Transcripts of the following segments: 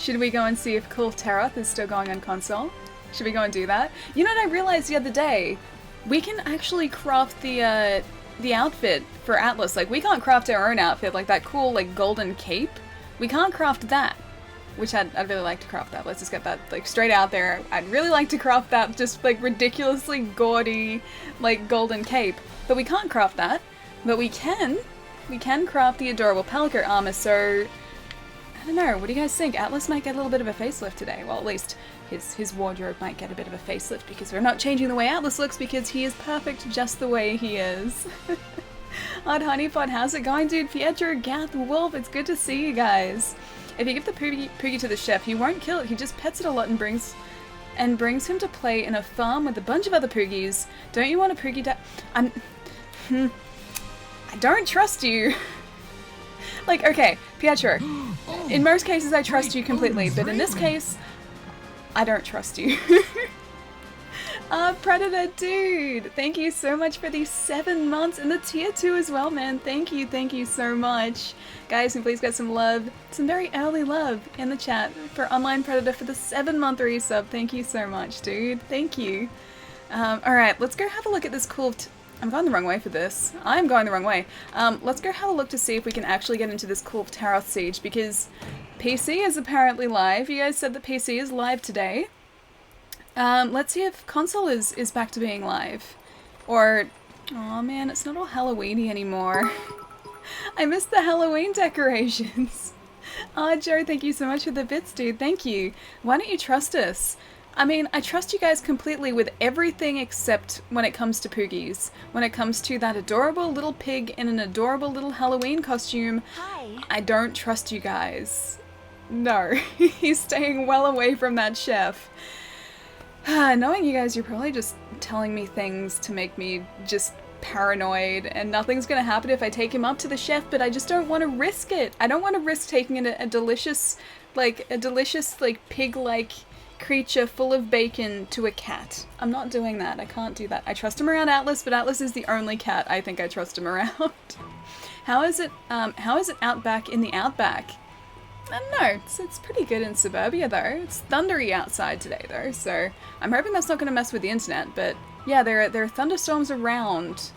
Should we go and see if Cool Taroth is still going on console? Should we go and do that? You know what I realized the other day? We can actually craft the outfit for Atlas. Like, we can't craft our own outfit, like that cool, like, golden cape. We can't craft that. Which I'd really like to craft that. Let's just get that, like, straight out there. I'd really like to craft that just, like, ridiculously gaudy, like, golden cape. But we can't craft that. But we can craft the adorable Pelican armor, so... I don't know, what do you guys think? Atlas might get a little bit of a facelift today. Well, at least his wardrobe might get a bit of a facelift, because we're not changing the way Atlas looks, because he is perfect just the way he is. Odd Honeypot, how's it going, dude? Pietro, Gath, Wolf, it's good to see you guys. If you give the Poogie to the chef, he won't kill it. He just pets it a lot and brings him to play in a farm with a bunch of other Poogies. Don't you want a Poogie I don't trust you. Like, okay, Pietro, in most cases I trust you completely, but in this case, I don't trust you. Predator dude, thank you so much for the 7 months and the tier 2 as well, man. Thank you so much. Guys, can please get some love, some very early love in the chat for Online Predator for the 7-month resub. Thank you so much, dude. Thank you. Alright, let's go have a look at this cool... I'm going the wrong way for this. I'm going the wrong way. Let's go have a look to see if we can actually get into this cool Taroth Siege, because PC is apparently live. You guys said that PC is live today. Let's see if console is back to being live. Or, oh man, it's not all Halloweeny anymore. I missed the Halloween decorations. Joe, thank you so much for the bits, dude. Thank you. Why don't you trust us? I mean, I trust you guys completely with everything except when it comes to Poogies. When it comes to that adorable little pig in an adorable little Halloween costume, hi. I don't trust you guys. No, he's staying well away from that chef. Knowing you guys, you're probably just telling me things to make me just paranoid, and nothing's gonna happen if I take him up to the chef, but I just don't want to risk it. I don't want to risk taking a delicious, like, pig-like creature full of bacon to a cat. I'm not doing that. I can't do that. I trust him around Atlas, but Atlas is the only cat I think I trust him around. How is it Outback in the Outback? I don't know, it's pretty good in suburbia though. It's thundery outside today though, so I'm hoping that's not going to mess with the internet, but yeah, there are thunderstorms around.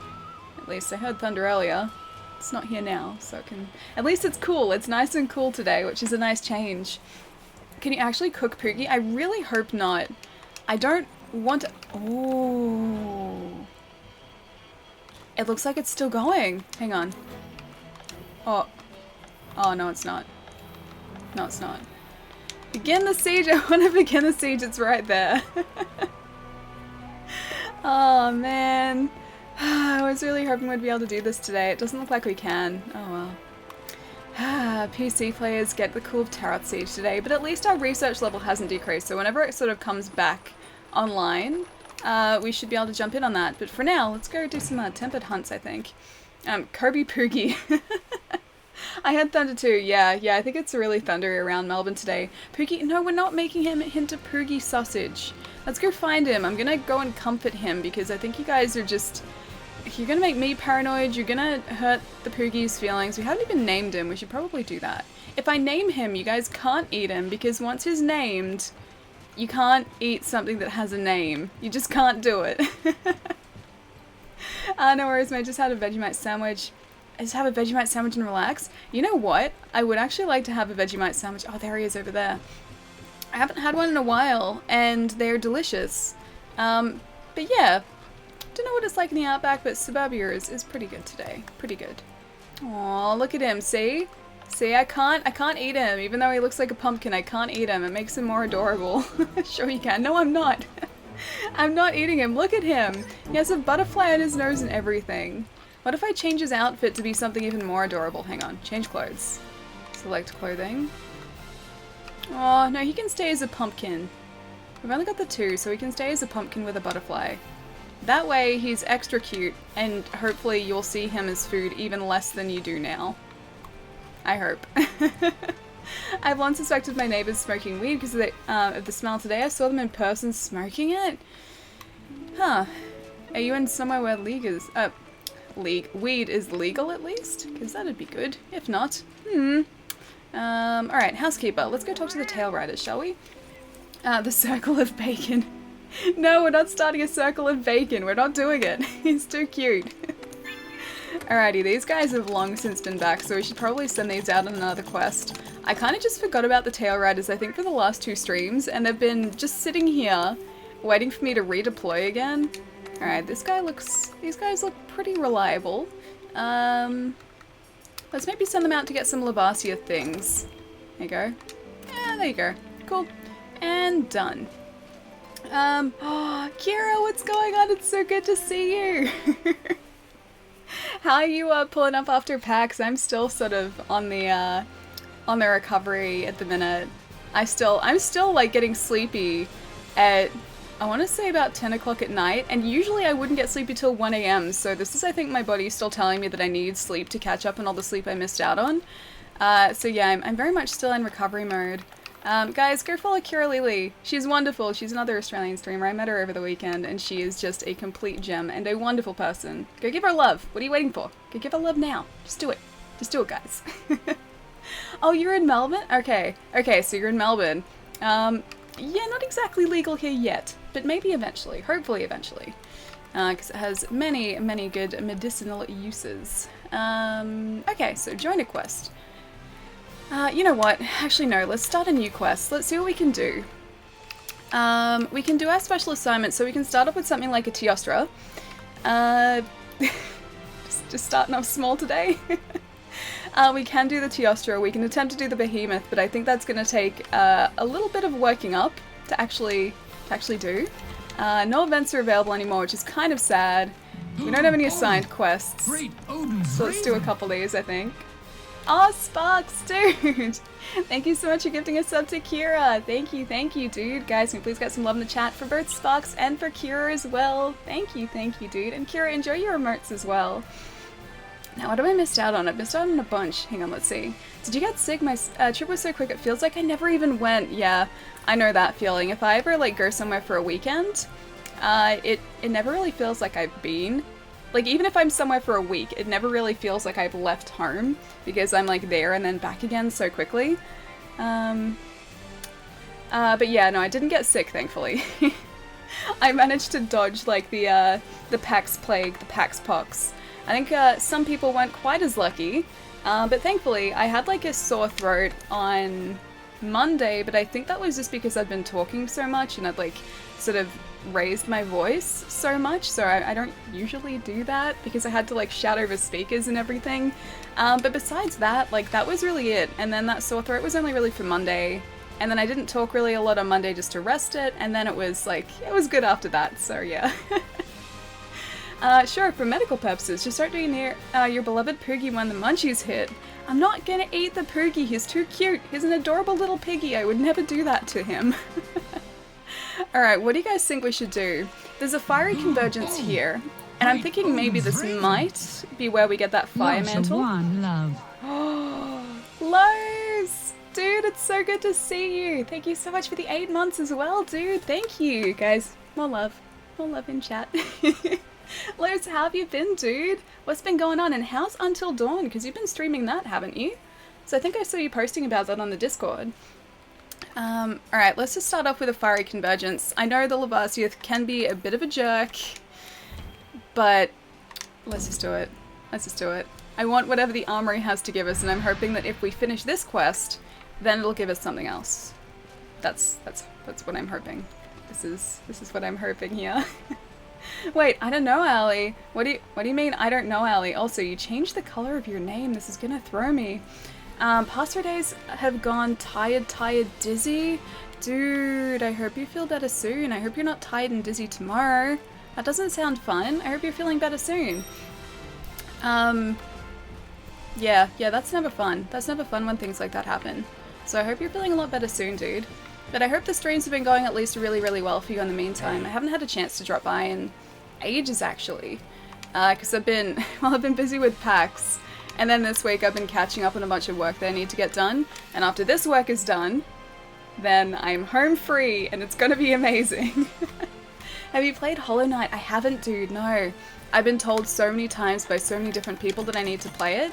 At least I heard thunder earlier. It's not here now, so at least it's cool. It's nice and cool today, which is a nice change. Can you actually cook Poogie? I really hope not. I don't want to... Ooh. It looks like it's still going. Hang on. Oh, no it's not. No, it's not. Begin the siege! I want to begin the siege, it's right there. Oh man. I was really hoping we'd be able to do this today. It doesn't look like we can. Oh well. PC players get the cool Taroth Siege today, but at least our research level hasn't decreased, so whenever it sort of comes back online, we should be able to jump in on that. But for now, let's go do some tempered hunts, I think. Kobe Poogie. I had thunder too, yeah, I think it's really thundery around Melbourne today. Poogie, no, we're not making him into Poogie sausage. Let's go find him. I'm gonna go and comfort him because I think you guys are just... You're gonna make me paranoid, you're gonna hurt the Poogie's feelings. We haven't even named him, we should probably do that. If I name him, you guys can't eat him because once he's named, you can't eat something that has a name. You just can't do it. No worries, mate, just had a Vegemite sandwich. Just have a Vegemite sandwich and relax. You know what? I would actually like to have a Vegemite sandwich. Oh, there he is over there. I haven't had one in a while, and they're delicious. But yeah, don't know what it's like in the Outback, but suburbia is pretty good today. Pretty good. Aw, look at him. See? See, I can't eat him. Even though he looks like a pumpkin, I can't eat him. It makes him more adorable. Sure you can. No, I'm not. I'm not eating him. Look at him. He has a butterfly on his nose and everything. What if I change his outfit to be something even more adorable? Hang on. Change clothes. Select clothing. Oh, no, he can stay as a pumpkin. We've only got the 2, so he can stay as a pumpkin with a butterfly. That way, he's extra cute, and hopefully you'll see him as food even less than you do now. I hope. I've once suspected my neighbors smoking weed because of the smell today. I saw them in person smoking it. Huh. Are you in somewhere where weed is legal at least? Because that'd be good. If not, Alright, housekeeper. Let's go talk to the tail riders, shall we? The circle of bacon. No, we're not starting a circle of bacon. We're not doing it. He's too cute. Alrighty, these guys have long since been back, so we should probably send these out on another quest. I kind of just forgot about the tail riders, I think, for the last 2 streams, and they've been just sitting here waiting for me to redeploy again. Alright, these guys look pretty reliable. Let's maybe send them out to get some Lavasia things. There you go. Yeah, there you go. Cool. And done. Oh, Kira, what's going on? It's so good to see you. How are you pulling up after PAX? I'm still sort of on the recovery at the minute. I'm still like getting sleepy at, I want to say about 10 o'clock at night, and usually I wouldn't get sleepy till 1 AM, so this is, I think, my body still telling me that I need sleep to catch up on all the sleep I missed out on. So yeah, I'm very much still in recovery mode. Guys, go follow Kira Lily. She's wonderful. She's another Australian streamer. I met her over the weekend, and she is just a complete gem and a wonderful person. Go give her love. What are you waiting for? Go give her love now. Just do it. Just do it, guys. Oh, you're in Melbourne? Okay. Okay, so you're in Melbourne. Yeah, not exactly legal here yet, but maybe eventually. Hopefully eventually. Because it has many, many good medicinal uses. Okay, so join a quest. You know what? Actually, no. Let's start a new quest. Let's see what we can do. We can do our special assignment, so we can start off with something like a Teostra. Just starting off small today. We can do the Teostra. We can attempt to do the Behemoth, but I think that's going to take a little bit of working up to actually do. No events are available anymore, which is kind of sad. We don't have any assigned quests, so let's do a couple of these, I think. Oh, Sparks, dude! Thank you so much for gifting a sub to Kira. Thank you, dude. Guys, can you please get some love in the chat for both Sparks and for Kira as well? Thank you, dude. And Kira, enjoy your emotes as well. Now, what have I missed out on? I've missed out on a bunch. Hang on, let's see. Did you get sick? My trip was so quick, it feels like I never even went. Yeah, I know that feeling. If I ever, like, go somewhere for a weekend, it never really feels like I've been. Like, even if I'm somewhere for a week, it never really feels like I've left home, because I'm, like, there and then back again so quickly. But yeah, no, I didn't get sick, thankfully. I managed to dodge, like, the Pax Plague, the Pax Pox. I think some people weren't quite as lucky, but thankfully I had, like, a sore throat on Monday, but I think that was just because I'd been talking so much and I'd, like, sort of raised my voice so much, so I don't usually do that because I had to, like, shout over speakers and everything. But besides that, like, that was really it. And then that sore throat was only really for Monday, and then I didn't talk really a lot on Monday just to rest it, and then it was, like, it was good after that, so yeah. Sure, for medical purposes, just start doing near your beloved Poogie when the munchies hit. I'm not gonna eat the Poogie, he's too cute. He's an adorable little piggy, I would never do that to him. Alright, what do you guys think we should do? There's a fiery convergence here, and I'm thinking maybe this might be where we get that fire mantle. Oh, Lowe's! Dude, it's so good to see you! Thank you so much for the 8 months as well, dude! Thank you! Guys, more love. More love in chat. Lowe's, how have you been, dude? What's been going on? And how's Until Dawn? Because you've been streaming that, haven't you? So I think I saw you posting about that on the Discord. Alright, let's just start off with a fiery convergence. I know the Lavasioth can be a bit of a jerk, but let's just do it. Let's just do it. I want whatever the armory has to give us, and I'm hoping that if we finish this quest, then it'll give us something else. That's what I'm hoping. This is what I'm hoping here. Wait, I don't know, Ali. What do you mean, I don't know, Ali? Also, you changed the color of your name. This is gonna throw me. Past 3 days have gone tired, dizzy. Dude, I hope you feel better soon. I hope you're not tired and dizzy tomorrow. That doesn't sound fun. I hope you're feeling better soon. Yeah, that's never fun. That's never fun when things like that happen. So I hope you're feeling a lot better soon, dude. But I hope the streams have been going at least really, really well for you in the meantime. I haven't had a chance to drop by in ages, actually. Because I've been busy with PAX. And then this week I've been catching up on a bunch of work that I need to get done. And after this work is done, then I'm home free and it's gonna be amazing. Have you played Hollow Knight? I haven't, dude, no. I've been told so many times by so many different people that I need to play it.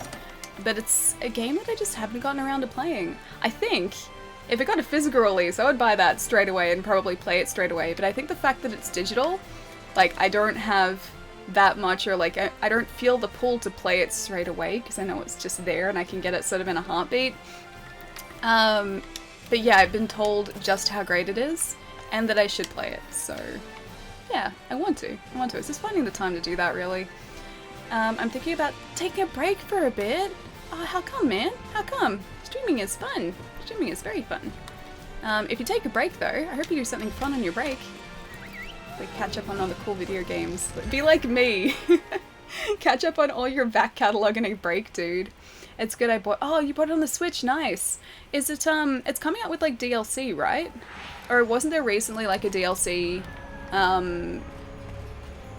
but it's a game that I just haven't gotten around to playing. I think if it got a physical release, I would buy that straight away and probably play it straight away, but I think the fact that it's digital, like, I don't have that much, or like, I don't feel the pull to play it straight away, because I know it's just there and I can get it sort of in a heartbeat. But yeah, I've been told just how great it is, and that I should play it, so yeah, I want to. It's just finding the time to do that, really. I'm thinking about taking a break for a bit. Oh, how come, man? How come? Streaming is fun. Streaming is very fun. If you take a break, though, I hope you do something fun on your break. Like, catch up on all the cool video games. Be like me. Catch up on all your back catalog in a break, dude. It's good I bought... Oh, you bought it on the Switch. Nice. Is it, it's coming out with, like, DLC, right? Or wasn't there recently, like, a DLC,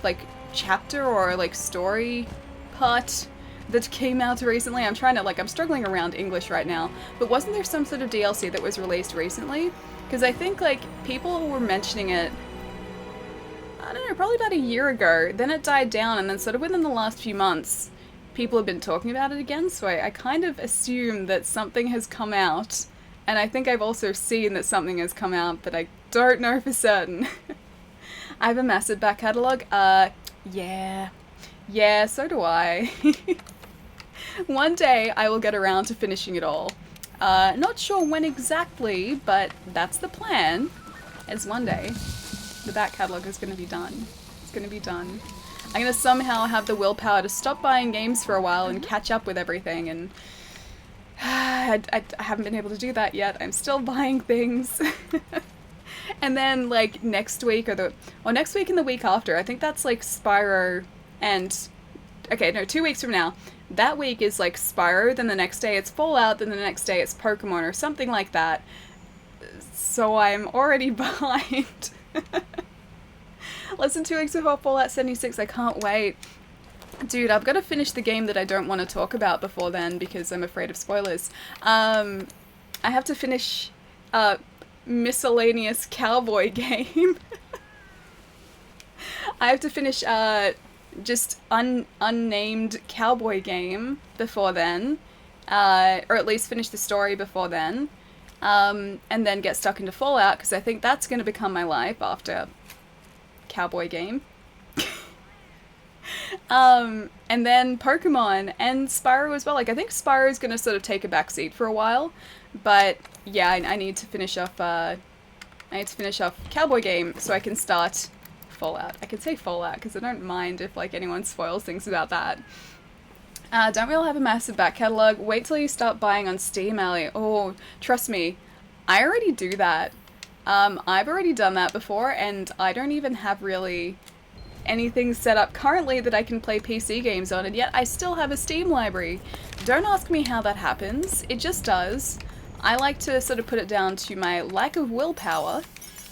like, chapter or, like, story part that came out recently? I'm trying to, like, I'm struggling around English right now. But wasn't there some sort of DLC that was released recently? Because I think, like, people were mentioning it, I don't know, probably about a year ago. Then it died down, and then sort of within the last few months, people have been talking about it again, so I kind of assume that something has come out, and I think I've also seen that something has come out, but I don't know for certain. I have a massive back catalogue. Yeah. Yeah, so do I. One day I will get around to finishing it all. Not sure when exactly, but that's the plan, is one day the back catalogue is going to be done. It's going to be done. I'm going to somehow have the willpower to stop buying games for a while and catch up with everything, and I haven't been able to do that yet. I'm still buying things. And then, like, next week next week and the week after, I think that's, like, Spyro and... Okay, no, 2 weeks from now. That week is, like, Spyro, then the next day it's Fallout, then the next day it's Pokemon, or something like that. So I'm already behind. Less than 2 weeks before Fallout 76, I can't wait. Dude, I've got to finish the game that I don't want to talk about before then, because I'm afraid of spoilers. I have to finish miscellaneous cowboy game. I have to finish just unnamed cowboy game before then, or at least finish the story before then, and then get stuck into Fallout, because I think that's going to become my life after cowboy game. And then Pokemon and Spyro as well. Like, I think Spyro's going to sort of take a backseat for a while, but yeah, I need to finish off cowboy game so I can start Fallout. I can say Fallout because I don't mind if, like, anyone spoils things about that. Don't really have a massive back catalogue. Wait till you start buying on Steam, Ali. Oh, trust me, I already do that. I've already done that before, and I don't even have really anything set up currently that I can play PC games on, and yet I still have a Steam library. Don't ask me how that happens. It just does. I like to sort of put it down to my lack of willpower.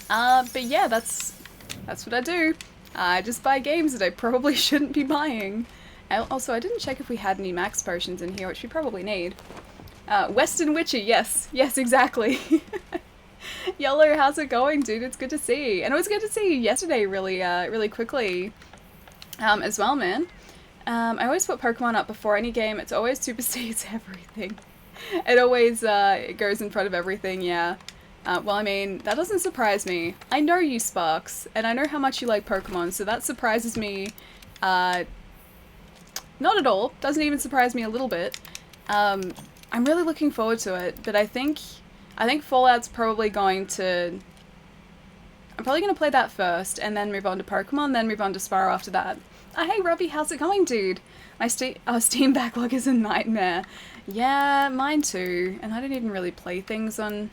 But yeah, that's what I do. I just buy games that I probably shouldn't be buying. Also, I didn't check if we had any max potions in here, which we probably need. Western Witcher, yes. Yes, exactly. Yellow, how's it going, dude? It's good to see you. And it was good to see you yesterday really quickly as well, man. I always put Pokemon up before any game. It's always supersedes everything. It always it goes in front of everything, yeah. Well, I mean, that doesn't surprise me. I know you, Sparks, and I know how much you like Pokemon, so that surprises me not at all. Doesn't even surprise me a little bit. I'm really looking forward to it, but I think Fallout's probably going to... I'm probably going to play that first, and then move on to Pokemon, then move on to Spyro after that. Hey, Robbie, how's it going, dude? My Steam backlog is a nightmare. Yeah, mine too. And I don't even really play things on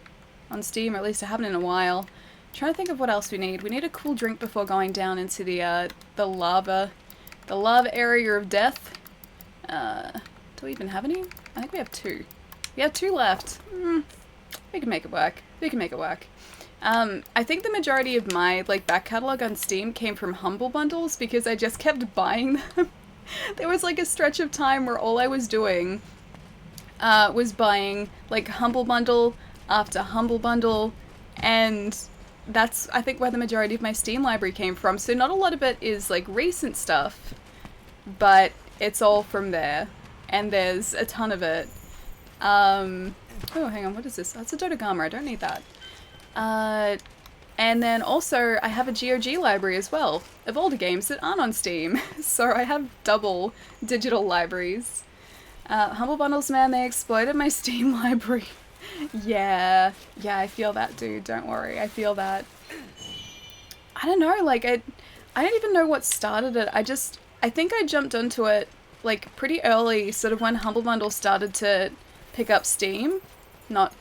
Steam, or at least I haven't in a while. I'm trying to think of what else we need. We need a cool drink before going down into the lava area of death. Do we even have any? I think we have 2. We have 2 left. We can make it work. I think the majority of my back catalog on Steam came from Humble Bundles because I just kept buying them. There was a stretch of time where all I was doing was buying Humble Bundle after Humble Bundle, and that's I think where the majority of my Steam library came from. So not a lot of it is recent stuff, but it's all from there. and there's a ton of it. Oh, hang on, what is this? That's a Dodogama, I don't need that. And then also, I have a GOG library as well, of older games that aren't on Steam. So I have double digital libraries. Humble Bundles, man, they exploited my Steam library. Yeah, I feel that, dude, don't worry, I feel that. I don't know, like, I don't even know what started it. I think I jumped onto it, like, pretty early, sort of when Humble Bundle started to pick up Steam. Not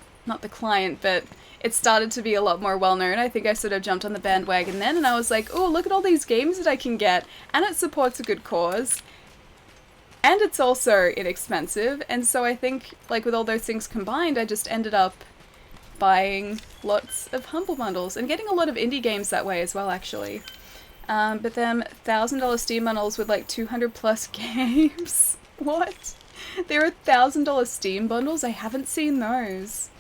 the client, but it started to be a lot more well-known. I think I sort of jumped on the bandwagon then, and I was like, oh, look at all these games that I can get, and it supports a good cause. And it's also inexpensive, and so I think, like, with all those things combined, I just ended up buying lots of Humble Bundles, and getting a lot of indie games that way as well, actually. But them $1,000 Steam bundles with, like, 200 plus games? What? There are $1,000 Steam bundles? I haven't seen those.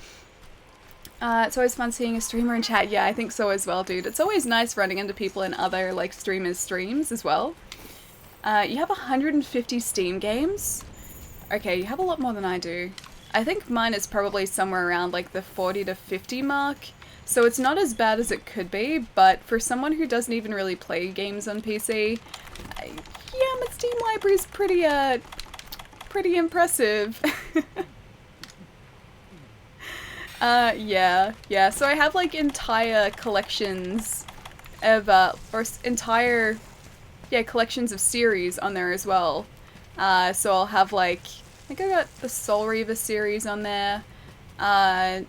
It's always fun seeing a streamer in chat. Yeah, I think so as well, dude. It's always nice running into people in other, like, streamers' streams as well. You have 150 Steam games? Okay, you have a lot more than I do. I think mine is probably somewhere around, like, the 40 to 50 mark. So it's not as bad as it could be, but for someone who doesn't even really play games on PC, yeah, my Steam library's pretty impressive. Yeah, so I have, like, entire collections of, collections of series on there as well. So I'll have, like, I think I got the Soul Reaver series on there. I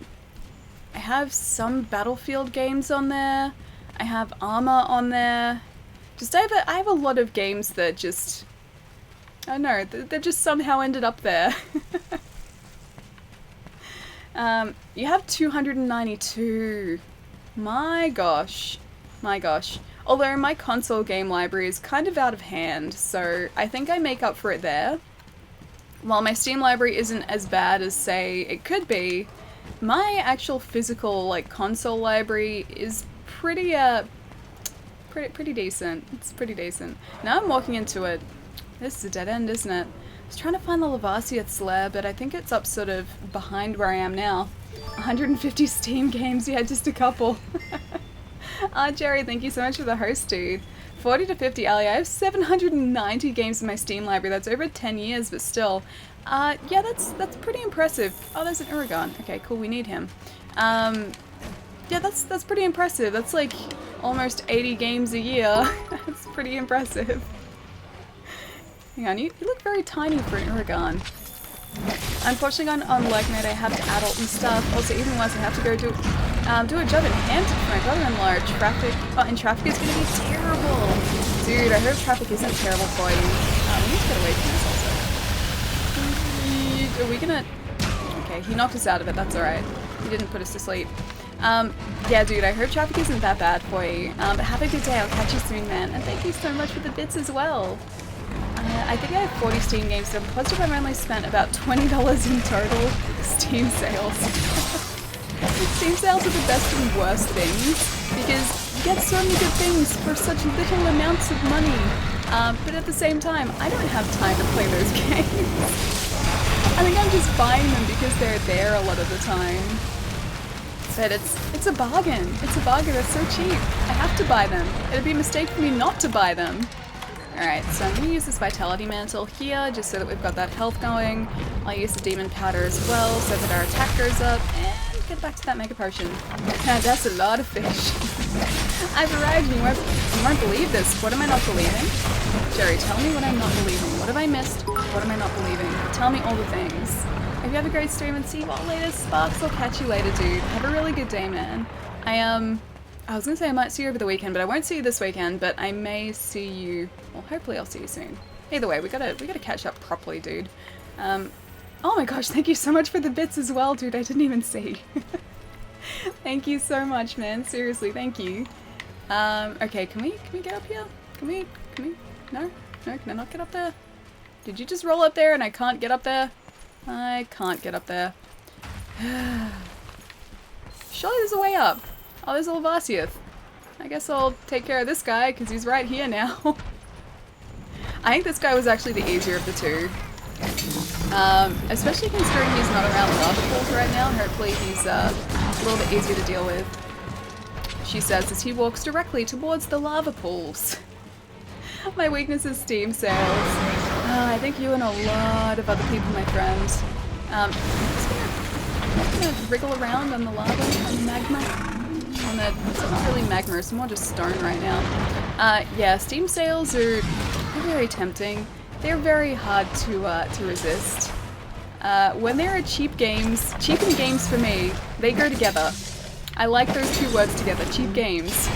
have some Battlefield games on there. I have Armor on there. I have a lot of games that just, I don't know, they just somehow ended up there. You have 292. My gosh. Although my console game library is kind of out of hand, so I think I make up for it there. While my Steam library isn't as bad as, say, it could be, my actual physical, like, console library is pretty decent. It's pretty decent. Now I'm walking into it. This is a dead end, isn't it? I was trying to find the Lavacia's lair, but I think it's up sort of behind where I am now. 150 Steam games, yeah, just a couple. Jerry, thank you so much for the host, dude. 40 to 50, Ali. I have 790 games in my Steam library. That's over 10 years, but still. Yeah, that's pretty impressive. Oh, there's an Uragon. Okay, cool, we need him. Yeah, that's pretty impressive. That's like almost 80 games a year. That's pretty impressive. Hang on, you look very tiny for an Uragon. Unfortunately on Lurk Mode I have to adult and stuff. Also, even worse, I have to go do a job in Hampton for my brother-in-law. Traffic, and traffic is gonna be terrible. Dude, I hope traffic isn't terrible for you. We need to get away from this also. Are we gonna... Okay, he knocked us out of it, that's alright. He didn't put us to sleep. Yeah, dude, I hope traffic isn't that bad for you. But have a good day, I'll catch you soon, man. And thank you so much for the bits as well. I think I have 40 Steam games, so I'm positive I've only spent about $20 in total Steam sales. Steam sales are the best and worst things, because you get so many good things for such little amounts of money. But at the same time, I don't have time to play those games. I think I'm just buying them because they're there a lot of the time. But it's a bargain. It's a bargain, they're so cheap. I have to buy them. It'd be a mistake for me not to buy them. Alright, so I'm going to use this Vitality Mantle here, just so that we've got that health going. I'll use the Demon Powder as well, so that our attack goes up, and get back to that Mega Potion. That's a lot of fish. I've arrived, and you won't believe this. What am I not believing? Jerry, tell me what I'm not believing. What have I missed? What am I not believing? Tell me all the things. Hope you have a great stream, and see you all later, Sparks. I'll catch you later, dude. Have a really good day, man. I was gonna say I might see you over the weekend, but I won't see you this weekend, but I may see you, well, hopefully I'll see you soon. Either way, we gotta catch up properly, dude. Oh my gosh, thank you so much for the bits as well, dude, I didn't even see. Thank you so much, man, seriously, thank you. Okay, can we get up here? Can we, no, can I not get up there? Did you just roll up there and I can't get up there? I can't get up there. Surely there's a way up. Oh, there's a Lavaciath. I guess I'll take care of this guy, because he's right here now. I think this guy was actually the easier of the two. Especially considering he's not around lava pools right now. Hopefully he's a little bit easier to deal with. She says as he walks directly towards the lava pools. My weakness is Steam sales. I think you and a lot of other people, my friend. I'm just gonna wriggle around on the lava, on the magma. It's not really magma, it's more just stone right now. Yeah, Steam sales are very tempting. They're very hard to resist. When there are cheapened games for me, they go together. I like those two words together, cheap games.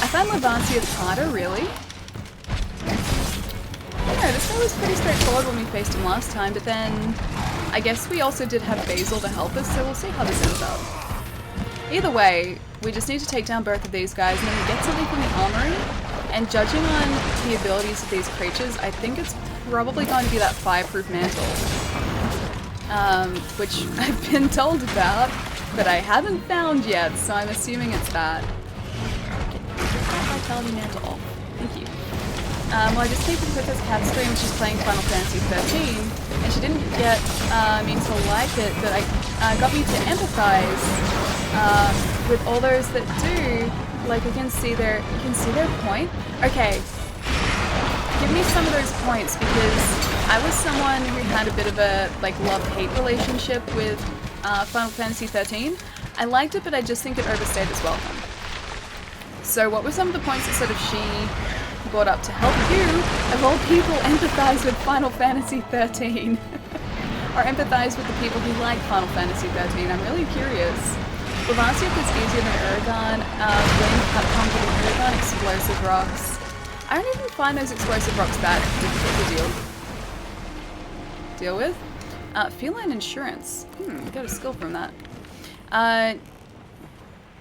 I find Levancia harder, really. Yeah, this guy was pretty straightforward when we faced him last time, but then I guess we also did have Basil to help us, so we'll see how this ends up. Either way, we just need to take down both of these guys and then we get something from the armory. And judging on the abilities of these creatures, I think it's probably going to be that fireproof mantle. Which I've been told about, but I haven't found yet, so I'm assuming it's that. Get my vitality mantle off. Thank you. Well, I just taped Coco's cat stream, she's playing Final Fantasy 13, and she didn't get me to like it, but I got me to empathize with all those that do. Like, you can see their point. Okay, give me some of those points, because I was someone who had a bit of a like love-hate relationship with Final Fantasy 13. I liked it, but I just think it overstayed its welcome. So what were some of the points that sort of she brought up to help you, of all people, empathize with Final Fantasy 13? Or empathize with the people who like Final Fantasy 13? I'm really curious. Levancia is easier than Uragaan. When Capcom with Uragaan, explosive rocks. I don't even find those explosive rocks that difficult to deal with. Feline insurance. Got a skill from that.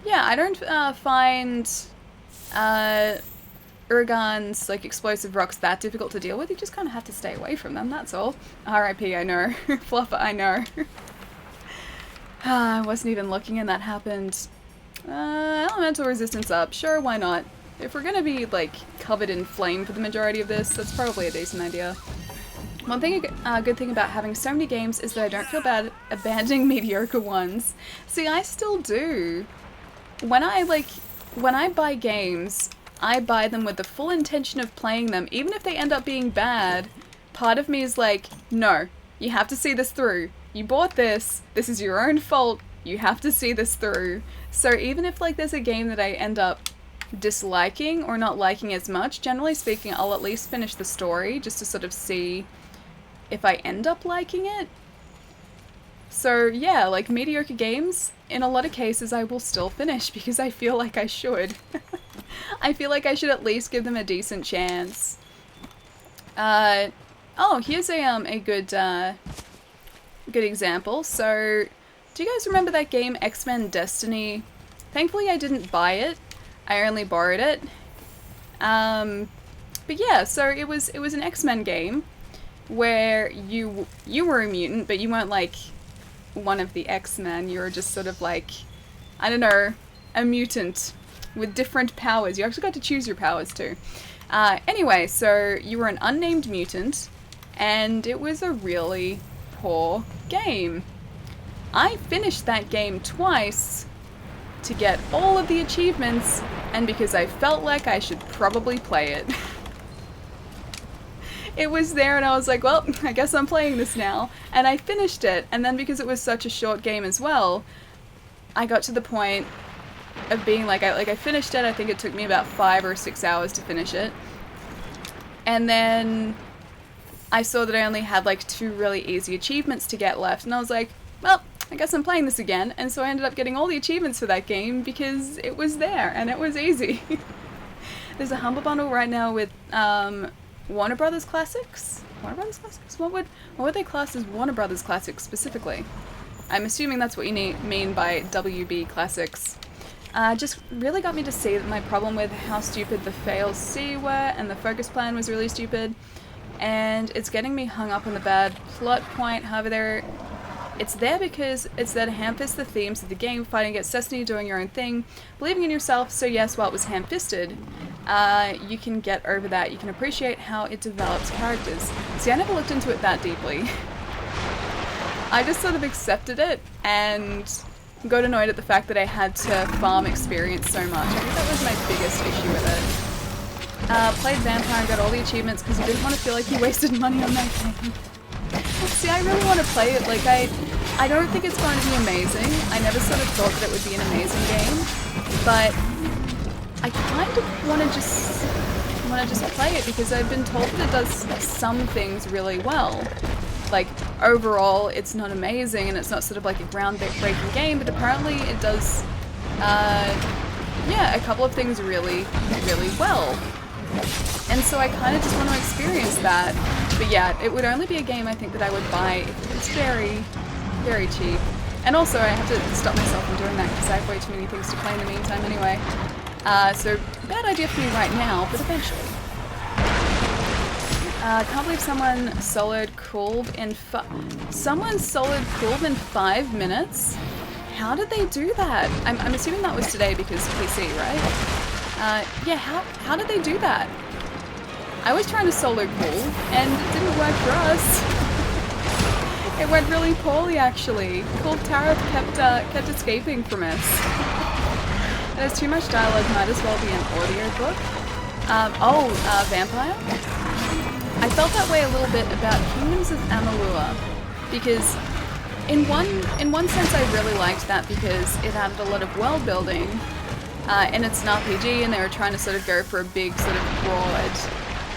Yeah, I don't find Uragaan's like explosive rocks that difficult to deal with. You just kind of have to stay away from them, that's all. R.I.P. I know. Fluffer, I know. I wasn't even looking and that happened. Elemental resistance up. Sure, why not? If we're gonna be like covered in flame for the majority of this, that's probably a decent idea. One thing, good thing about having so many games is that I don't feel bad abandoning mediocre ones. See, I still do. When I buy games, I buy them with the full intention of playing them, even if they end up being bad. Part of me is like, no, you have to see this through. You bought this is your own fault, you have to see this through. So even if like there's a game that I end up disliking or not liking as much, generally speaking, I'll at least finish the story just to sort of see if I end up liking it. So yeah, like mediocre games, in a lot of cases I will still finish because I feel like I should. I feel like I should at least give them a decent chance. Oh, here's a good example. So, do you guys remember that game X-Men Destiny? Thankfully I didn't buy it. I only borrowed it. But yeah, so it was an X-Men game where you were a mutant, but you weren't like one of the X-Men. You were just sort of like, I don't know, a mutant with different powers. You actually got to choose your powers too. Anyway, so you were an unnamed mutant, and it was a really poor game. I finished that game twice to get all of the achievements, and because I felt like I should probably play it. It was there and I was like, well, I guess I'm playing this now. And I finished it, and then because it was such a short game as well, I got to the point of being like, I finished it. I think it took me about 5 or 6 hours to finish it. And then I saw that I only had like 2 really easy achievements to get left, and I was like, well, I guess I'm playing this again. And so I ended up getting all the achievements for that game because it was there and it was easy. There's a Humble Bundle right now with Warner Brothers Classics? Warner Brothers Classics? What would they class as Warner Brothers Classics specifically? I'm assuming that's what you mean by WB Classics. Just really got me to see that my problem with how stupid the fails C were and the focus plan was really stupid, and it's getting me hung up on the bad plot point. However, it's there because it's there to ham-fist the themes of the game, fighting against destiny, doing your own thing, believing in yourself. So yes, while it was ham-fisted, you can get over that. You can appreciate how it develops characters. See, I never looked into it that deeply. I just sort of accepted it and got annoyed at the fact that I had to farm experience so much. I think that was my biggest issue with it. Played Vampire and got all the achievements because you didn't want to feel like you wasted money on that game. See, I really want to play it. Like, I don't think it's going to be amazing. I never sort of thought that it would be an amazing game, but I kind of want to just play it because I've been told that it does some things really well. Like, overall, it's not amazing and it's not sort of like a groundbreaking game, but apparently it does, yeah, a couple of things really, really well. And so I kind of just want to experience that. But yeah, it would only be a game I think that I would buy if it's very, very cheap. And also I have to stop myself from doing that because I have way too many things to play in the meantime anyway. So bad idea for me right now, but eventually. Can't believe someone soloed cooled in 5 minutes? How did they do that? I'm assuming that was today because PC, right? Yeah, how did they do that? I was trying to solo cool and it didn't work for us. It went really poorly actually. Cool Tara kept escaping from us. There's too much dialogue, might as well be an audiobook. Vampire? I felt that way a little bit about Kingdoms of Amalur, because in one sense I really liked that because it added a lot of world building, and it's an RPG and they were trying to sort of go for a big sort of broad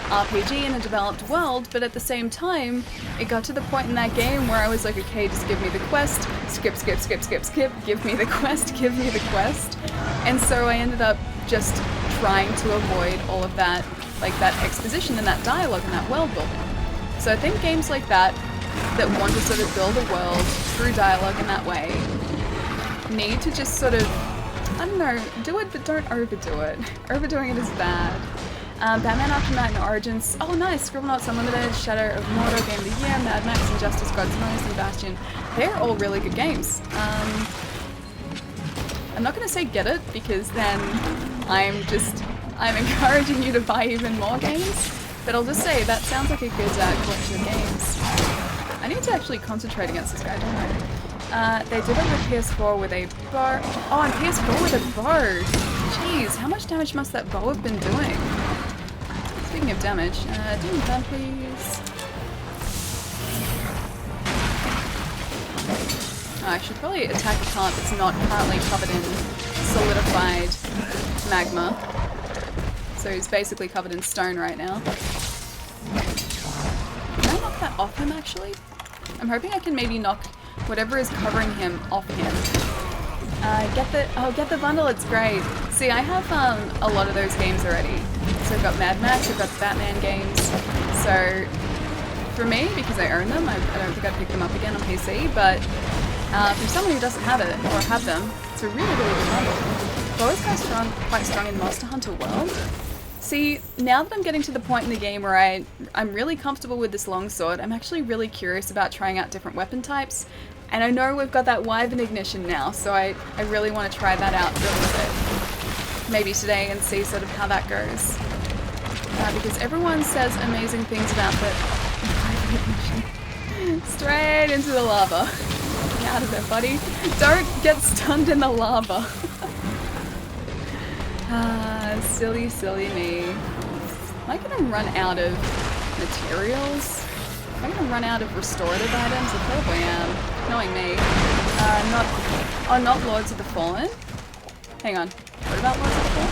RPG in a developed world, but at the same time it got to the point in that game where I was like, okay, just give me the quest, skip, give me the quest, and so I ended up just trying to avoid all of that, like that exposition and that dialogue and that world building. So I think games like that want to sort of build a world through dialogue in that way need to just sort of, I don't know, do it but don't overdo it. Overdoing it is bad. Batman Aftermath and Origins, oh nice, Scribblenauts Unlimited, Shadow of Mordor Game of the Year, Mad Max, Injustice, Gods Among and Bastion. They're all really good games. I'm not going to say get it because then I'm encouraging you to buy even more games, but I'll just say that sounds like a good collection of games. I need to actually concentrate against this guy, don't I? They did it with PS4 with a bow. Oh, on PS4 with a bow! Jeez, how much damage must that bow have been doing? Speaking of damage, demon gun please. Oh, I should probably attack a plant that's not currently covered in solidified magma. So he's basically covered in stone right now. Can I knock that off him actually? I'm hoping I can maybe knock whatever is covering him off him. Get the bundle, it's great. See, I have a lot of those games already. So I've got Mad Max, I've got the Batman games. So for me, because I own them, I don't think I'd pick them up again on PC, but for someone who doesn't have it or have them, it's a really, really good bundle. Bow is quite strong in Monster Hunter World. See, now that I'm getting to the point in the game where I'm really comfortable with this longsword, I'm actually really curious about trying out different weapon types. And I know we've got that Wyvern ignition now, so I really want to try that out for a little bit. Maybe today and see sort of how that goes. Because everyone says amazing things about the Wyvern ignition. Straight into the lava. Get out of there, buddy. Don't get stunned in the lava. Silly, silly me. Am I gonna run out of materials? Am I gonna run out of restorative items? I probably am. Knowing me. Not Lords of the Fallen. Hang on. What about Lords of the Fallen?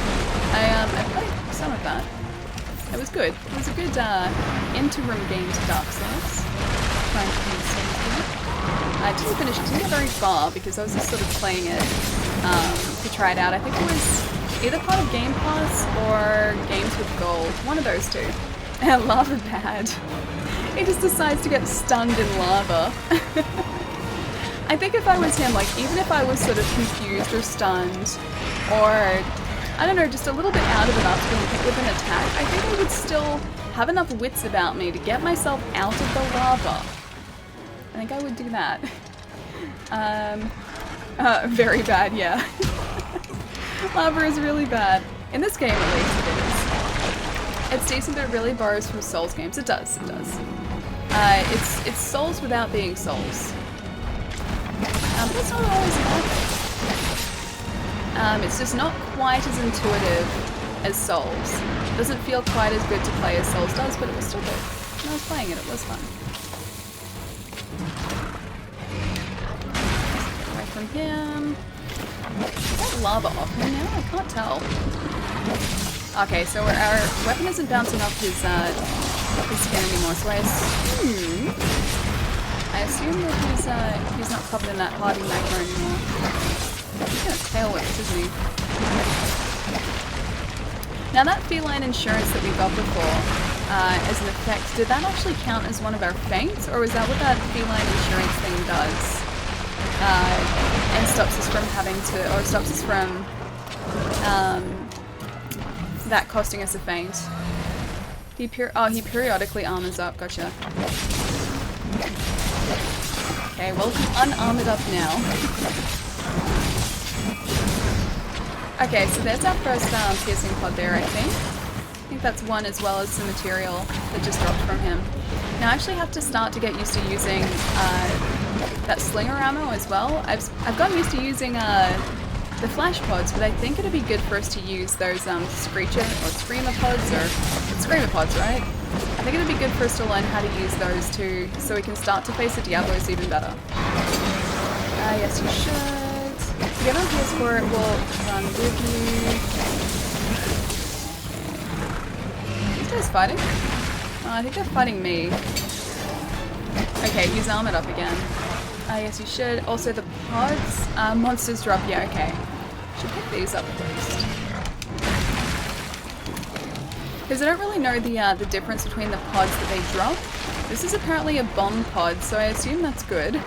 I played some of that. It was good. It was a good interim game to Dark Souls. Trying to finish Souls game. I didn't finish it, didn't get very far because I was just sort of playing it to try it out. I think it was either part of Game Pass or Games with Gold. One of those two. And Lava Pad. He just decides to get stunned in lava. I think if I was him, like, even if I was sort of confused or stunned, or, I don't know, just a little bit out of it after being hit with an attack, I think I would still have enough wits about me to get myself out of the lava. I think I would do that. Very bad, yeah. Lava is really bad. In this game, at least, it is. It's decent, but it really borrows from Souls games. It does, it does. It's Souls without being Souls. But it's not always a bad thing. It's just not quite as intuitive as Souls. It doesn't feel quite as good to play as Souls does, but it was still good. When I was playing it, it was fun. Get away from him. Is that lava off him now? I can't tell. Okay, so our weapon isn't bouncing off his skin anymore, so I assume that he's not covered in that hardy magma anymore. He's gonna tail whip, isn't he? Now that feline insurance that we got before, as an effect, did that actually count as one of our feints, or was that what that feline insurance thing does? And stops us from having to, or stops us from that costing us a feint. He periodically armors up, gotcha. Okay, well he's unarmored up now. Okay, so there's our first piercing pod there, I think. I think that's one as well as some material that just dropped from him. Now I actually have to start to get used to using that slinger ammo as well. I've gotten used to using the flash pods, but I think it'd be good for us to use those screecher or screamer pods, or screamer pods, right? I think it'd be good for us to learn how to use those too, so we can start to face the Diablos even better. Yes, you should. To get on PS4, it will run with you. These guys fighting? Oh, I think they're fighting me. Okay, he's armored up again. Yes, you should. Also, the pods, monsters drop. Yeah, okay. Should pick these up at least. Because I don't really know the difference between the pods that they drop. This is apparently a bomb pod, so I assume that's good.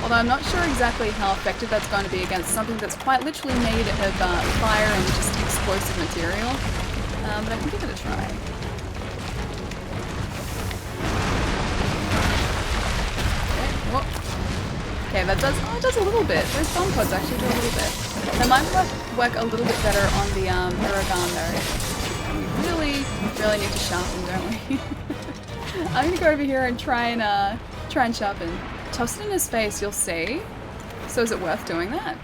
Although I'm not sure exactly how effective that's going to be against something that's quite literally made of fire and just explosive material. But I can give it a try. Okay, whoop. Okay, that does, oh, it does a little bit. Those bomb pods actually do a little bit. That might work a little bit better on the Uragan though. We really need to sharpen, don't we? I'm gonna go over here and try and sharpen. Toss it in his face, you'll see. So is it worth doing that?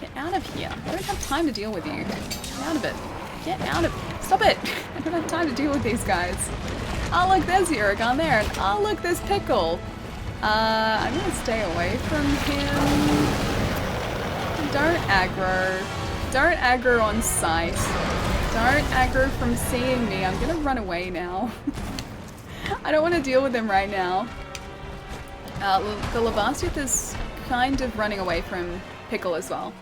Get out of here. I don't have time to deal with you. Get out of it. Get out of it. Stop it! I don't have time to deal with these guys. Oh look, there's the Uragan there. And oh look, there's Pickle. I'm gonna stay away from him. Don't aggro. Don't aggro on sight. Don't aggro from seeing me. I'm gonna run away now. I don't want to deal with him right now. The Labastith is kind of running away from Pickle as well.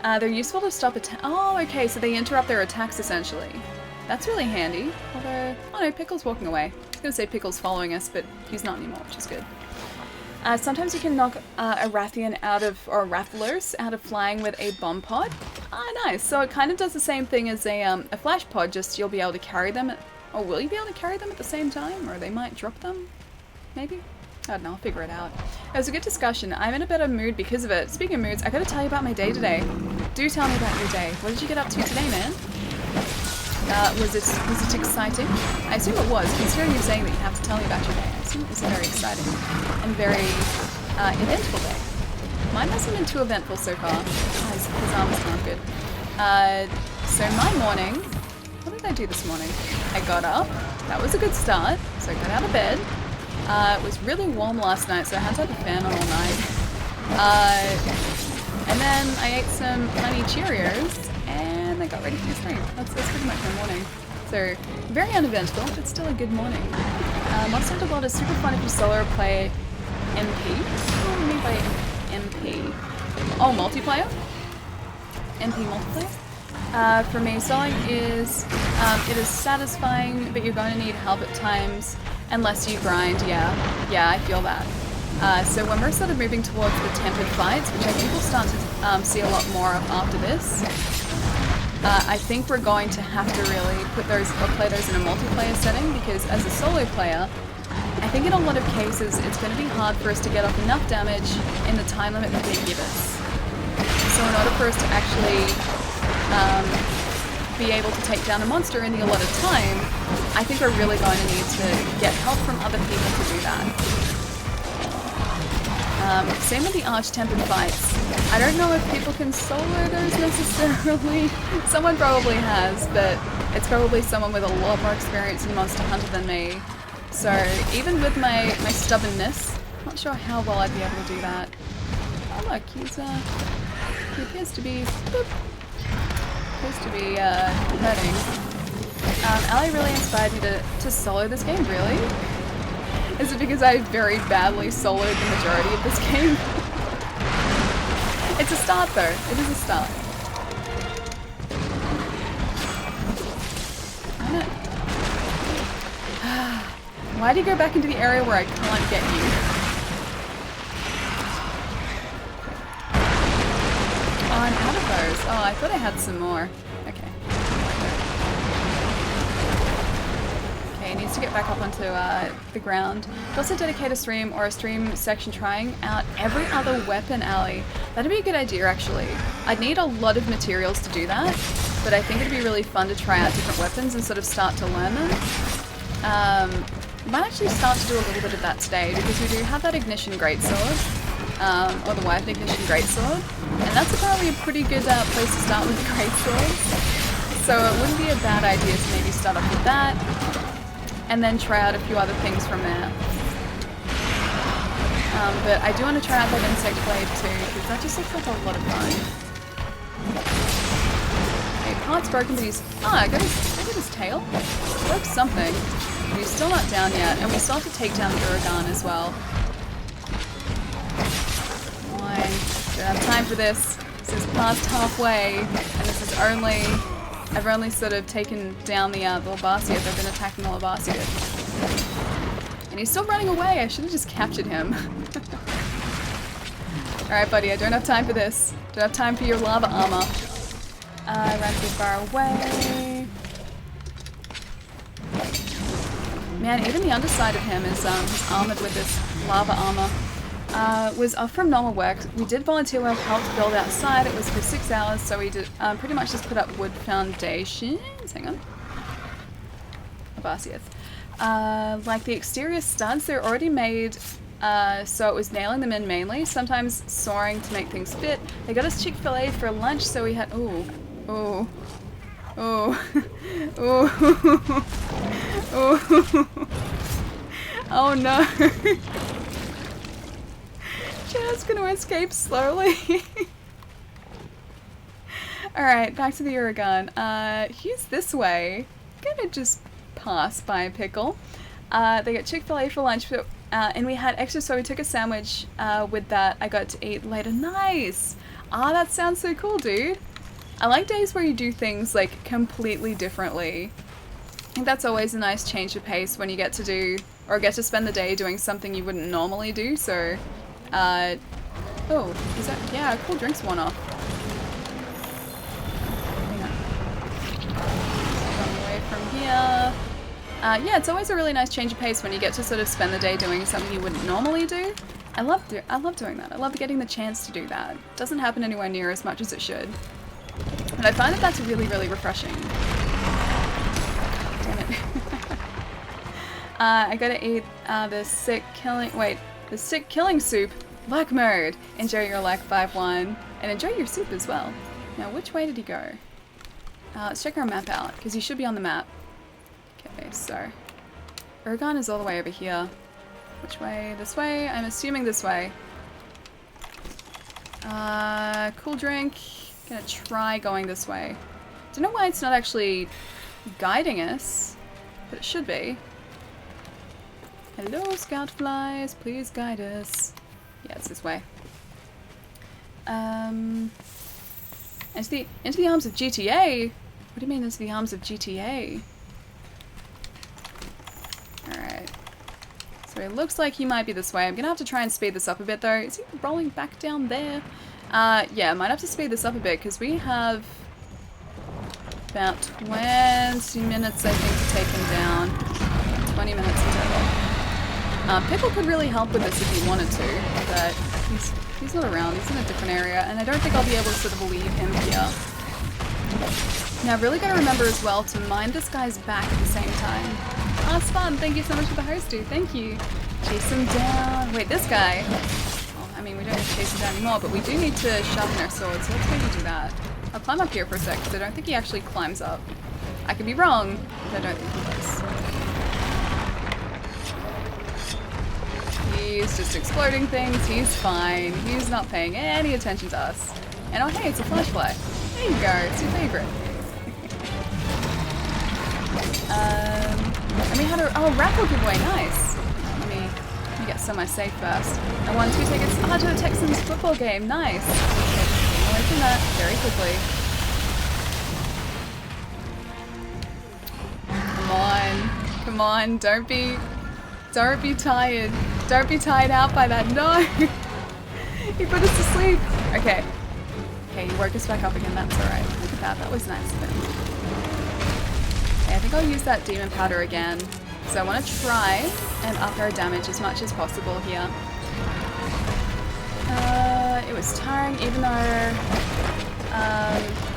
They're useful to stop attack. Oh, okay, so they interrupt their attacks essentially. That's really handy. Although, oh no, Pickle's walking away. I was gonna say Pickle's following us, but he's not anymore, which is good. Sometimes you can knock a Rathian out of, or a Rathalos out of flying with a bomb pod. Ah, nice. So it kind of does the same thing as a flash pod, just you'll be able to carry them, or will you be able to carry them at the same time? Or they might drop them? Maybe? I don't know, I'll figure it out. It was a good discussion. I'm in a better mood because of it. Speaking of moods, I gotta tell you about my day today. Do tell me about your day. What did you get up to today, man? Was it exciting? I assume it was, considering you're saying that you have to tell me about your day. I assume it was a very exciting and very eventful day. Mine hasn't been too eventful so far. Oh, his arm's not good. So my morning, what did I do this morning? I got up, that was a good start, so I got out of bed. It was really warm last night, so I had to have a fan on all night. And then I ate some honey Cheerios, and I got ready for the stream. That's pretty much my morning. So, very uneventful, but still a good morning. Monster Hunter World is super fun if you solo play MP. What do you mean by MP? Oh, multiplayer? MP multiplayer? For me, soloing is, it is satisfying, but you're going to need help at times, unless you grind, yeah, I feel that. So when we're sort of moving towards the tempered fights, which I think we'll start to see a lot more of after this, I think we're going to have to really put those, or play those in a multiplayer setting, because as a solo player, I think in a lot of cases it's going to be hard for us to get off enough damage in the time limit that they give us. So in order for us to actually be able to take down a monster in the allotted time, I think we're really going to need to get help from other people to do that. Same with the Arch-Tempered fights. I don't know if people can solo those necessarily. Someone probably has, but it's probably someone with a lot more experience in Monster Hunter than me. So even with my stubbornness, not sure how well I'd be able to do that. Oh look, he appears to be hurting. Ali really inspired me to solo this game, really? Is it because I very badly soloed the majority of this game? It's a start though, it is a start. Why do you go back into the area where I can't get you? Oh, I'm out of those. Oh, I thought I had some more. Okay. Okay, he needs to get back up onto the ground. Could also dedicate a stream or a stream section trying out every other weapon alley. That'd be a good idea, actually. I'd need a lot of materials to do that, but I think it'd be really fun to try out different weapons and sort of start to learn them. We might actually start to do a little bit of that today because we do have that Ignition Greatsword, or the Wife Ignition Greatsword, and that's apparently a pretty good place to start with the Greatsword. So it wouldn't be a bad idea to maybe start off with that, and then try out a few other things from there. But I do want to try out that Insect Blade too, because that just looks like a lot of fun. Okay, part's broken, but he's... Ah, I got his tail? Broke something. But he's still not down yet, and we still have to take down Uragan as well. Why? Don't have time for this. This is past halfway, and this is only... I've only sort of taken down the Labasiath. I've been attacking the Labasiath. And he's still running away. I should have just captured him. Alright, buddy, I don't have time for this. Don't have time for your lava armor. I ran too far away. Man, even the underside of him is armored with this lava armor. Was off from normal work. We did volunteer work, helped build outside. It was for 6 hours, so we did pretty much just put up wood foundations. Hang on. Labasiath. Like the exterior studs, they're already made, so it was nailing them in mainly, sometimes sawing to make things fit. They got us Chick-fil-A for lunch, so we had, ooh, oh no. Just gonna escape slowly. Alright, back to the Uragan. He's this way. Gonna just pass by a pickle. They got Chick-fil-A for lunch, and we had extra, so we took a sandwich with that I got to eat later. Nice! Ah, that sounds so cool, dude. I like days where you do things like completely differently. I think that's always a nice change of pace when you get to do, or get to spend the day doing something you wouldn't normally do, so... oh, is that... Yeah, cool drink's worn off. Run away from here. Yeah, it's always a really nice change of pace when you get to sort of spend the day doing something you wouldn't normally do. I love doing that. I love getting the chance to do that. It doesn't happen anywhere near as much as it should. But I find that that's really, really refreshing. Damn it. I gotta eat the sick killing soup. Luck mode. Enjoy your luck 5-1. And enjoy your soup as well. Now, which way did he go? Let's check our map out, because he should be on the map. Okay, so... Uragan is all the way over here. Which way? This way? I'm assuming this way. Cool drink. Gonna try going this way. Don't know why it's not actually guiding us, but it should be. Hello, scoutflies, please guide us. Yeah, it's this way. Into the arms of GTA? What do you mean into the arms of GTA? Alright. So it looks like he might be this way. I'm gonna have to try and speed this up a bit though. Is he rolling back down there? Yeah, I might have to speed this up a bit because we have about 20 minutes, I think, to take him down. 20 minutes in total. Pickle could really help with this if he wanted to, but he's not around. He's in a different area, and I don't think I'll be able to sort of leave him here. Now, I've really got to remember as well to mind this guy's back at the same time. Oh, it's fun. Thank you so much for the host, dude. Thank you. Chase him down. Wait, this guy. Oh, don't need to chase him down anymore, but we do need to sharpen our swords, so let's maybe do that. I'll climb up here for a sec, because I don't think he actually climbs up. I could be wrong, but I don't think he does. He's just exploding things, he's fine, he's not paying any attention to us. And oh hey, it's a flashfly. There you go, it's your favourite. And we had a raffle giveaway, nice. Let me get somewhere safe first. I won 2 tickets to the Texans football game, nice. Getting away from that very quickly. Come on, don't be tired. Don't be tired out by that. No! He put us to sleep. Okay, he woke us back up again, that's alright. Look at that, that was nice of him. Okay, I think I'll use that demon powder again. So I want to try and up our damage as much as possible here. It was tiring, even though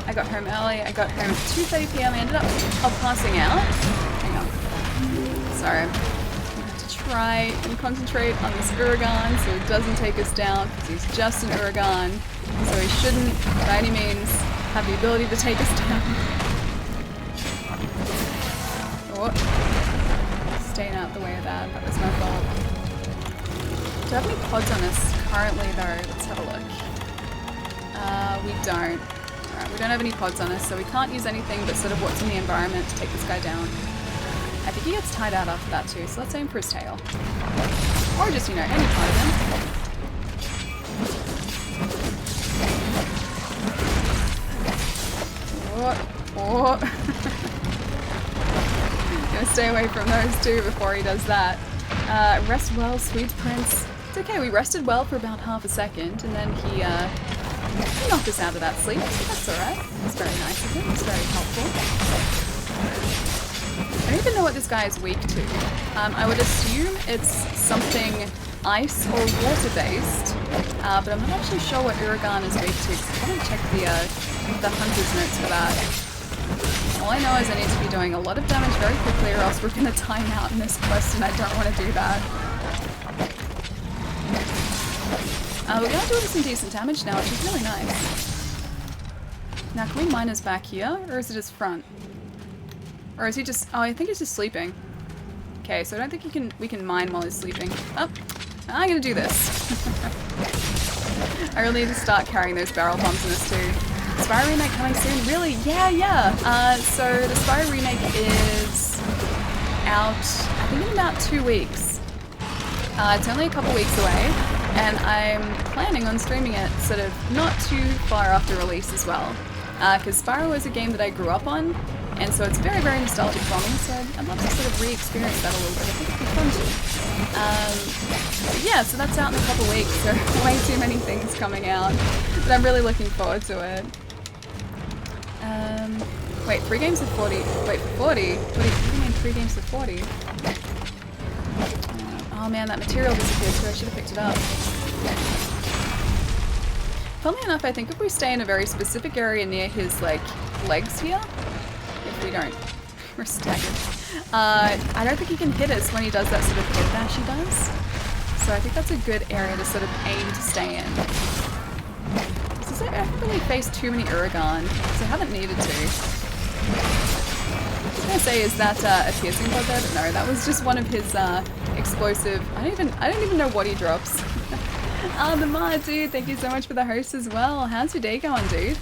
I got home early. I got home at 2:30 PM. I ended up passing out. Hang on. Sorry. I have to try and concentrate on this Uragan so it doesn't take us down, because he's just an Uragan. So he shouldn't, by any means, have the ability to take us down. Oh. Staying out the way of that. That was my fault. Do I have any pods on us currently, though? Let's have a look. We don't. Alright, we don't have any pods on us, so we can't use anything but sort of what's in the environment to take this guy down. I think he gets tied out after that too, so let's aim for his tail. Or just, you know, any part of him. Oh. Gonna stay away from those two before he does that. Rest well, sweet prince. It's okay, we rested well for about half a second, and then he knocked us out of that sleep, so that's alright. It's very nice of him, it's very helpful. I don't even know what this guy is weak to. I would assume it's something ice or water based, but I'm not actually sure what Uragan is weak to, because I haven't checked the hunter's notes for that. All I know is I need to be doing a lot of damage very quickly, or else we're going to time out in this quest, and I don't want to do that. We're going to do some decent damage now, which is really nice. Now, can we mine his back here, or is it his front? Or is he just... Oh, I think he's just sleeping. Okay, so I don't think we can mine while he's sleeping. Oh, I'm going to do this. I really need to start carrying those barrel bombs in this too. Spyro remake coming soon? Really? Yeah. So the Spyro remake is out, I think, in about 2 weeks. It's only a couple weeks away, and I'm planning on streaming it sort of not too far after release as well. Because Spyro is a game that I grew up on, and so it's very, very nostalgic for me, so I'd love to sort of re-experience that a little bit. I think it'd be fun too. But yeah, so that's out in a couple weeks, so way too many things coming out, but I'm really looking forward to it. Wait, 3 games of 40. Wait, 40? What do you mean 3 games of 40? Oh man, that material disappeared too. I should have picked it up. Funnily enough, I think if we stay in a very specific area near his, like, legs here, if we don't, we're staggered. I don't think he can hit us when he does that sort of head bash he does. So I think that's a good area to sort of aim to stay in. I haven't really faced too many Uragan, so I haven't needed to. I was gonna say, is that a piercing pod there? But no, that was just one of his explosive. I don't even know what he drops. The Ma, dude, thank you so much for the host as well. How's your day going, dude?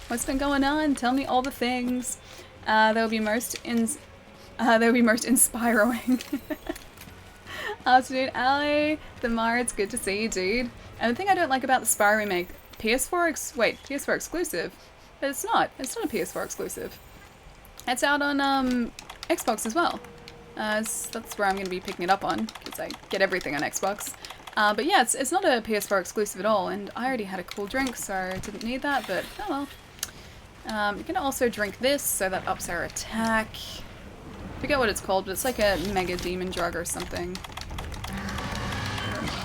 What's been going on? Tell me all the things. They'll be most inspiring. Afternoon, Ali. The Ma, it's good to see you, dude. And the thing I don't like about the Spyro remake, PS4 exclusive, but it's not a PS4 exclusive. It's out on Xbox as well. That's where I'm going to be picking it up on, because I get everything on Xbox. But yeah, it's not a PS4 exclusive at all, and I already had a cool drink, so I didn't need that, but oh well. You can also drink this, so that ups our attack. I forget what it's called, but it's like a mega demon drug or something.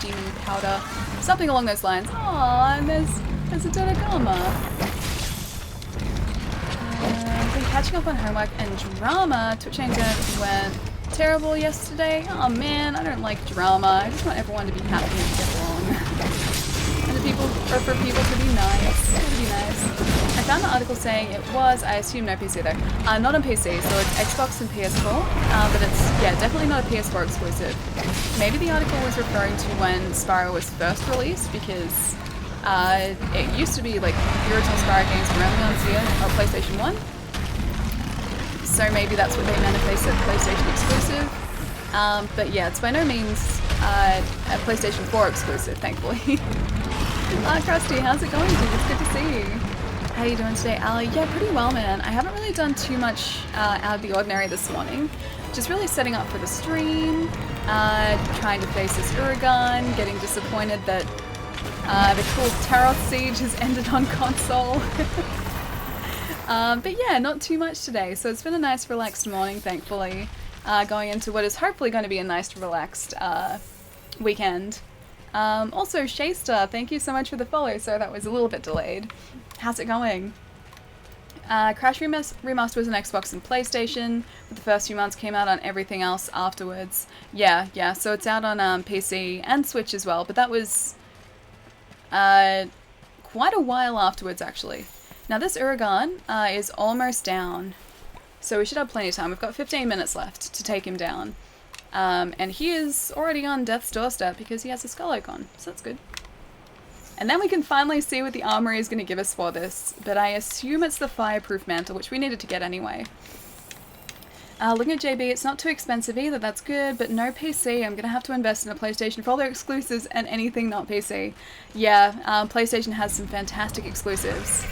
Demon powder. Something along those lines. Aww, and there's a Dodogama. I've been catching up on homework and drama. Twitch Internet went terrible yesterday. Oh man, I don't like drama. I just want everyone to be happy and get along. for people to be nice. To be nice. I found an article saying it was, I assume no PC though, not on PC, so it's Xbox and PS4, but it's, yeah, definitely not a PS4 exclusive. Maybe the article was referring to when Spyro was first released, because it used to be like the original Spyro games were only on PlayStation 1. So maybe that's what they meant if they said PlayStation exclusive. But yeah, it's by no means a PlayStation 4 exclusive, thankfully. Krusty, how's it going, dude? It's good to see you. How you doing today, Ali? Yeah, pretty well, man. I haven't really done too much out of the ordinary this morning. Just really setting up for the stream, trying to face this Uragan, getting disappointed that the cool Taroth Siege has ended on console. But yeah, not too much today, so it's been a nice relaxed morning, thankfully, going into what is hopefully going to be a nice relaxed weekend. Also, Shaysta, thank you so much for the follow, so that was a little bit delayed. How's it going? Crash Remaster was on Xbox and PlayStation, but the first few months came out on everything else afterwards. Yeah, so it's out on PC and Switch as well, but that was quite a while afterwards, actually. Now this Uragan is almost down, so we should have plenty of time. We've got 15 minutes left to take him down. And he is already on death's doorstep because he has a skull icon, so that's good. And then we can finally see what the armory is going to give us for this, but I assume it's the fireproof mantle, which we needed to get anyway. Looking at JB, it's not too expensive either, that's good, but no PC. I'm going to have to invest in a PlayStation for all their exclusives and anything not PC. Yeah, PlayStation has some fantastic exclusives.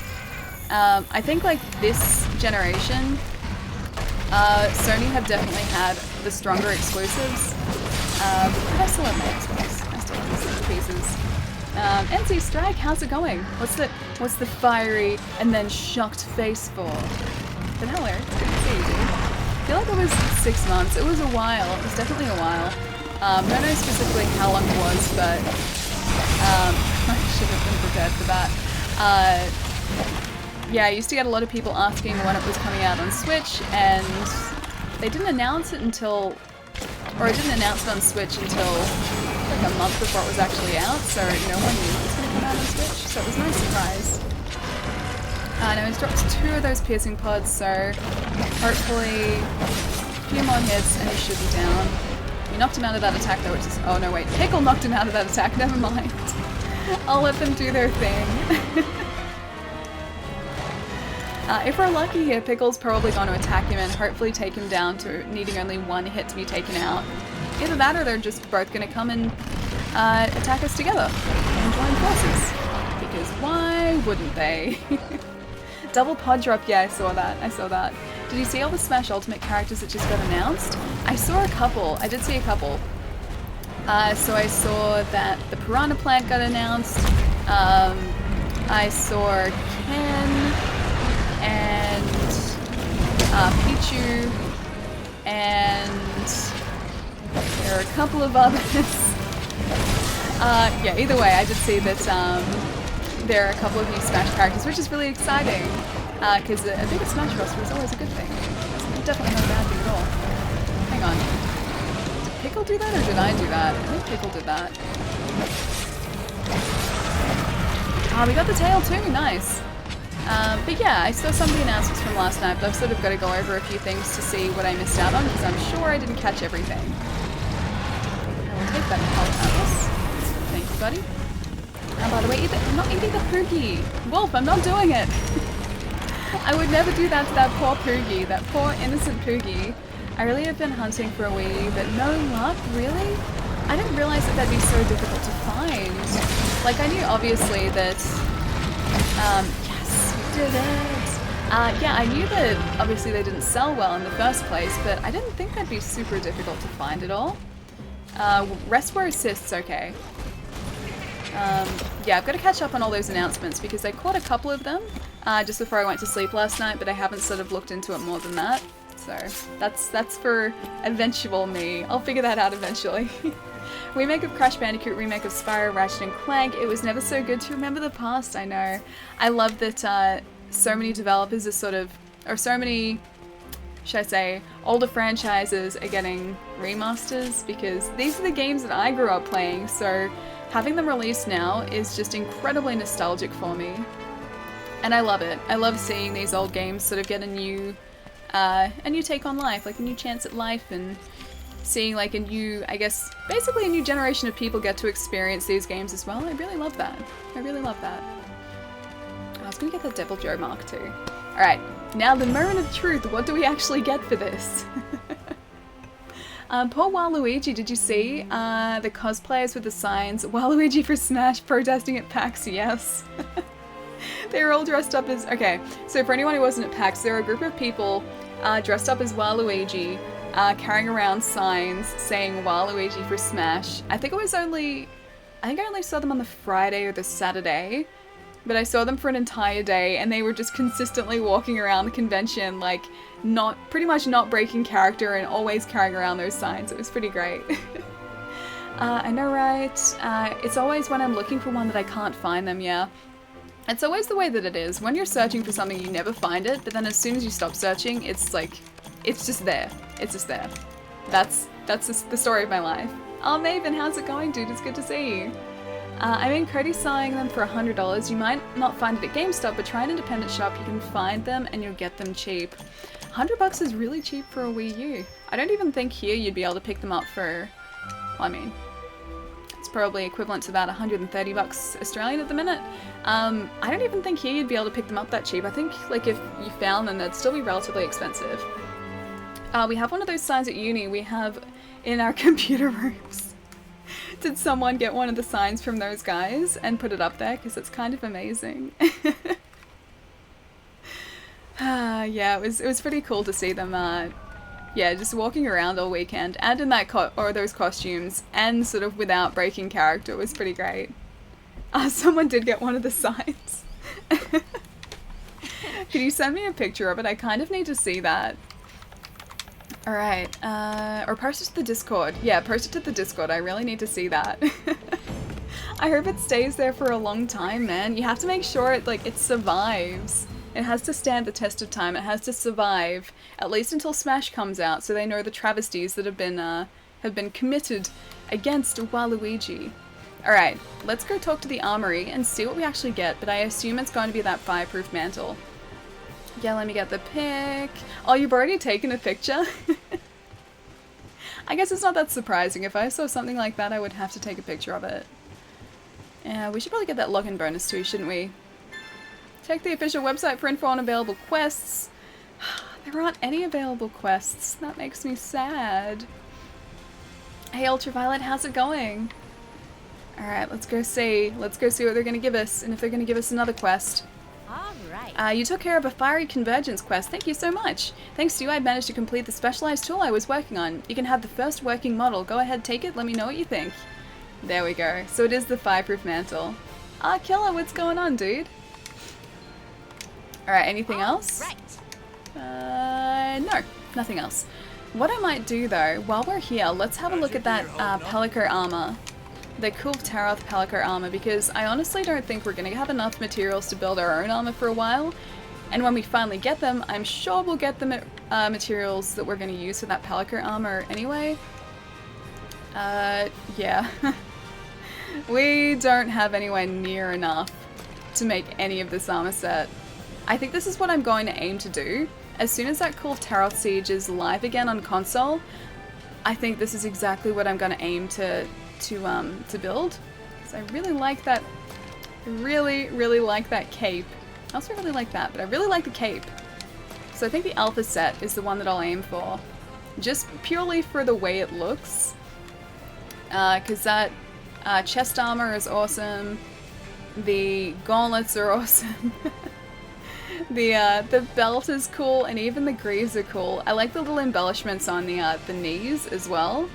I think like this generation, Sony have definitely had the stronger exclusives, but I still have my Xbox. I still have the pieces. NC Strike, how's it going? What's the fiery and then shocked face for? But hello, it's good to see you, dude. I feel like it was 6 months. It was a while. It was definitely a while. I don't know specifically how long it was, but I should have been prepared for that. Yeah, I used to get a lot of people asking when it was coming out on Switch, and they didn't announce it until, or it didn't announce it on Switch until like a month before it was actually out, so no one knew it was going to come out on Switch, so it was a nice surprise. No, he's dropped 2 of those piercing pods, so hopefully a few more hits and he should be down. We knocked him out of that attack though, which is, oh no wait, Pickle knocked him out of that attack, never mind. I'll let them do their thing. If we're lucky here, Pickle's probably going to attack him and hopefully take him down to needing only 1 hit to be taken out. Either that or they're just both going to come and attack us together and join forces. Because why wouldn't they? Double pod drop, yeah, I saw that. Did you see all the Smash Ultimate characters that just got announced? I saw a couple, I did see a couple. So I saw that the Piranha Plant got announced, I saw Ken, and Pichu, and there are a couple of others. Yeah, either way, I did see that there are a couple of new Smash characters, which is really exciting, because a bigger Smash roster is always a good thing. It's definitely not a bad thing at all. Hang on. Did Pickle do that, or did I do that? I think Pickle did that. We got the tail too, nice. But yeah, I saw some of the announcements from last night, but I've sort of got to go over a few things to see what I missed out on, because I'm sure I didn't catch everything. I will take that Atlas. Thank you, buddy. By the way, I'm not eating the Poogie! Wolf, I'm not doing it! I would never do that to that poor Poogie, that poor innocent Poogie. I really have been hunting for a Wii, but no luck, really? I didn't realize that that'd be so difficult to find. Like, I knew obviously that, yes, we did it! Yeah, I knew that obviously they didn't sell well in the first place, but I didn't think that'd be super difficult to find at all. Rest where assist's okay. Yeah, I've got to catch up on all those announcements because I caught a couple of them just before I went to sleep last night, but I haven't sort of looked into it more than that. So that's for eventual me. I'll figure that out eventually. Remake of Crash Bandicoot, remake of Spyro, Ratchet & Clank. It was never so good to remember the past, I know. I love that so many developers are sort of, or so many, should I say, older franchises are getting remasters because these are the games that I grew up playing, so having them released now is just incredibly nostalgic for me. And I love it. I love seeing these old games sort of get a new take on life, like a new chance at life, and seeing like a new, I guess, basically a new generation of people get to experience these games as well. I really love that. I really love that. I was gonna get the Devil Joe Mark too. Alright, now the moment of truth. What do we actually get for this? Poor Waluigi, did you see the cosplayers with the signs, Waluigi for Smash protesting at PAX? Yes. They were all dressed up as... Okay, so for anyone who wasn't at PAX, there were a group of people dressed up as Waluigi, carrying around signs saying Waluigi for Smash. I think I only saw them on the Friday or the Saturday, but I saw them for an entire day, and they were just consistently walking around the convention, like, pretty much not breaking character and always carrying around those signs. It was pretty great. I know, right? It's always when I'm looking for one that I can't find them, yeah. It's always the way that it is. When you're searching for something, you never find it, but then as soon as you stop searching, it's like, it's just there. It's just there. That's the story of my life. Oh, Maven, how's it going, dude? It's good to see you. I mean, Cody's selling them for $100. You might not find it at GameStop, but try an independent shop. You can find them and you'll get them cheap. $100 is really cheap for a Wii U. I don't even think here you'd be able to pick them up for, well, I mean, it's probably equivalent to about $130 Australian at the minute. I don't even think here you'd be able to pick them up that cheap. I think, like, if you found them, they'd still be relatively expensive. We have one of those signs at uni we have in our computer rooms. Did someone get one of the signs from those guys and put it up there? Because it's kind of amazing. Yeah, it was pretty cool to see them, yeah, just walking around all weekend, and in that those costumes, and sort of without breaking character. It was pretty great. Someone did get one of the signs. Could you send me a picture of it? I kind of need to see that. Alright, or post it to the Discord. Yeah, post it to the Discord. I really need to see that. I hope it stays there for a long time, man. You have to make sure it survives. It has to stand the test of time. It has to survive, at least until Smash comes out, so they know the travesties that have been committed against Waluigi. Alright, let's go talk to the armory and see what we actually get, but I assume it's going to be that fireproof mantle. Yeah, let me get the pic. Oh, you've already taken a picture? I guess it's not that surprising. If I saw something like that, I would have to take a picture of it. Yeah, we should probably get that login bonus too, shouldn't we? Check the official website for info on available quests. There aren't any available quests. That makes me sad. Hey Ultraviolet, how's it going? Alright, let's go see what they're gonna give us, and if they're gonna give us another quest. Alright. You took care of a fiery convergence quest. Thank you so much. Thanks to you, I managed to complete the specialized tool I was working on. You can have the first working model. Go ahead, take it. Let me know what you think. There we go. So it is the fireproof mantle. Ah, Killer, what's going on, dude? Alright, anything else? No, nothing else. What I might do though, while we're here, let's have a look at that Pelico armor. The Kulvtaroth Pelico armor, because I honestly don't think we're going to have enough materials to build our own armor for a while. And when we finally get them, I'm sure we'll get the materials that we're going to use for that Pelico armor anyway. Yeah. We don't have anywhere near enough to make any of this armor set. I think this is what I'm going to aim to do. As soon as that Kulvtaroth Siege is live again on console, I think this is exactly what I'm going to aim to build. Because I really like that, really like that cape. I also really like that, but I really like the cape. So I think the alpha set is the one that I'll aim for. Just purely for the way it looks. Because that chest armor is awesome. The gauntlets are awesome. The belt is cool, and even the greaves are cool. I like the little embellishments on the knees as well,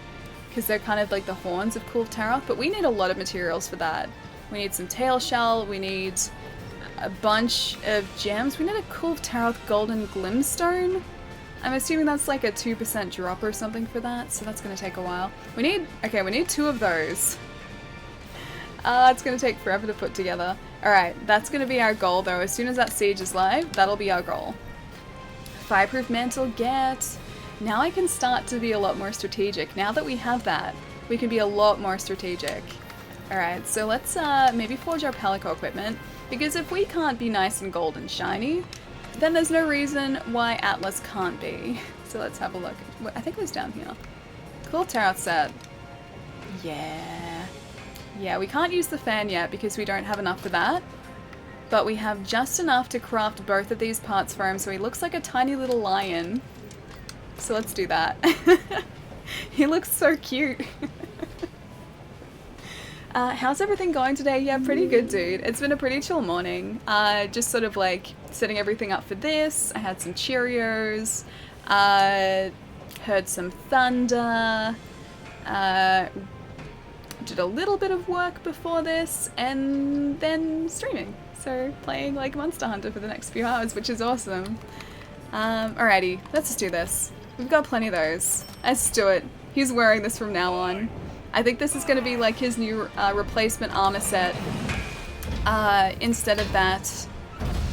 because they're kind of like the horns of Kulvtaroth, but we need a lot of materials for that. We need some tail shell, we need a bunch of gems, we need a Kulvtaroth golden glimstone. I'm assuming that's like a 2% drop or something for that, so that's going to take a while. We need 2 of those. It's going to take forever to put together. Alright, that's going to be our goal though. As soon as that siege is live, that'll be our goal. Fireproof mantle, get. Now I can start to be a lot more strategic. Now that we have that, we can be a lot more strategic. Alright, so let's maybe forge our Palico equipment, because if we can't be nice and gold and shiny, then there's no reason why Atlas can't be. So let's have a look. I think it was down here. Cool tarot set. Yeah. Yeah, we can't use the fan yet because we don't have enough for that. But we have just enough to craft both of these parts for him, so he looks like a tiny little lion. So let's do that. He looks so cute. How's everything going today? Yeah, pretty good, dude. It's been a pretty chill morning. Just sort of like setting everything up for this. I had some Cheerios. Heard some thunder. Did a little bit of work before this, and then streaming. So playing like Monster Hunter for the next few hours, which is awesome. Alrighty, let's just do this. We've got plenty of those. Let's do it. He's wearing this from now on. I think this is going to be like his new replacement armor set. Instead of that,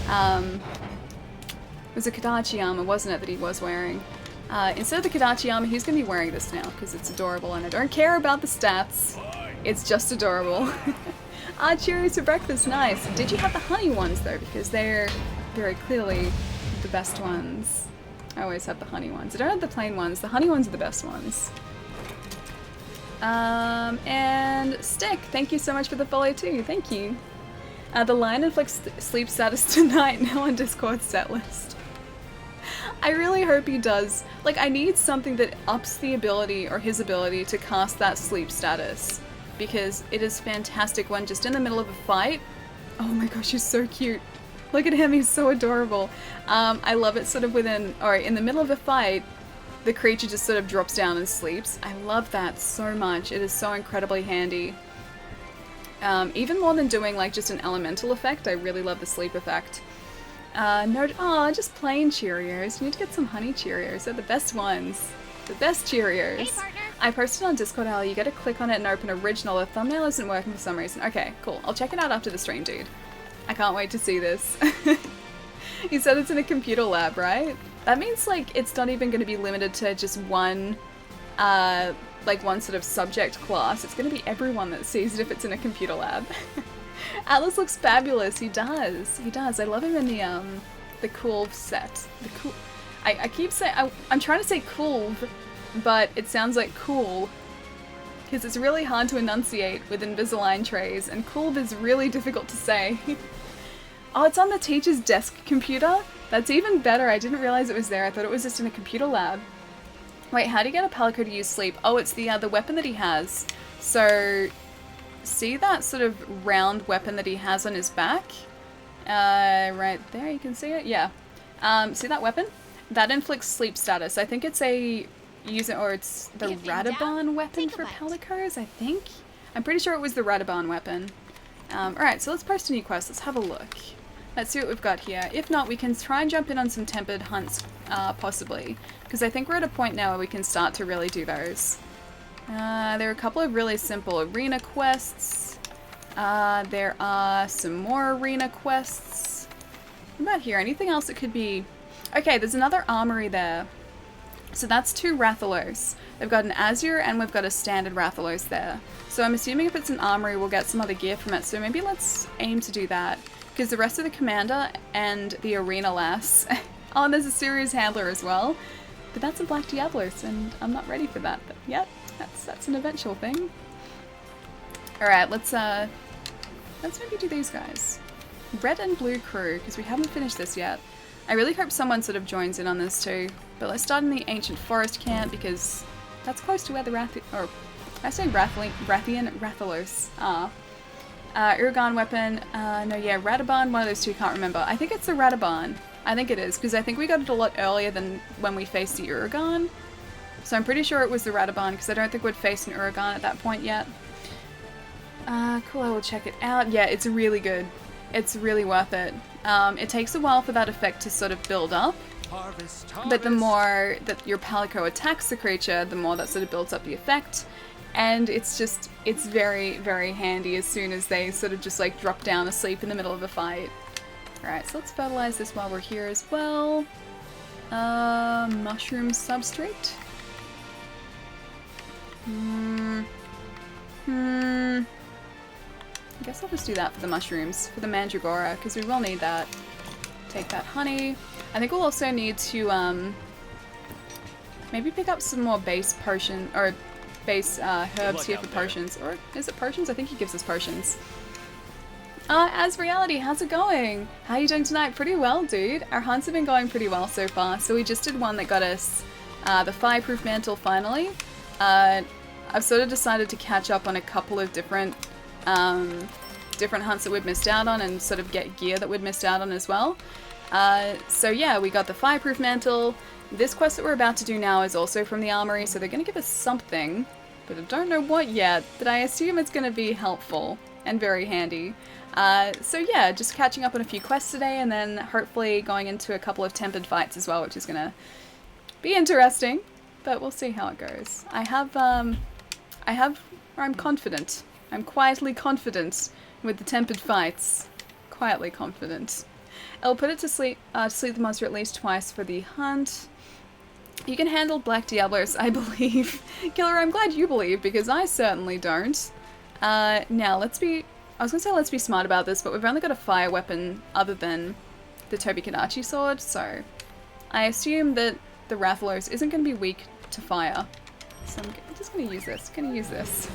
it was a Kadachi armor, wasn't it, that he was wearing? Instead of the Kadachi armor, he's going to be wearing this now because it's adorable and I don't care about the stats. It's just adorable. Cheerios for breakfast, nice. Did you have the honey ones though? Because they're very clearly the best ones. I always have the honey ones. I don't have the plain ones. The honey ones are the best ones. And Stick, thank you so much for the follow too. Thank you. The lion inflicts sleep status tonight now on Discord set list. I really hope he does. Like, I need something that ups the ability or his ability to cast that sleep status. Because it is fantastic when just in the middle of a fight. Oh my gosh, he's so cute. Look at him, he's so adorable. I love it sort of within, or in the middle of a fight, the creature just sort of drops down and sleeps. I love that so much. It is so incredibly handy. Even more than doing like just an elemental effect, I really love the sleep effect. Just plain Cheerios. You need to get some honey Cheerios. They're the best ones. The best Cheerios. Hey, partner. I posted on Discord, Ali. You gotta click on it and open original. The thumbnail isn't working for some reason. Okay, cool. I'll check it out after the stream, dude. I can't wait to see this. You said it's in a computer lab, right? That means, like, it's not even going to be limited to just one, one sort of subject class. It's going to be everyone that sees it if it's in a computer lab. Atlas looks fabulous. He does. He does. I love him in the cool set. The cool. I keep saying, I'm trying to say cool, but it sounds like cool. Because it's really hard to enunciate with Invisalign trays, and cool is really difficult to say. Oh, it's on the teacher's desk computer? That's even better. I didn't realize it was there. I thought it was just in a computer lab. Wait, how do you get a Palico to use sleep? Oh, it's the weapon that he has. So, see that sort of round weapon that he has on his back? Right there, you can see it? Yeah. See that weapon? That inflicts sleep status. I think it's it's the Radabon weapon for Palicos, I think? I'm pretty sure it was the Radabon weapon. Alright, so let's post a new quest. Let's have a look. Let's see what we've got here. If not, we can try and jump in on some tempered hunts, possibly. Because I think we're at a point now where we can start to really do those. There are a couple of really simple arena quests. There are some more arena quests. What about here? Anything else that could be... Okay, there's another armory there. So that's 2 Rathalos. They've got an Azure and we've got a standard Rathalos there. So I'm assuming if it's an armory, we'll get some other gear from it. So maybe let's aim to do that. Because the rest of the commander and the arena lass... Oh, and there's a serious handler as well. But that's a Black Diablos, and I'm not ready for that. But yep, that's an eventual thing. Alright, let's maybe do these guys. Red and Blue Crew, because we haven't finished this yet. I really hope someone sort of joins in on this too. But let's start in the Ancient Forest Camp, because that's close to where the Rathalos are. Uragan weapon, Radabon, one of those two, can't remember. I think it's the Radabon. I think it is, because I think we got it a lot earlier than when we faced the Uragan. So I'm pretty sure it was the Radabon, because I don't think we'd faced an Uragan at that point yet. Cool, I will check it out. Yeah, it's really good. It's really worth it. It takes a while for that effect to sort of build up. Harvest. But the more that your Palico attacks the creature, the more that sort of builds up the effect. And it's very, very handy as soon as they sort of just like drop down asleep in the middle of a fight. Alright, so let's fertilize this while we're here as well. Mushroom substrate. I guess I'll just do that for the mushrooms, for the mandragora, because we will need that. Take that honey. I think we'll also need to maybe pick up some more base potion, or base herbs here for potions. Or is it potions? I think he gives us potions. As Reality, how's it going? How are you doing tonight? Pretty well, dude. Our hunts have been going pretty well so far. So we just did one that got us the fireproof mantle finally. I've sort of decided to catch up on a couple of different hunts that we'd missed out on and sort of get gear that we'd missed out on as well. So yeah, we got the fireproof mantle. This quest that we're about to do now is also from the armory, so they're going to give us something, but I don't know what yet, but I assume it's going to be helpful and very handy. So yeah, just catching up on a few quests today, and then hopefully going into a couple of tempered fights as well, which is going to be interesting, but we'll see how it goes. I'm confident. I'm quietly confident with the tempered fights. Quietly confident. I'll put it to sleep the monster at least twice for the hunt. You can handle Black Diablos, I believe. Killer, I'm glad you believe, because I certainly don't. Now, let's be smart about this, but we've only got a fire weapon other than the Tobi Kadachi sword, so I assume that the Rathalos isn't going to be weak to fire. So I'm just going to use this.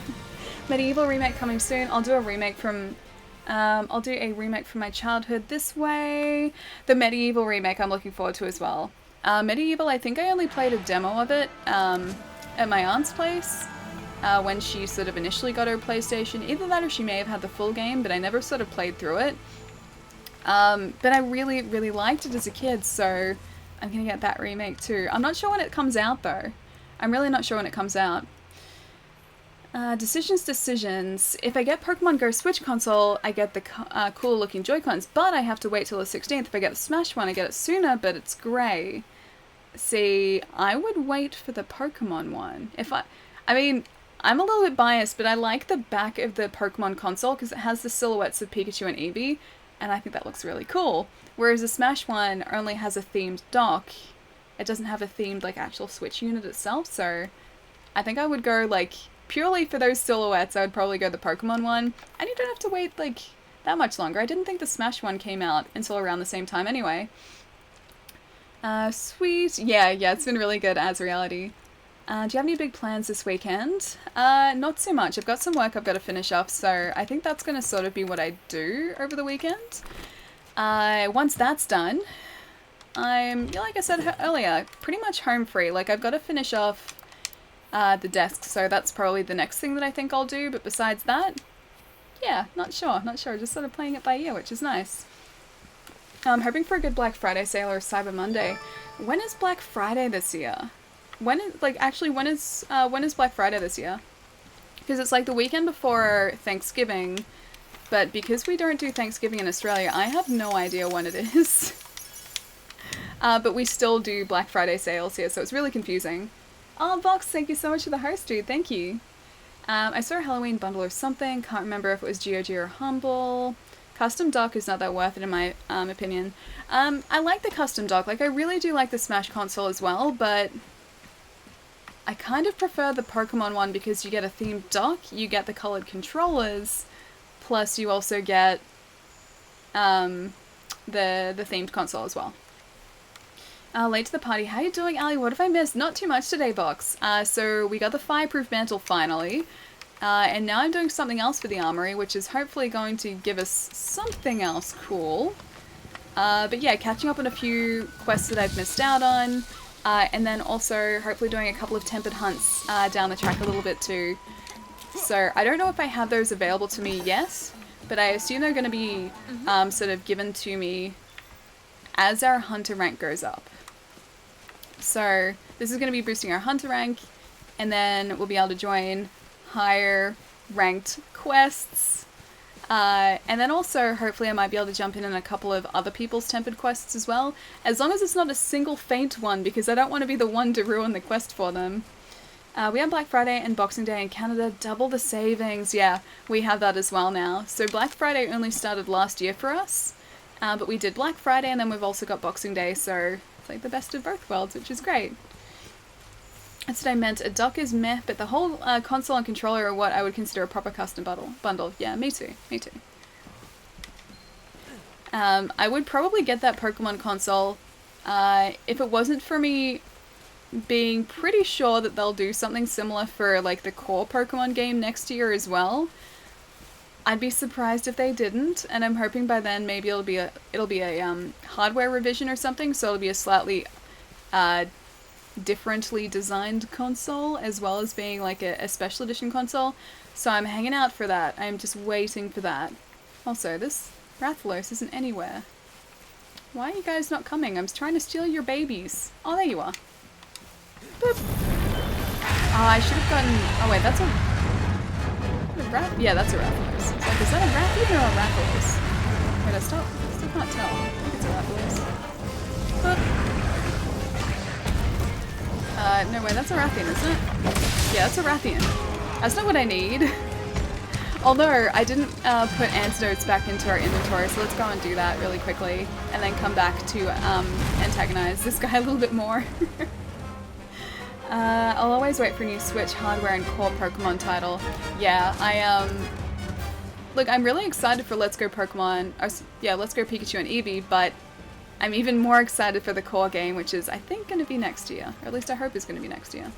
Medieval remake coming soon. I'll do a remake from my childhood this way. The Medieval remake I'm looking forward to as well. Medieval, I think I only played a demo of it at my aunt's place when she sort of initially got her PlayStation. Either that or she may have had the full game, but I never sort of played through it. But I really, really liked it as a kid, so I'm gonna get that remake too. I'm not sure when it comes out though. I'm really not sure when it comes out. Decisions. If I get Pokemon Go Switch console, I get the cool looking Joy-Cons, but I have to wait till the 16th. If I get the Smash one, I get it sooner, but it's grey. See, I would wait for the Pokemon one. I mean, I'm a little bit biased, but I like the back of the Pokemon console because it has the silhouettes of Pikachu and Eevee, and I think that looks really cool. Whereas the Smash one only has a themed dock. It doesn't have a themed, like, actual Switch unit itself, so I think I would go, like, purely for those silhouettes, I would probably go the Pokemon one, and you don't have to wait, like, that much longer. I didn't think the Smash one came out until around the same time anyway. Sweet. Yeah, it's been really good as Reality. Do you have any big plans this weekend? Not so much. I've got some work I've got to finish up, so I think that's going to sort of be what I do over the weekend. Once that's done, I'm, like I said earlier, pretty much home free. Like, I've got to finish off the desk, so that's probably the next thing that I think I'll do, but besides that, yeah, not sure, just sort of playing it by ear, which is nice. I'm hoping for a good Black Friday sale or Cyber Monday. When is Black Friday this year? When is Black Friday this year? Because it's like the weekend before Thanksgiving, but because we don't do Thanksgiving in Australia, I have no idea when it is. But we still do Black Friday sales here, so it's really confusing. Oh, Vox, thank you so much for the host, dude. Thank you. I saw a Halloween bundle or something. Can't remember if it was GOG or Humble. Custom dock is not that worth it in my opinion. I like the custom dock. Like, I really do like the Smash console as well, but I kind of prefer the Pokemon one because you get a themed dock, you get the colored controllers, plus you also get the themed console as well. Late to the party. How you doing, Ali? What have I missed? Not too much today, Box. So we got the fireproof mantle finally. And now I'm doing something else for the armory, which is hopefully going to give us something else cool. But yeah, catching up on a few quests that I've missed out on. And then also hopefully doing a couple of tempered hunts down the track a little bit too. So I don't know if I have those available to me yet, but I assume they're going to be sort of given to me as our hunter rank goes up. So this is going to be boosting our hunter rank, and then we'll be able to join higher ranked quests. And then also, hopefully I might be able to jump in on a couple of other people's tempered quests as well, as long as it's not a single faint one, because I don't want to be the one to ruin the quest for them. We have Black Friday and Boxing Day in Canada, double the savings. Yeah, we have that as well now. So Black Friday only started last year for us, but we did Black Friday and then we've also got Boxing Day, so it's like the best of both worlds, which is great. That's what I meant. A dock is meh, but the whole console and controller are what I would consider a proper custom bundle. Yeah, me too. Me too. I would probably get that Pokemon console if it wasn't for me being pretty sure that they'll do something similar for like the core Pokemon game next year as well. I'd be surprised if they didn't, and I'm hoping by then maybe it'll be a hardware revision or something, so it'll be a slightly differently designed console as well as being like a special edition console. So I'm hanging out for that. I'm just waiting for that. Also, this Rathalos isn't anywhere. Why are you guys not coming? I'm trying to steal your babies. Oh, there you are. Boop. Oh, I should have gotten... Oh wait, that's a yeah, that's a Rathalos. It's like, is that a Rathian or a Rathalos? Wait, I still can't tell. I think it's a Rathalos. No way, that's a Rathian, isn't it? Yeah, that's a Rathian. That's not what I need. Although, I didn't put antidotes back into our inventory, so let's go and do that really quickly, and then come back to antagonize this guy a little bit more. I'll always wait for a new Switch hardware and core Pokemon title. Yeah, look, I'm really excited for Let's Go Pokemon, yeah, Let's Go Pikachu and Eevee, but I'm even more excited for the core game, which is, I think, going to be next year. Or at least I hope it's going to be next year.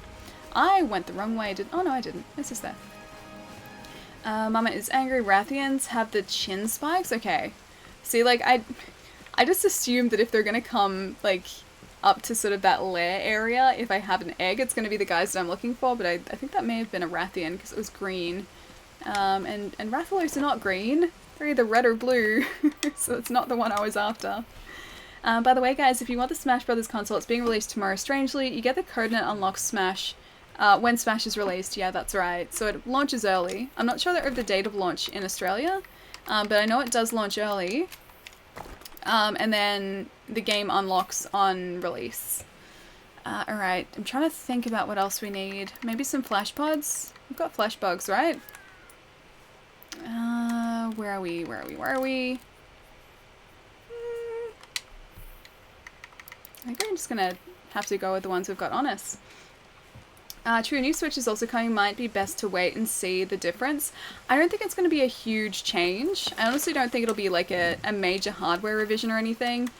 I went the wrong way, oh no, I didn't. It's just there. Mama is angry. Rathians have the chin spikes? Okay. See, like, I just assumed that if they're going to come, like, up to sort of that lair area, if I have an egg, it's going to be the guys that I'm looking for, but I think that may have been a Rathian, because it was green. And Rathalos are not green. They're either red or blue, so it's not the one I was after. By the way, guys, if you want the Smash Brothers console, it's being released tomorrow. Strangely, you get the code and it unlocks Smash when Smash is released. Yeah, that's right. So it launches early. I'm not sure of the date of launch in Australia, but I know it does launch early. And then the game unlocks on release. Alright, I'm trying to think about what else we need. Maybe some flash pods? We've got flash bugs, right? Where are we? I think I'm just gonna have to go with the ones we've got on us. True, new Switch is also coming. Might be best to wait and see the difference. I don't think it's going to be a huge change. I honestly don't think it'll be like a major hardware revision or anything.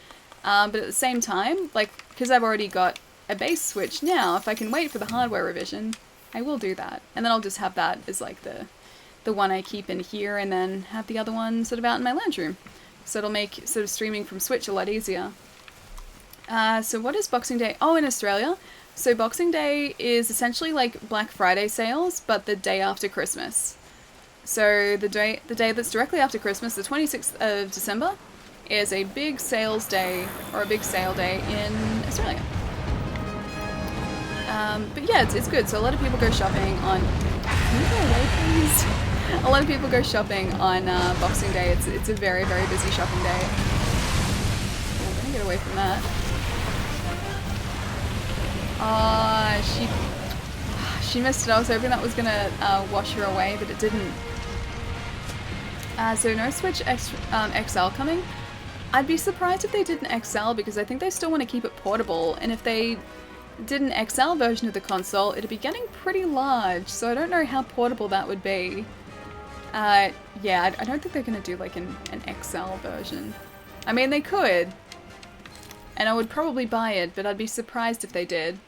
But at the same time, like, because I've already got a base Switch now, if I can wait for the hardware revision, I will do that. And then I'll just have that as like the one I keep in here, and then have the other one sort of out in my lounge room. So it'll make sort of streaming from Switch a lot easier. So what is Boxing Day? Oh, in Australia. So Boxing Day is essentially like Black Friday sales, but the day after Christmas. So the day that's directly after Christmas, the 26th of December, is a big sales day, or a big sale day in Australia. But yeah, it's good. So a lot of people go shopping on... Can you go away, please? A lot of people go shopping on Boxing Day. It's a very, very busy shopping day. Oh, I'm gonna get away from that. She missed it. I was hoping that was gonna wash her away, but it didn't. So no Switch XL coming. I'd be surprised if they did an XL, because I think they still want to keep it portable, and if they did an XL version of the console, it'd be getting pretty large, so I don't know how portable that would be. Yeah, I don't think they're gonna do like an XL version. I mean, they could, and I would probably buy it, but I'd be surprised if they did.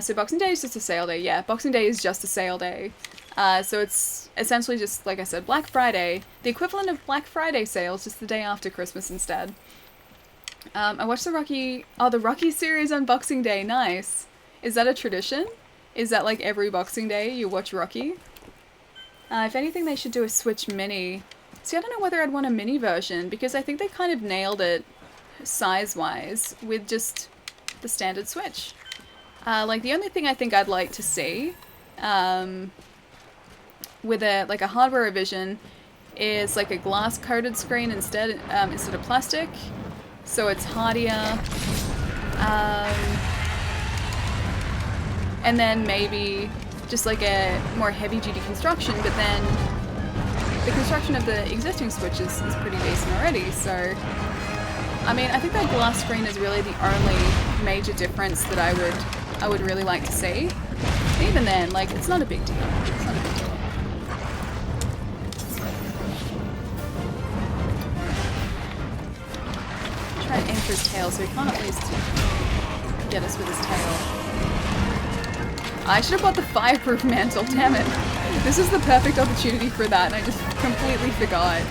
So Boxing Day is just a sale day. Yeah, Boxing Day is just a sale day. So it's essentially just, like I said, Black Friday. The equivalent of Black Friday sales, just the day after Christmas instead. I watched the Rocky series on Boxing Day. Nice. Is that a tradition? Is that like every Boxing Day you watch Rocky? If anything, they should do a Switch Mini. See, I don't know whether I'd want a mini version, because I think they kind of nailed it size-wise with just the standard Switch. Like, the only thing I think I'd like to see with a hardware revision is like a glass-coated screen instead of plastic, so it's hardier. And then maybe just like a more heavy-duty construction, but then the construction of the existing Switch is pretty decent already, so... I mean, I think that glass screen is really the only major difference that I would I would really like to see. Even then, like, it's not a big deal. It's not a big deal. Try and aim for his tail so he can't at least get us with his tail. I should have bought the fireproof mantle, damn it. This is the perfect opportunity for that and I just completely forgot.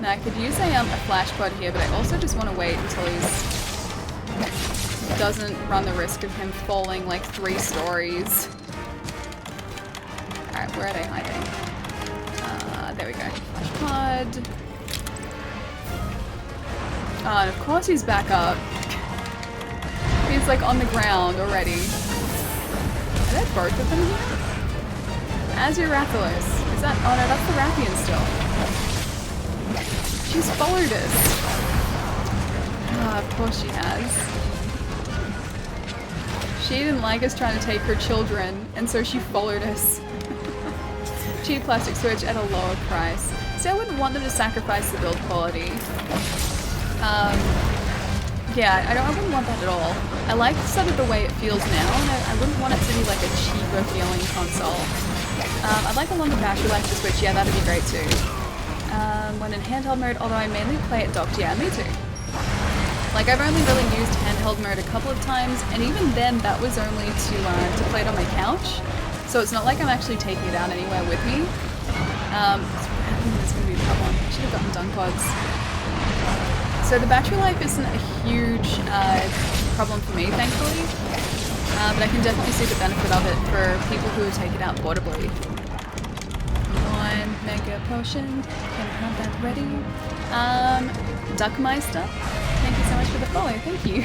Now I could use a flash pod here, but I also just want to wait until he doesn't run the risk of him falling like 3 stories. Alright, where are they hiding? There we go. Flash pod. Oh, and of course he's back up. He's like on the ground already. Are there both of them here? Azurathilus. Is that? Oh no, that's the Rathian still. She's followed us. Oh, of course she has. She didn't like us trying to take her children, and so she followed us. Cheap plastic switch at a lower price. So I wouldn't want them to sacrifice the build quality. Yeah, I wouldn't want that at all. I like sort of the way it feels now, and I wouldn't want it to be like a cheaper feeling console. I'd like a longer battery life to switch, yeah, that'd be great too. When in handheld mode, although I mainly play it docked, yeah, me too. Like, I've only really used handheld mode a couple of times, and even then, that was only to play it on my couch. So it's not like I'm actually taking it out anywhere with me. I think it's going to be a problem. I should have gotten dunk pods. So the battery life isn't a huge problem for me, thankfully, but I can definitely see the benefit of it for people who take it out portably. One mega potion, can have that ready. Duckmeister, thank you so much for the follow, thank you.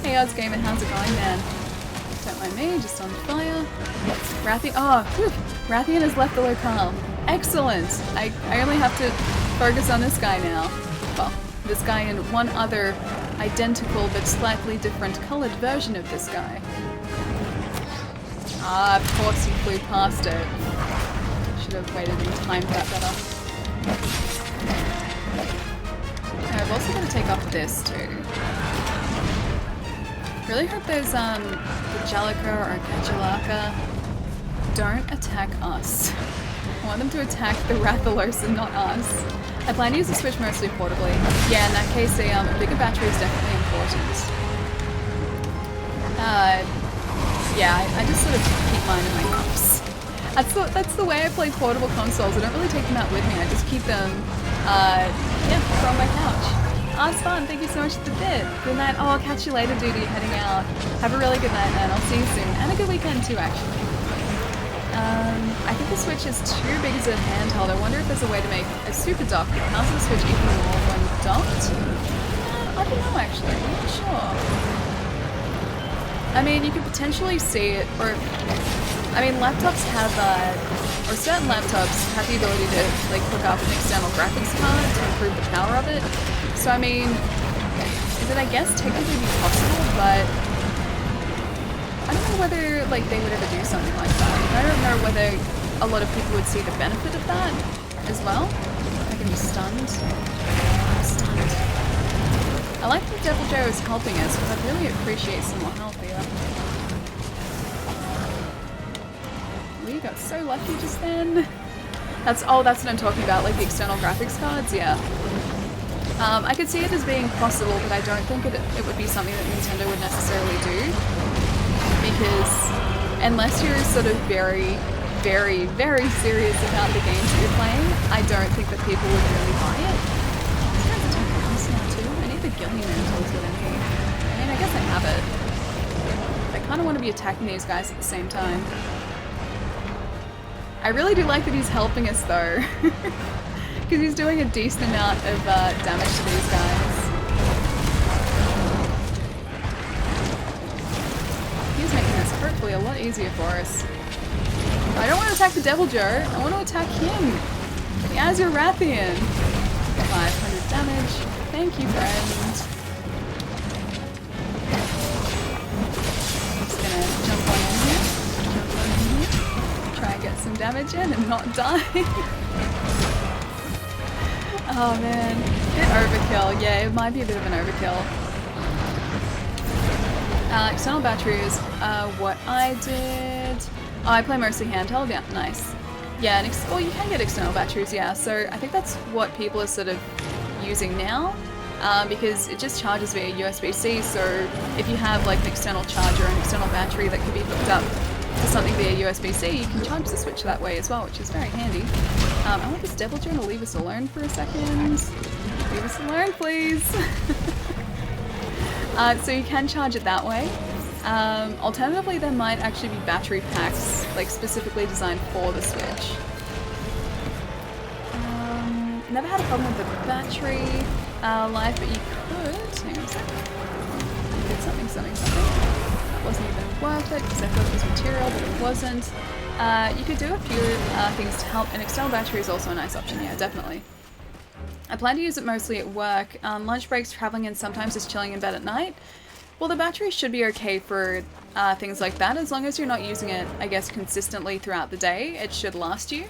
Hey Odds Gamer, how's it going, man? Don't mind me, just on fire. Rathian, oh, whew, Rathian has left the locale. Excellent! I only have to focus on this guy now. Well, this guy and one other identical but slightly different coloured version of this guy. Ah, of course he flew past it. Should have waited and timed that better. Okay, I've also got to take off this too. Really hope those the Jalaka or Gajalaka don't attack us. I want them to attack the Rathalos and not us. I plan to use the Switch mostly portably. Yeah, in that case, a bigger battery is definitely important. Yeah, I just sort of keep mine in my cups. That's the way I play portable consoles. I don't really take them out with me. I just keep them, yeah, from my couch. Ah, it's fun. Thank you so much for the bit. Good night. Oh, I'll catch you later, dude. You're heading out. Have a really good night, man. I'll see you soon. And a good weekend too, actually. I think the Switch is too big as a handheld. I wonder if there's a way to make a super dock that counts the Switch even more when docked? I don't know actually, I'm not sure. I mean, you could potentially see it, or... I mean, laptops have, or certain laptops have the ability to, like, hook up an external graphics card to improve the power of it. So, I mean, it would, I guess, technically be possible, but... I don't know whether, like, they would ever do something like that. I don't know whether a lot of people would see the benefit of that as well. I can be stunned. I'm stunned. I like that Devil Joe is helping us, but I'd really appreciate some more help here. We got so lucky just then. That's what I'm talking about, like the external graphics cards, yeah. I could see it as being possible, but I don't think it would be something that Nintendo would necessarily do. Because unless you're sort of very, very, very serious about the games that you're playing, I don't think that people would really buy it. This guy's attacking us now too. I need the Gilly Mantles with me. I mean, I guess I have it. I kind of want to be attacking these guys at the same time. I really do like that he's helping us though. Because he's doing a decent amount of damage to these guys. He's making this hopefully a lot easier for us. I don't want to attack the Devil Joe, I want to attack him! The Azurathian! 500 damage. Thank you, friend. I'm just gonna jump on in here. Try and get some damage in and not die. Oh man. Bit overkill. Yeah, it might be a bit of an overkill. External batteries, what I did... Oh, I play mostly handheld, yeah, nice. Yeah, and well, you can get external batteries, yeah, so I think that's what people are sort of using now, because it just charges via USB-C, so if you have like an external charger and external battery that can be hooked up to something via USB-C, you can charge the Switch that way as well, which is very handy. I want this Devil Drone to leave us alone for a second. Leave us alone, please! So you can charge it that way. Alternatively, there might actually be battery packs, like specifically designed for the Switch. Never had a problem with the battery life, but you could... Hang on a second. You did something. That wasn't even worth it, because I thought it was material, but it wasn't. You could do a few things to help. An external battery is also a nice option, yeah, definitely. I plan to use it mostly at work, lunch breaks, traveling, and sometimes just chilling in bed at night. Well, the battery should be okay for things like that, as long as you're not using it, I guess, consistently throughout the day. It should last you.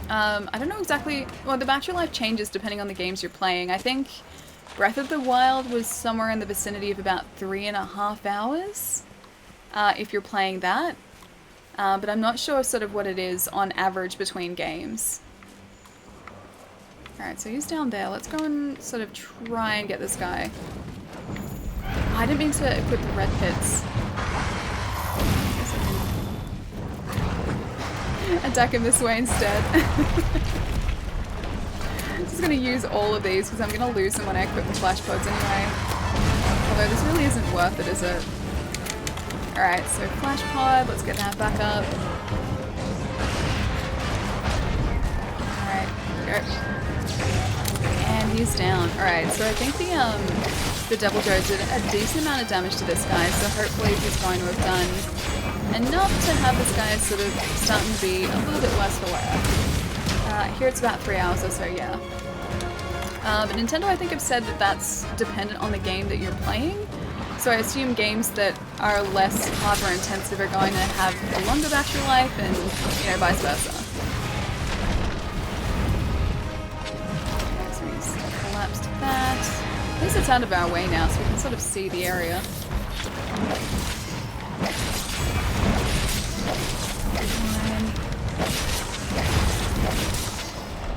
I don't know exactly... Well, the battery life changes depending on the games you're playing. I think Breath of the Wild was somewhere in the vicinity of about 3.5 hours, if you're playing that. But I'm not sure sort of what it is on average between games. Alright, so he's down there. Let's go and sort of try and get this guy. Oh, I didn't mean to equip the red pits. Attack him this way instead. I'm just going to use all of these because I'm going to lose them when I equip the flash pods anyway. Although this really isn't worth it, is it? Alright, so flash pod, let's get that back up. Alright, go. And he's down. Alright, so I think the Devil Drones did a decent amount of damage to this guy, so hopefully he's going to have done enough to have this guy sort of starting to be a little bit worse for wear. Here it's about 3 hours or so, yeah. But Nintendo, I think, have said that that's dependent on the game that you're playing. So I assume games that are less hardware intensive are going to have a longer battery life and, you know, vice versa. Okay, so he's collapsed that. At least it's out of our way now, so we can sort of see the area.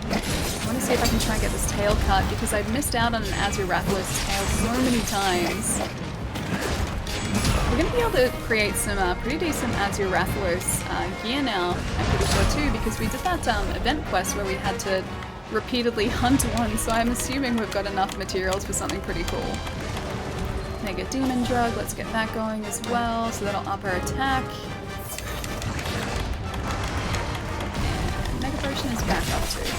I want to see if I can try and get this tail cut, because I've missed out on an Azurathos tail so many times. We're going to be able to create some pretty decent Azurathos gear now, I'm pretty sure too, because we did that event quest where we had to repeatedly hunt one, so I'm assuming we've got enough materials for something pretty cool. Mega Demon Drug, let's get that going as well, so that'll up our attack. And Mega Potion is back up too.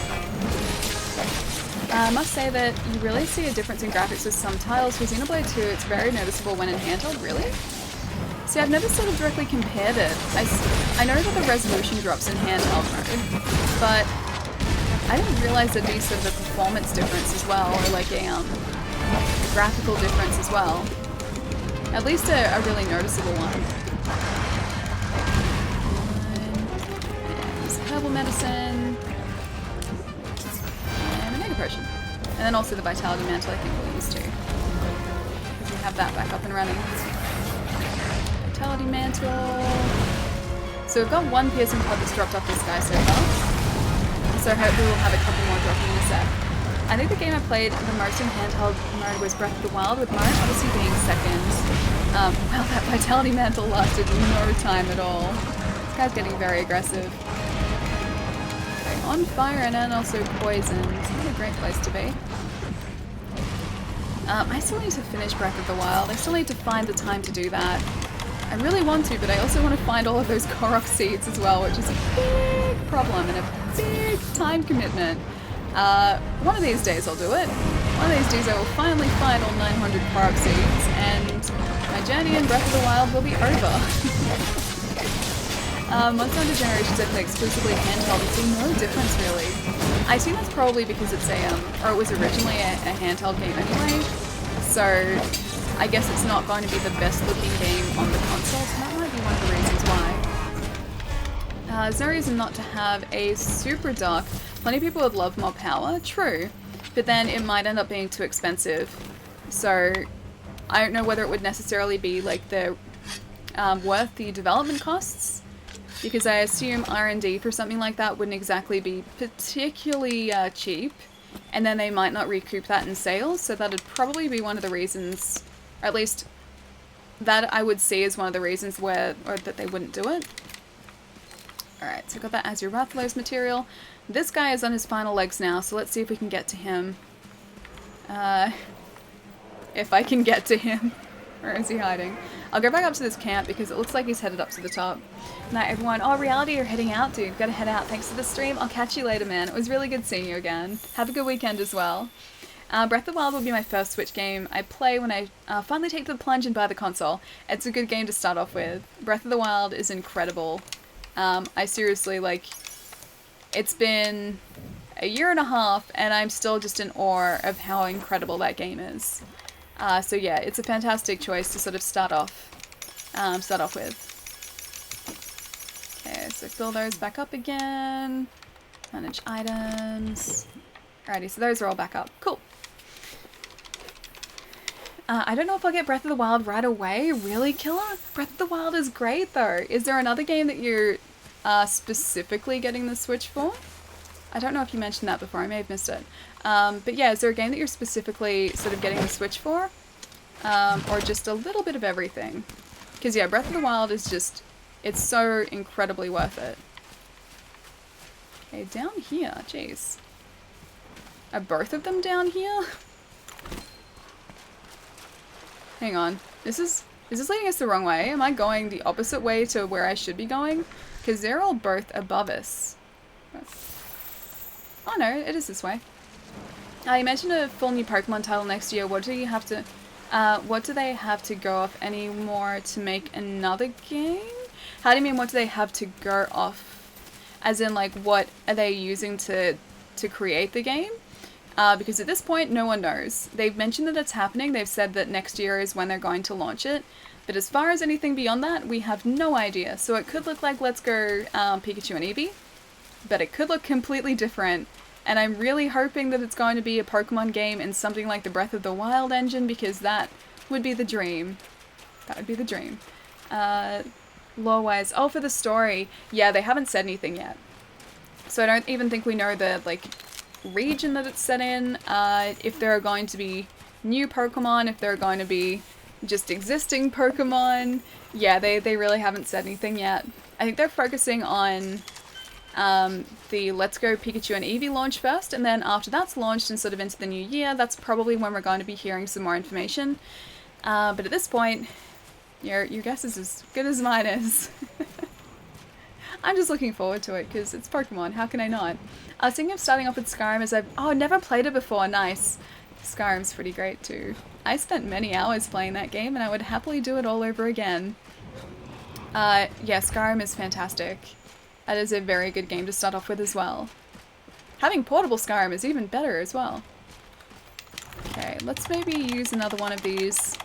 I must say that you really see a difference in graphics with some titles. For Xenoblade 2, it's very noticeable when in handheld, really? See, I've never sort of directly compared it. I know that the resolution drops in handheld mode, but I didn't realize there'd be sort of a performance difference as well, or like a graphical difference as well. At least a really noticeable one. And herbal medicine. And a Mega Potion. And then also the Vitality Mantle I think we'll use too. Because we have that back up and running. Vitality Mantle. So we've got one piercing pod that's dropped off this guy so far. So hopefully we'll have a couple more dropping in a sec. I think the game I played the most in handheld mode was Breath of the Wild, with Mario Odyssey being second. Wow, that Vitality Mantle lasted no time at all. This guy's getting very aggressive. Okay, on fire and then also poisoned. What a great place to be. I still need to finish Breath of the Wild. I still need to find the time to do that. I really want to, but I also want to find all of those Korok seeds as well, which is a big problem and a big time commitment. One of these days I'll do it. One of these days I will finally find all 900 Korok seeds, and my journey in Breath of the Wild will be over. Monster Hunter Generations I play exclusively handheld and see no difference really. I assume that's probably because it's or it was originally a handheld game anyway, so I guess it's not going to be the best looking game on the console, so that might be one of the reasons why. There's no reason not to have a super dock. Plenty of people would love more power, true, but then it might end up being too expensive. So I don't know whether it would necessarily be like the worth the development costs, because I assume R&D for something like that wouldn't exactly be particularly cheap, and then they might not recoup that in sales, so that'd probably be one of the reasons, or at least that I would see as one of the reasons where, or that they wouldn't do it. Alright, so I got that Azure Rathalos material. This guy is on his final legs now, so let's see if we can get to him. If I can get to him. Where is he hiding? I'll go back up to this camp because it looks like he's headed up to the top. Night everyone. Oh, Reality, you're heading out, dude. Gotta head out. Thanks for the stream. I'll catch you later, man. It was really good seeing you again. Have a good weekend as well. Breath of the Wild will be my first Switch game I play when I finally take the plunge and buy the console. It's a good game to start off with. Breath of the Wild is incredible. I seriously, like, it's been a year and a half and I'm still just in awe of how incredible that game is. So yeah, it's a fantastic choice to sort of start off with. Okay, so fill those back up again. Manage items. Alrighty, so those are all back up. Cool. I don't know if I'll get Breath of the Wild right away. Really, Killer? Breath of the Wild is great, though. Is there another game that you're specifically getting the Switch for? I don't know if you mentioned that before. I may have missed it. But yeah, is there a game that you're specifically sort of getting the Switch for? Or just a little bit of everything? Because yeah, Breath of the Wild is just... it's so incredibly worth it. Okay, down here. Jeez. Are both of them down here? Hang on. Is this leading us the wrong way? Am I going the opposite way to where I should be going? Because they're all both above us. Oh no, it is this way. You mentioned a full new Pokemon title next year. What do they have to go off anymore to make another game? How do you mean what do they have to go off? As in, like, what are they using to create the game? Because at this point, no one knows. They've mentioned that it's happening. They've said that next year is when they're going to launch it. But as far as anything beyond that, we have no idea. So it could look like Let's Go Pikachu and Eevee, but it could look completely different. And I'm really hoping that it's going to be a Pokemon game in something like the Breath of the Wild engine, because that would be the dream. That would be the dream. Lore-wise, oh, for the story. Yeah, they haven't said anything yet. So I don't even think we know the, like, region that it's set in, if there are going to be new Pokemon, if there are going to be just existing Pokemon. Yeah, they really haven't said anything yet. I think they're focusing on the Let's Go Pikachu and Eevee launch first, and then after that's launched and sort of into the new year, that's probably when we're going to be hearing some more information. But at this point, your guess is as good as mine is. I'm just looking forward to it because it's Pokemon. How can I not? I was thinking of starting off with Skyrim as never played it before. Nice. Skyrim's pretty great too. I spent many hours playing that game and I would happily do it all over again. Yeah, Skyrim is fantastic. That is a very good game to start off with as well. Having portable Skyrim is even better as well. Okay, let's maybe use another one of these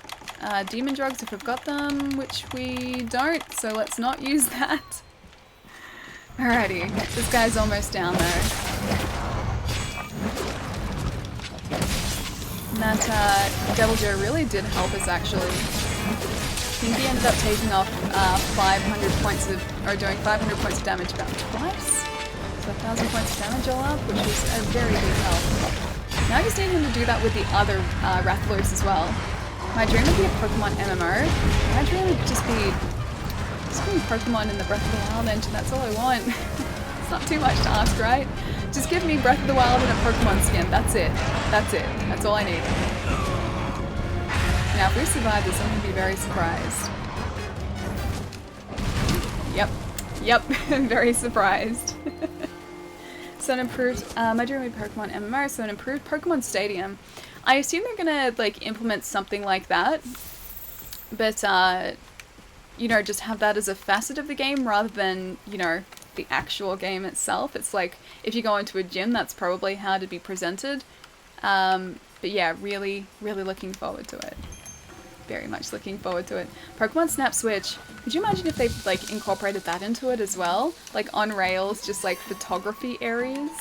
demon drugs if we've got them, which we don't, so let's not use that. Alrighty, this guy's almost down though. And that Devil Joe really did help us actually. I think he ended up taking off 500 points of, or doing 500 points of damage about twice. So 1,000 points of damage all up, which was a very big help. Now I just need him to do that with the other Rathalos as well. My dream would be a Pokemon MMO. My dream would just be Pokemon in the Breath of the Wild engine. That's all I want. It's not too much to ask, right? Just give me Breath of the Wild and a Pokemon skin. That's it. That's it. That's all I need. Now, if we survive this, I'm going to be very surprised. Yep. Yep. Very surprised. So an improved, my dream would be Pokemon MMO, so an improved Pokemon Stadium. I assume they're going to, like, implement something like that. But, you know, just have that as a facet of the game rather than, you know, the actual game itself. It's like, if you go into a gym, that's probably how to be presented. But yeah, really, really looking forward to it. Very much looking forward to it. Pokemon Snap Switch. Could you imagine if they, like, incorporated that into it as well? Like, on rails, just, like, photography areas?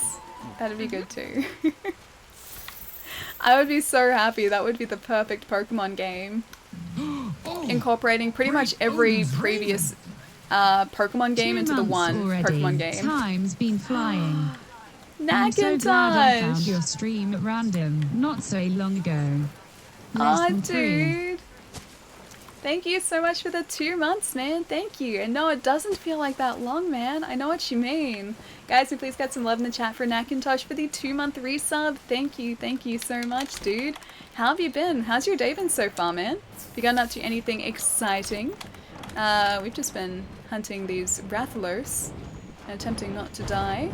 That'd be good too. I would be so happy. That would be the perfect Pokemon game. Incorporating pretty much every previous Pokemon game into the one already. Pokemon game. Time's been flying. Macintosh! I'm so glad I found your stream at random, not so long ago. Aw, dude. Thank you so much for the 2 months, man. Thank you. And no, it doesn't feel like that long, man. I know what you mean. Guys, please get some love in the chat for Macintosh for the 2-month resub. Thank you so much, dude. How have you been? How's your day been so far, man? Have you gotten up to anything exciting? We've just been hunting these Rathalos and attempting not to die.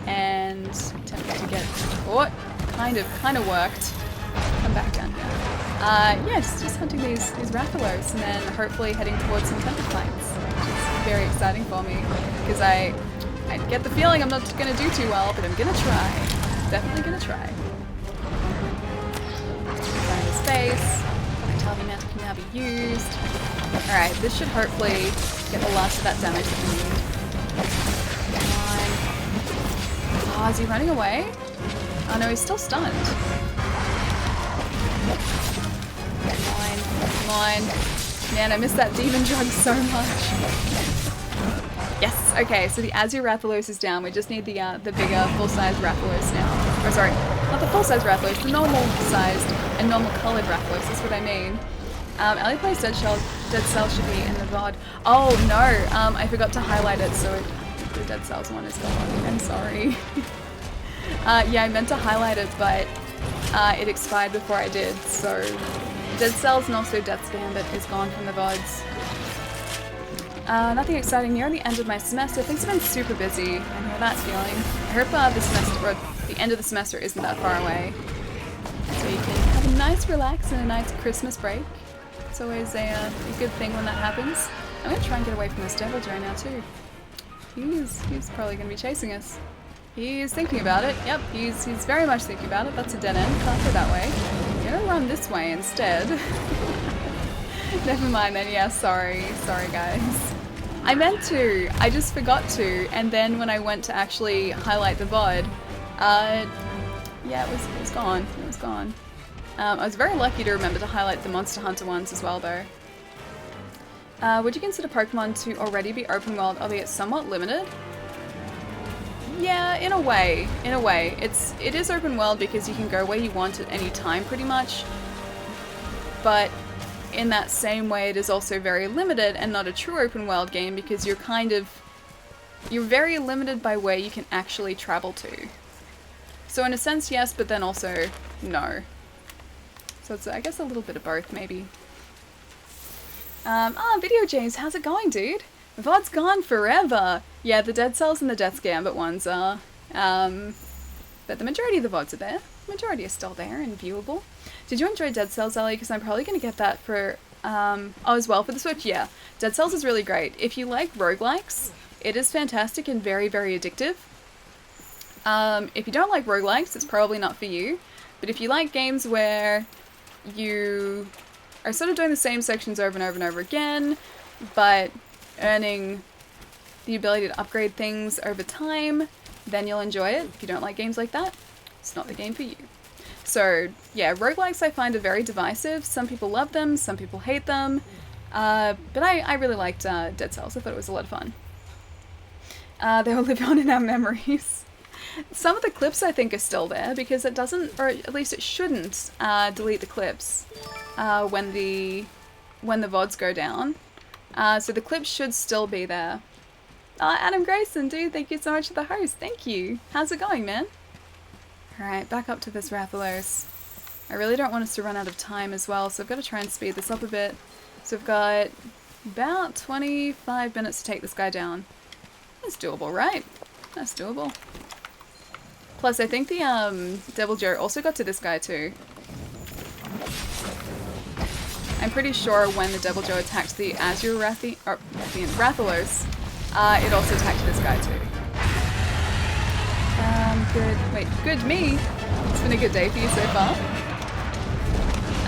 And attempting to get... Oh, kind of worked. Come back down here. Yeah, just hunting these Rathalos and then hopefully heading towards some thunderblights, which is very exciting for me because I get the feeling I'm not going to do too well, but I'm going to try. Definitely going to try. Find the space. Vitality Mantle can now be used. Alright, this should hopefully get the last of that damage that we need. Come on. Oh, is he running away? Oh no, he's still stunned. Come on. Man, I missed that demon drug so much. Yes, okay, so the Azure Rathalos is down. We just need the bigger full-size Rathalos now. Or sorry, not the full-size Rathalos, the normal-sized and normal-coloured Rathalos, that's what I mean. Ali plays Dead Cell should be in the VOD. Oh no, I forgot to highlight it, so the Dead Cells one is gone. I'm sorry. Yeah, I meant to highlight it, but it expired before I did, so Dead Cells and also Death's Gambit is gone from the VODs. Nothing exciting. Near the end of my semester. Things have been super busy. I know that feeling. I hope the semester, or the end of the semester isn't that far away. So you can have a nice relax and a nice Christmas break. It's always a good thing when that happens. I'm going to try and get away from this Devil Joe now too. He's probably going to be chasing us. He's thinking about it. Yep, he's very much thinking about it. That's a dead end. Can't go that way. I'm gonna run this way instead. Never mind then. Yeah, sorry guys. I meant to. I just forgot to. And then when I went to actually highlight the VOD, yeah, it was gone. It was gone. I was very lucky to remember to highlight the Monster Hunter ones as well, though. Would you consider Pokemon to already be open world, albeit somewhat limited? Yeah, in a way. In a way. It is open world because you can go where you want at any time, pretty much. But in that same way, it is also very limited and not a true open world game because you're very limited by where you can actually travel to. So in a sense, yes, but then also no. So it's, I guess, a little bit of both, maybe. Video James, how's it going, dude? VOD's gone forever! Yeah, the Dead Cells and the Death's Gambit ones are. But the majority of the VODs are there. The majority are still there and viewable. Did you enjoy Dead Cells, Ellie? Because I'm probably going to get that for, as well for the Switch. Yeah, Dead Cells is really great. If you like roguelikes, it is fantastic and very, very addictive. If you don't like roguelikes, it's probably not for you. But if you like games where you are sort of doing the same sections over and over and over again, but earning the ability to upgrade things over time, then you'll enjoy it. If you don't like games like that, it's not the game for you. So yeah, roguelikes I find are very divisive. Some people love them, some people hate them. But I really liked Dead Cells. I thought it was a lot of fun. They will live on in our memories. Some of the clips I think are still there because it doesn't, or at least it shouldn't, delete the clips when the VODs go down. So the clips should still be there. Adam Grayson, dude, thank you so much for the host. Thank you. How's it going, man? Alright, back up to this Rathalos. I really don't want us to run out of time as well, so I've got to try and speed this up a bit. So we've got about 25 minutes to take this guy down. That's doable, right? That's doable. Plus, I think the Devil Joe also got to this guy too. I'm pretty sure when the Devil Joe attacked the Azure Rathalos, it also attacked this guy too. Good me. It's been a good day for you so far.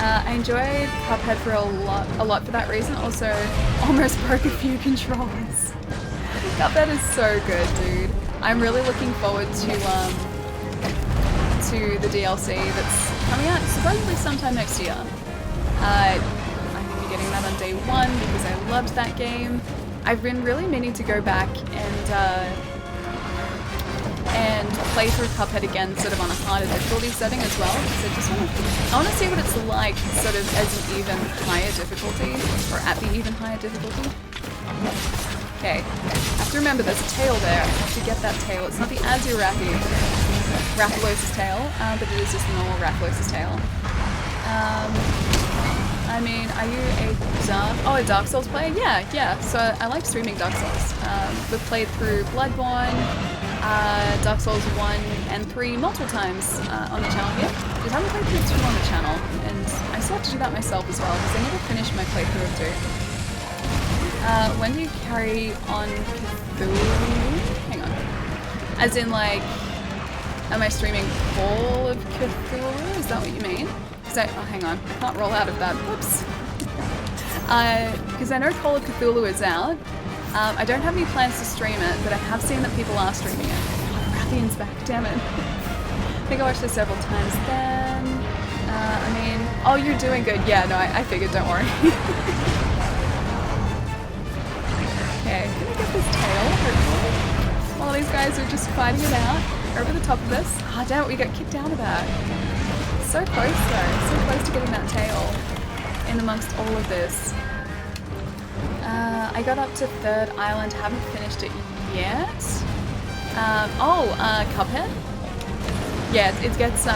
I enjoyed Cuphead for a lot for that reason. Also, almost broke a few controllers. Cuphead is so good, dude. I'm really looking forward to the DLC that's coming out supposedly sometime next year. I'm going to be getting that on day 1 because I loved that game. I've been really meaning to go back and play through Cuphead again, sort of on a harder difficulty setting as well. Because I want to see what it's like, sort of as an even higher difficulty, or at the even higher difficulty. Okay, I have to remember there's a tail there. I have to get that tail. It's not the Azurathi Rathalos' tail, but it is just the normal Rathalos' tail. I mean, are you a Dark Souls player? Yeah. So I like streaming Dark Souls. We've played through Bloodborne, Dark Souls 1 and 3 multiple times on the channel here. Just haven't played through 2 on the channel, and I still have to do that myself as well, because I never finished my playthrough of 2. When do you carry on Cthulhu? Hang on. As in, like, am I streaming Call of Cthulhu? Is that what you mean? Oh, hang on. I can't roll out of that. Whoops. Because I know Call of Cthulhu is out. I don't have any plans to stream it, but I have seen that people are streaming it. Oh, Rathian's back, damn it. I think I watched this several times then. I mean, oh, you're doing good. Yeah, no, I figured, don't worry. Okay, can I get this tail, hopefully? While these guys are just fighting it out over the top of this. Ah, damn it, we got kicked out of that. So close though, so close to getting that tail in amongst all of this. I got up to 3rd island, haven't finished it yet. Cuphead? Yeah, it gets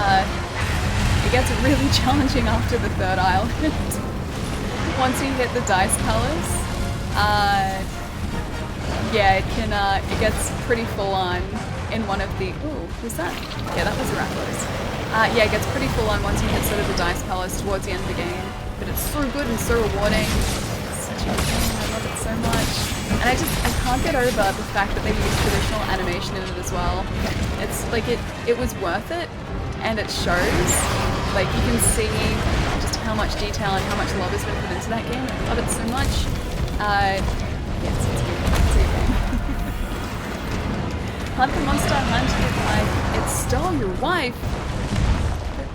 really challenging after the 3rd island. Once you hit the Dice Palace, yeah, it gets pretty full on in one of the, ooh, who's that? Yeah, that was a Rathalos. Yeah, it gets pretty full on once you hit sort of the Dice Palace towards the end of the game. But it's so good and so rewarding. It's such a good game, I love it so much. And I can't get over the fact that they use traditional animation in it as well. It's like, it was worth it, and it shows. Like, you can see just how much detail and how much love has been put into that game. I love it so much. Yes, it's a good game. Hunt the monster, hunt it like it stole your wife.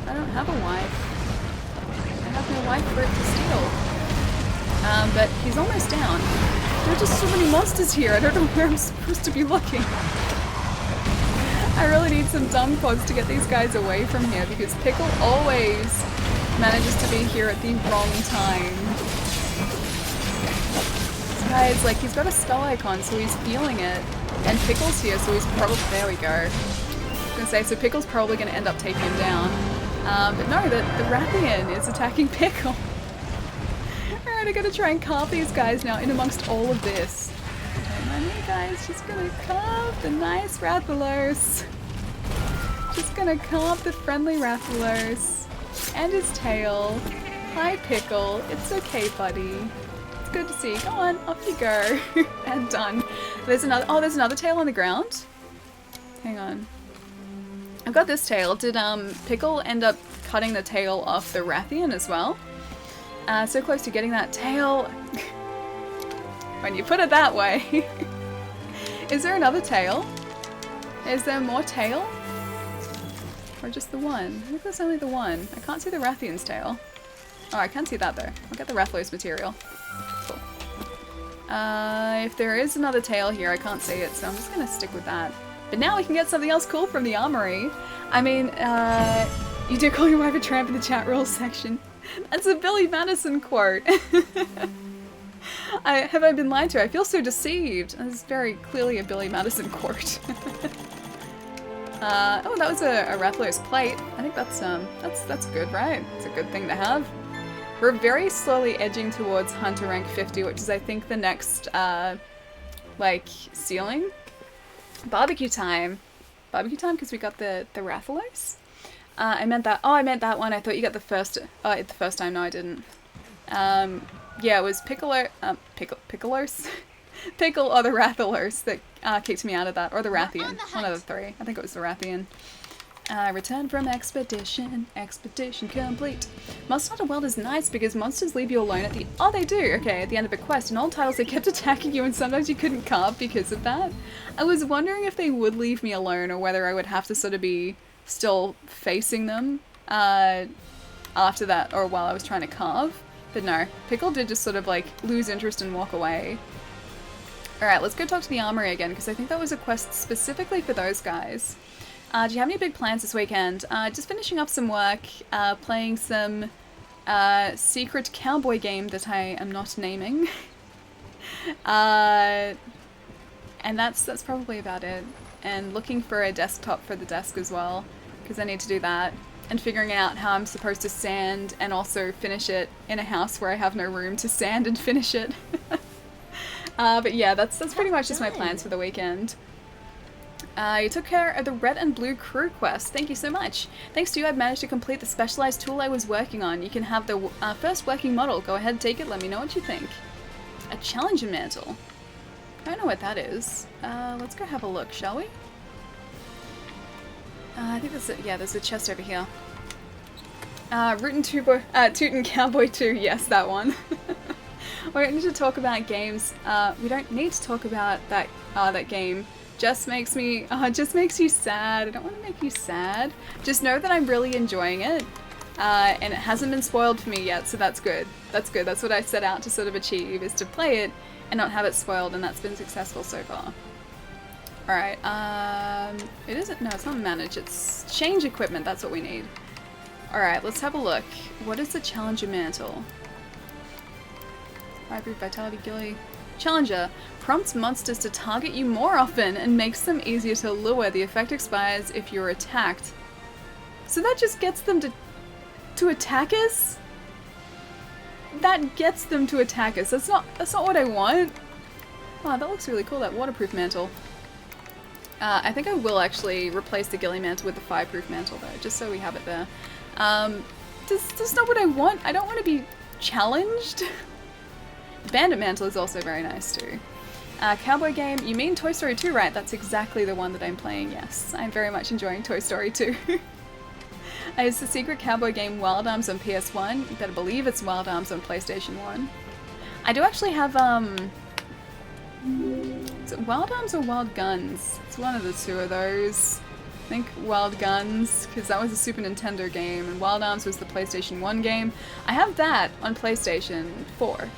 I don't have a wife. I have no wife for it to steal. But he's almost down. There are just so many monsters here. I don't know where I'm supposed to be looking. I really need some dumb pods to get these guys away from here, because Pickle always manages to be here at the wrong time. This guy's like, he's got a skull icon, so he's feeling it. And Pickle's here, so he's probably, there we go. I was gonna say, so Pickle's probably gonna end up taking him down. But no, the Rathian is attacking Pickle. Alright, I gotta try and carve these guys now in amongst all of this. Don't mind me, guys, just gonna carve the nice Rathalos. Just gonna carve the friendly Rathalos. And his tail. Hi, Pickle. It's okay, buddy. It's good to see you. Go on, off you go. And done. There's another tail on the ground? Hang on. I've got this tail. Did Pickle end up cutting the tail off the Rathian as well? So close to getting that tail. When you put it that way. Is there another tail? Is there more tail? Or just the one? I think there's only the one. I can't see the Rathian's tail. Oh, I can see that though. I'll get the Rathalos material. Cool. If there is another tail here, I can't see it, so I'm just gonna stick with that. But now we can get something else cool from the armory. I mean, you do call your wife a tramp in the chat rules section. That's a Billy Madison quote. Have I been lied to? I feel so deceived. This is very clearly a Billy Madison quote. Oh, that was a Rathalos plate. I think that's good, right? It's a good thing to have. We're very slowly edging towards Hunter rank 50, which is I think the next like ceiling. Barbecue time. Barbecue time because we got the Rathalos. I meant that one. I thought you got the first time. No, I didn't. Yeah, it was Piccolo, Piccolos? Pickle or the Rathalos that kicked me out of that, or the Rathian. One of the three. I think it was the Rathian. Return from expedition. Expedition complete. Monster Hunter World is nice because monsters leave you alone at the- Oh, they do! Okay, at the end of a quest. In old titles they kept attacking you and sometimes you couldn't carve because of that. I was wondering if they would leave me alone or whether I would have to sort of be still facing them after that, or while I was trying to carve. But no, Pickle did just sort of like lose interest and walk away. Alright, let's go talk to the armory again, because I think that was a quest specifically for those guys. Do you have any big plans this weekend? Just finishing up some work, playing some secret cowboy game that I am not naming. And that's probably about it. And looking for a desktop for the desk as well, because I need to do that. And figuring out how I'm supposed to sand and also finish it in a house where I have no room to sand and finish it. But yeah, that's pretty much just my plans for the weekend. You took care of the red and blue crew quest. Thank you so much. Thanks to you, I've managed to complete the specialized tool I was working on. You can have the first working model. Go ahead, take it, let me know what you think. A challenger mantle. I don't know what that is. Let's go have a look, shall we? I think that's it. Yeah, there's a chest over here. Tootin' Cowboy 2. Yes, that one. We don't need to talk about games. We don't need to talk about that game. Just makes me, just makes you sad. I don't want to make you sad. Just know that I'm really enjoying it. And it hasn't been spoiled for me yet, so that's good. That's good. That's what I set out to sort of achieve, is to play it and not have it spoiled, and that's been successful so far. Alright, it isn't, no, it's not manage, it's change equipment, that's what we need. Alright, let's have a look. What is the Challenger Mantle? Fireproof, Vitality, Gilly. Challenger. Prompts monsters to target you more often and makes them easier to lure. The effect expires if you're attacked. So that just gets them to attack us? That gets them to attack us. That's not what I want. Wow, that looks really cool, that waterproof mantle. I think I will actually replace the ghillie mantle with the fireproof mantle though, just so we have it there. That's not what I want. I don't want to be challenged. Bandit mantle is also very nice too. Cowboy game, you mean Toy Story 2, right? That's exactly the one that I'm playing, yes. I'm very much enjoying Toy Story 2. It's the secret cowboy game Wild Arms on PS1. You better believe it's Wild Arms on PlayStation 1. I do actually have, is it Wild Arms or Wild Guns? It's one of the two of those. I think Wild Guns, because that was a Super Nintendo game, and Wild Arms was the PlayStation 1 game. I have that on PlayStation 4.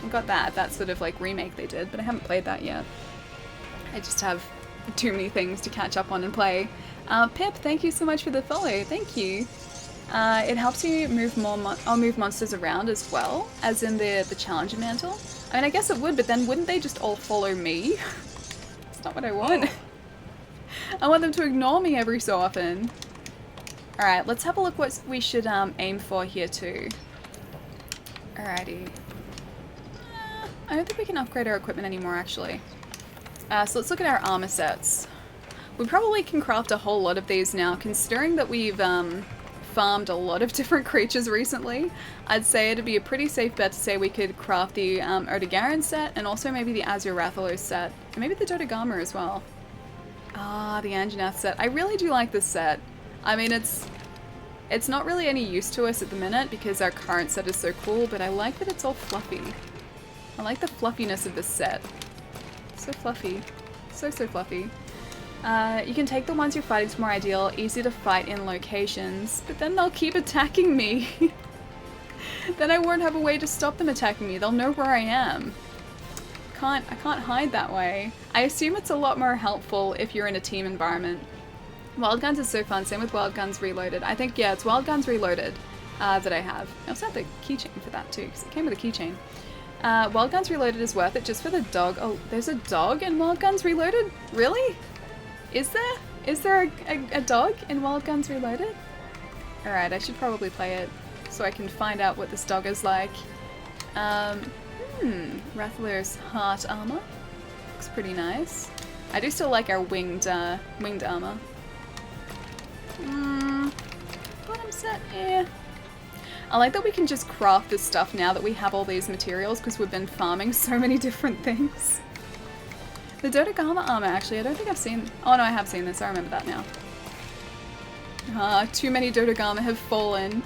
I got that sort of like remake they did, but I haven't played that yet. I just have too many things to catch up on and play. Pip, thank you so much for the follow, thank you. It helps you move move monsters around as well, as in the Challenger Mantle. I mean, I guess it would, but then wouldn't they just all follow me? That's not what I want. I want them to ignore me every so often. Alright, let's have a look what we should aim for here too. Alrighty. I don't think we can upgrade our equipment anymore, actually. So let's look at our armor sets. We probably can craft a whole lot of these now, considering that we've farmed a lot of different creatures recently. I'd say it'd be a pretty safe bet to say we could craft the Odogaron set, and also maybe the Azure Rathalos set, and maybe the Dodogama as well. Ah, the Anjanath set. I really do like this set. I mean, it's not really any use to us at the minute because our current set is so cool, but I like that it's all fluffy. I like the fluffiness of this set. So fluffy. So fluffy. You can take the ones you're fighting to more ideal, easy to fight in locations, but then they'll keep attacking me. Then I won't have a way to stop them attacking me. They'll know where I am. I can't hide that way. I assume it's a lot more helpful if you're in a team environment. Wild Guns is so fun, same with Wild Guns Reloaded. I think, yeah, it's Wild Guns Reloaded that I have. I also have the keychain for that too, because it came with a keychain. Wild Guns Reloaded is worth it just for the dog. Oh, there's a dog in Wild Guns Reloaded? Really? Is there? Is there a dog in Wild Guns Reloaded? Alright, I should probably play it so I can find out what this dog is like. Rathalos heart armor. Looks pretty nice. I do still like our winged armor. Bottom set, eh. I like that we can just craft this stuff now that we have all these materials because we've been farming so many different things. The Dodogama armor, actually, I don't think I've seen... Oh no, I have seen this, I remember that now. Too many Dodogama have fallen.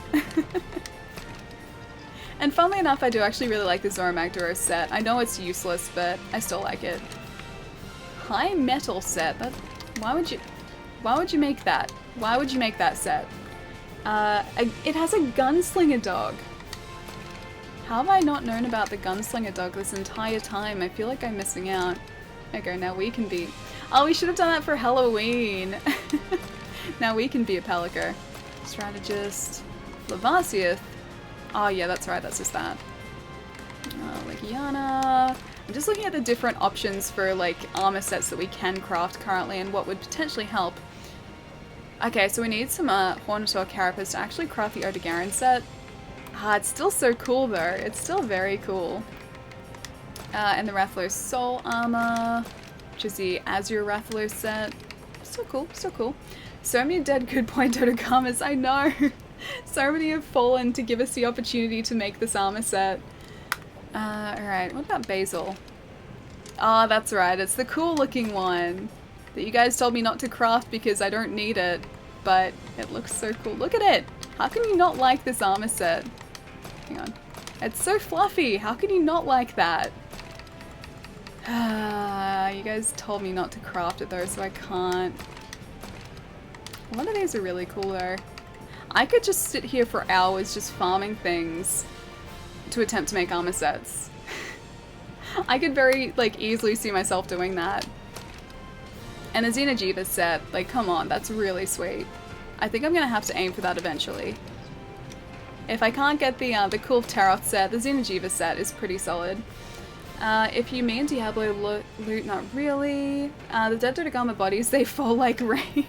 And funnily enough, I do actually really like the Zoromagdaros set. I know it's useless, but I still like it. High metal set? Why would you make that? Why would you make that set? It has a gunslinger dog. How have I not known about the gunslinger dog this entire time? I feel like I'm missing out. Okay, now we can be... Oh, we should have done that for Halloween. Now we can be a Palico. Strategist. Lavasiath. Oh yeah, that's right, that's just that. Legiana. I'm just looking at the different options for like armor sets that we can craft currently and what would potentially help. Okay, so we need some Hornator Carapace to actually craft the Odogaron set. It's still so cool though. It's still very cool. And the Rathalos Soul Armor, which is the Azure Rathalos set. Still cool, still cool. So many dead good point Odogamas, I know. So many have fallen to give us the opportunity to make this armor set. Alright, what about Basil? Oh, that's right, it's the cool looking one that you guys told me not to craft because I don't need it, but it looks so cool. Look at it! How can you not like this armor set? Hang on. It's so fluffy, how can you not like that? You guys told me not to craft it though, so I can't. A lot of these are really cool though. I could just sit here for hours just farming things to attempt to make armor sets. I could very, like, easily see myself doing that. And the Xeno'jiiva set, like, come on, that's really sweet. I think I'm gonna have to aim for that eventually. If I can't get the cool Taroth set, the Xeno'jiiva set is pretty solid. If you mean Diablo loot, not really. The Dead Dodogama bodies, they fall like rain.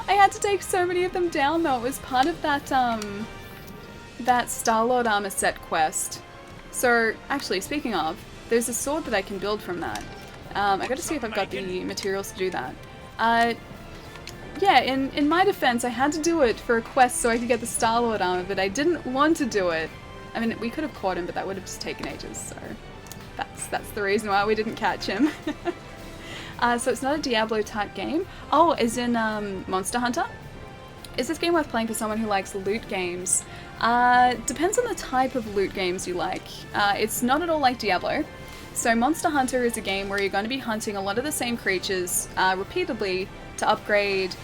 I had to take so many of them down though. It was part of that, that Star-Lord armor set quest. So, actually, speaking of, there's a sword that I can build from that. I gotta see if I've got the materials to do that. Yeah, in my defense, I had to do it for a quest so I could get the Star-Lord armor, but I didn't want to do it. I mean, we could have caught him, but that would have just taken ages, so that's the reason why we didn't catch him. So it's not a Diablo-type game. Oh, as in Monster Hunter? Is this game worth playing for someone who likes loot games? Depends on the type of loot games you like. It's not at all like Diablo. So Monster Hunter is a game where you're going to be hunting a lot of the same creatures repeatedly to upgrade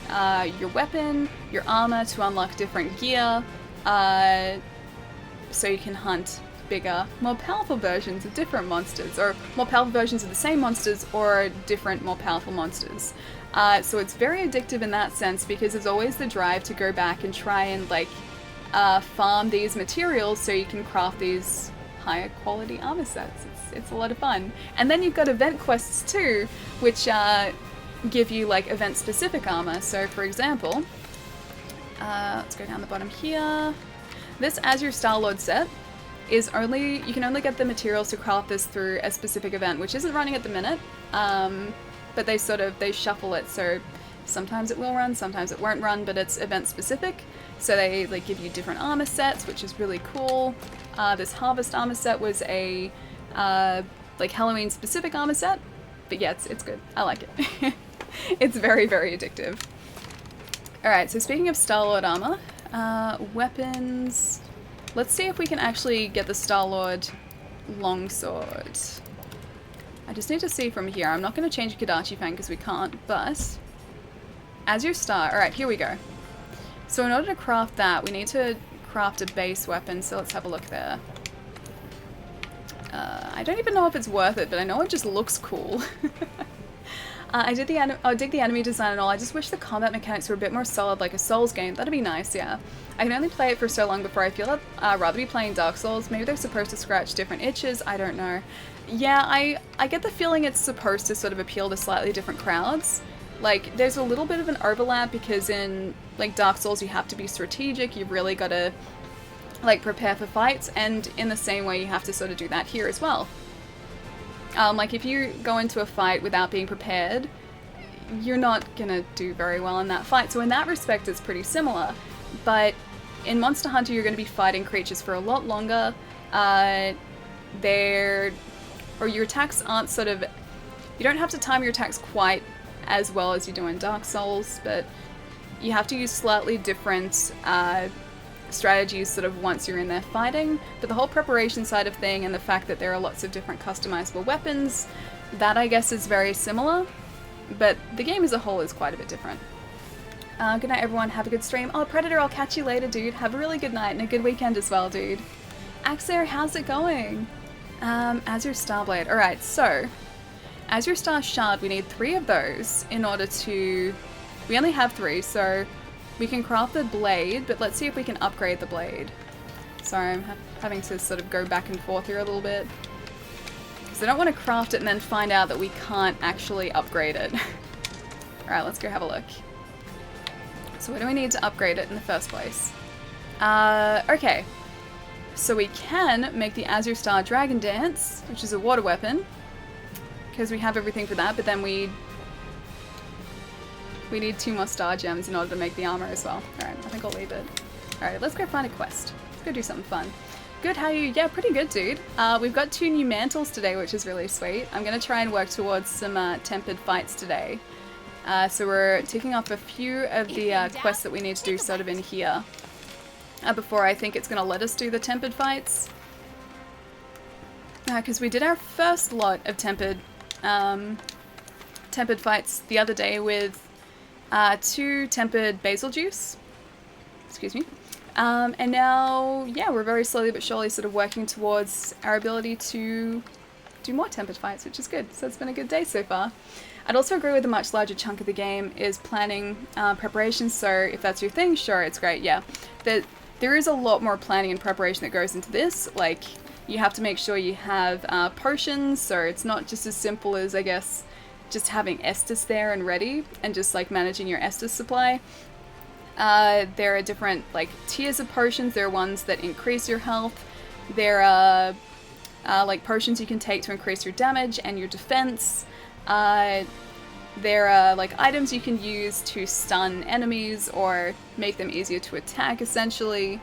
your weapon, your armor, to unlock different gear, so you can hunt bigger, more powerful versions of different monsters, or more powerful versions of the same monsters, or different, more powerful monsters. So it's very addictive in that sense because there's always the drive to go back and try and like farm these materials so you can craft these higher quality armor sets. It's a lot of fun. And then you've got event quests too, which give you like event specific armor. So for example, let's go down the bottom here. This Azure Star-Lord set is you can only get the materials to craft this through a specific event, which isn't running at the minute. But they shuffle it, so sometimes it will run, sometimes it won't run, but it's event specific. So they like give you different armor sets, which is really cool. This Harvest armor set was a like Halloween specific armor set, but yeah, it's good. I like it. It's very, very addictive. Alright, so speaking of Star-Lord armor, weapons. Let's see if we can actually get the Star-Lord longsword. I just need to see from here. I'm not going to change Kadachi Fang because we can't, but Azure Star. Alright, here we go. So in order to craft that, we need to craft a base weapon, so let's have a look there. I don't even know if it's worth it, but I know it just looks cool. I dig the enemy design and all. I just wish the combat mechanics were a bit more solid, like a Souls game. That'd be nice, yeah. I can only play it for so long before I feel I'd rather be playing Dark Souls. Maybe they're supposed to scratch different itches, I don't know. Yeah, I get the feeling it's supposed to sort of appeal to slightly different crowds. Like, there's a little bit of an overlap because in, like, Dark Souls you have to be strategic, you've really got to, like, prepare for fights, and in the same way you have to sort of do that here as well. Like, if you go into a fight without being prepared, you're not gonna do very well in that fight. So in that respect, it's pretty similar. But in Monster Hunter, you're gonna be fighting creatures for a lot longer. Your attacks aren't sort of... You don't have to time your attacks quite as well as you do in Dark Souls, but you have to use slightly different strategies sort of once you're in there fighting, but the whole preparation side of thing and the fact that there are lots of different customizable weapons, that I guess is very similar, but the game as a whole is quite a bit different. Good night, everyone. Have a good stream. Oh, Predator, I'll catch you later, dude. Have a really good night and a good weekend as well, dude. Axer, how's it going? Azure Starblade. Alright, so Azure Star Shard, we need 3 of those in order to... We only have 3, so we can craft the blade, but let's see if we can upgrade the blade. Sorry, I'm having to sort of go back and forth here a little bit. Because I don't want to craft it and then find out that we can't actually upgrade it. Alright, let's go have a look. So what do we need to upgrade it in the first place? Okay. So we can make the Azure Star Dragon Dance, which is a water weapon, because we have everything for that, but then we need 2 more star gems in order to make the armor as well. Alright, I think I'll leave it. Alright, let's go find a quest. Let's go do something fun. Good, how are you? Yeah, pretty good, dude. We've got 2 new mantles today, which is really sweet. I'm going to try and work towards some tempered fights today. So we're ticking off a few of the quests that we need to do sort of in here. Before I think it's going to let us do the tempered fights. Because we did our first lot of tempered fights the other day with 2 tempered basil juice. Excuse me. And now, yeah, we're very slowly but surely sort of working towards our ability to do more tempered fights, which is good. So it's been a good day so far. I'd also agree with a much larger chunk of the game is planning preparations, so if that's your thing, sure, it's great, yeah. There is a lot more planning and preparation that goes into this, like, you have to make sure you have potions, so it's not just as simple as, I guess, just having Estus there and ready, and just, like, managing your Estus supply. There are different, like, tiers of potions. There are ones that increase your health. There are, like, potions you can take to increase your damage and your defense. There are, like, items you can use to stun enemies or make them easier to attack, essentially.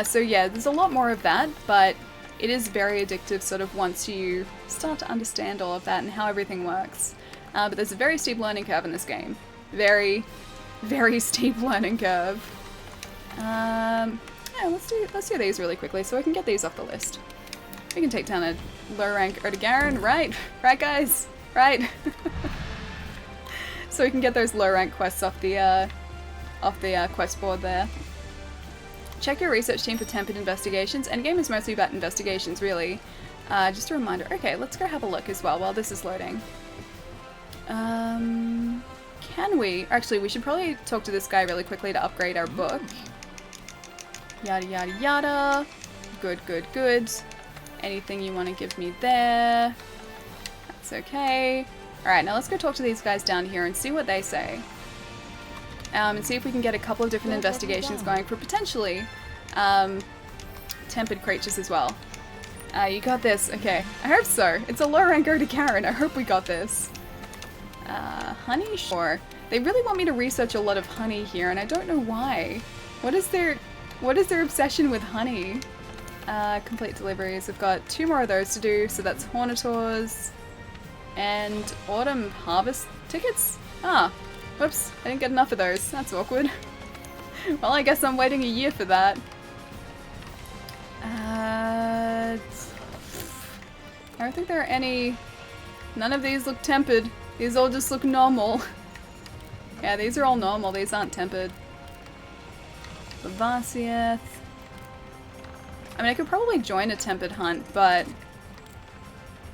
So yeah, there's a lot more of that, but it is very addictive sort of once you start to understand all of that and how everything works. But there's a very steep learning curve in this game. Very, very steep learning curve. Yeah, let's do these really quickly so I can get these off the list. We can take down a low rank Erdogaran, right? Right, guys? Right? So we can get those low rank quests off the quest board there. Check your research team for tempered investigations. Endgame is mostly about investigations, really. Just a reminder. Okay, let's go have a look as well while this is loading. Can we? Actually, we should probably talk to this guy really quickly to upgrade our book. Yada yada yada. Good, good, good. Anything you want to give me there? That's okay. Alright, now let's go talk to these guys down here and see what they say. And see if we can get a couple of different investigations going for potentially tempered creatures as well. You got this. Okay, I hope so. It's a low rank Karen. I hope we got this. Honey? Sure. They really want me to research a lot of honey here, and I don't know why. What is their obsession with honey? Complete deliveries. We've got 2 more of those to do, so that's Hornitors and Autumn Harvest tickets? Ah, whoops, I didn't get enough of those. That's awkward. Well, I guess I'm waiting a year for that. I don't think there are any... None of these look tempered. These all just look normal. Yeah, these are all normal. These aren't tempered. Bavasieth. I mean, I could probably join a tempered hunt, but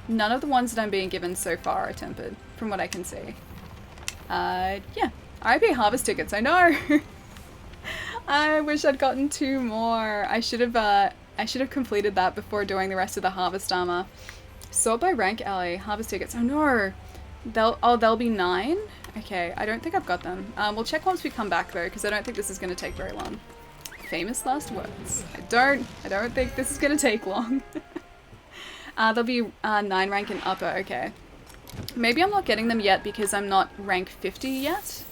none of the ones that I'm being given so far are tempered, from what I can see. Yeah. RIP harvest tickets, I know! I wish I'd gotten 2 more. I should have completed that before doing the rest of the harvest armor. Sort by rank alley, harvest tickets. Oh no! They'll be 9? Okay, I don't think I've got them. We'll check once we come back though, because I don't think this is going to take very long. Famous last words. I don't think this is going to take long. They'll be 9 rank and upper, okay. Maybe I'm not getting them yet because I'm not rank 50 yet.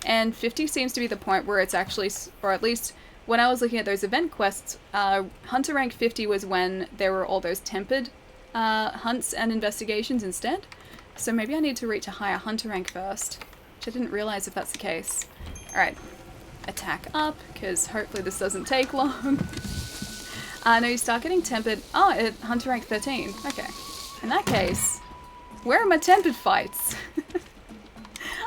And 50 seems to be the point where it's actually, or at least when I was looking at those event quests, Hunter rank 50 was when there were all those tempered hunts and investigations instead. So maybe I need to reach a higher Hunter rank first, which I didn't realize if that's the case. Alright, attack up, because hopefully this doesn't take long. No, you start getting tempered. Oh, at Hunter rank 13. Okay. In that case, where are my tempered fights?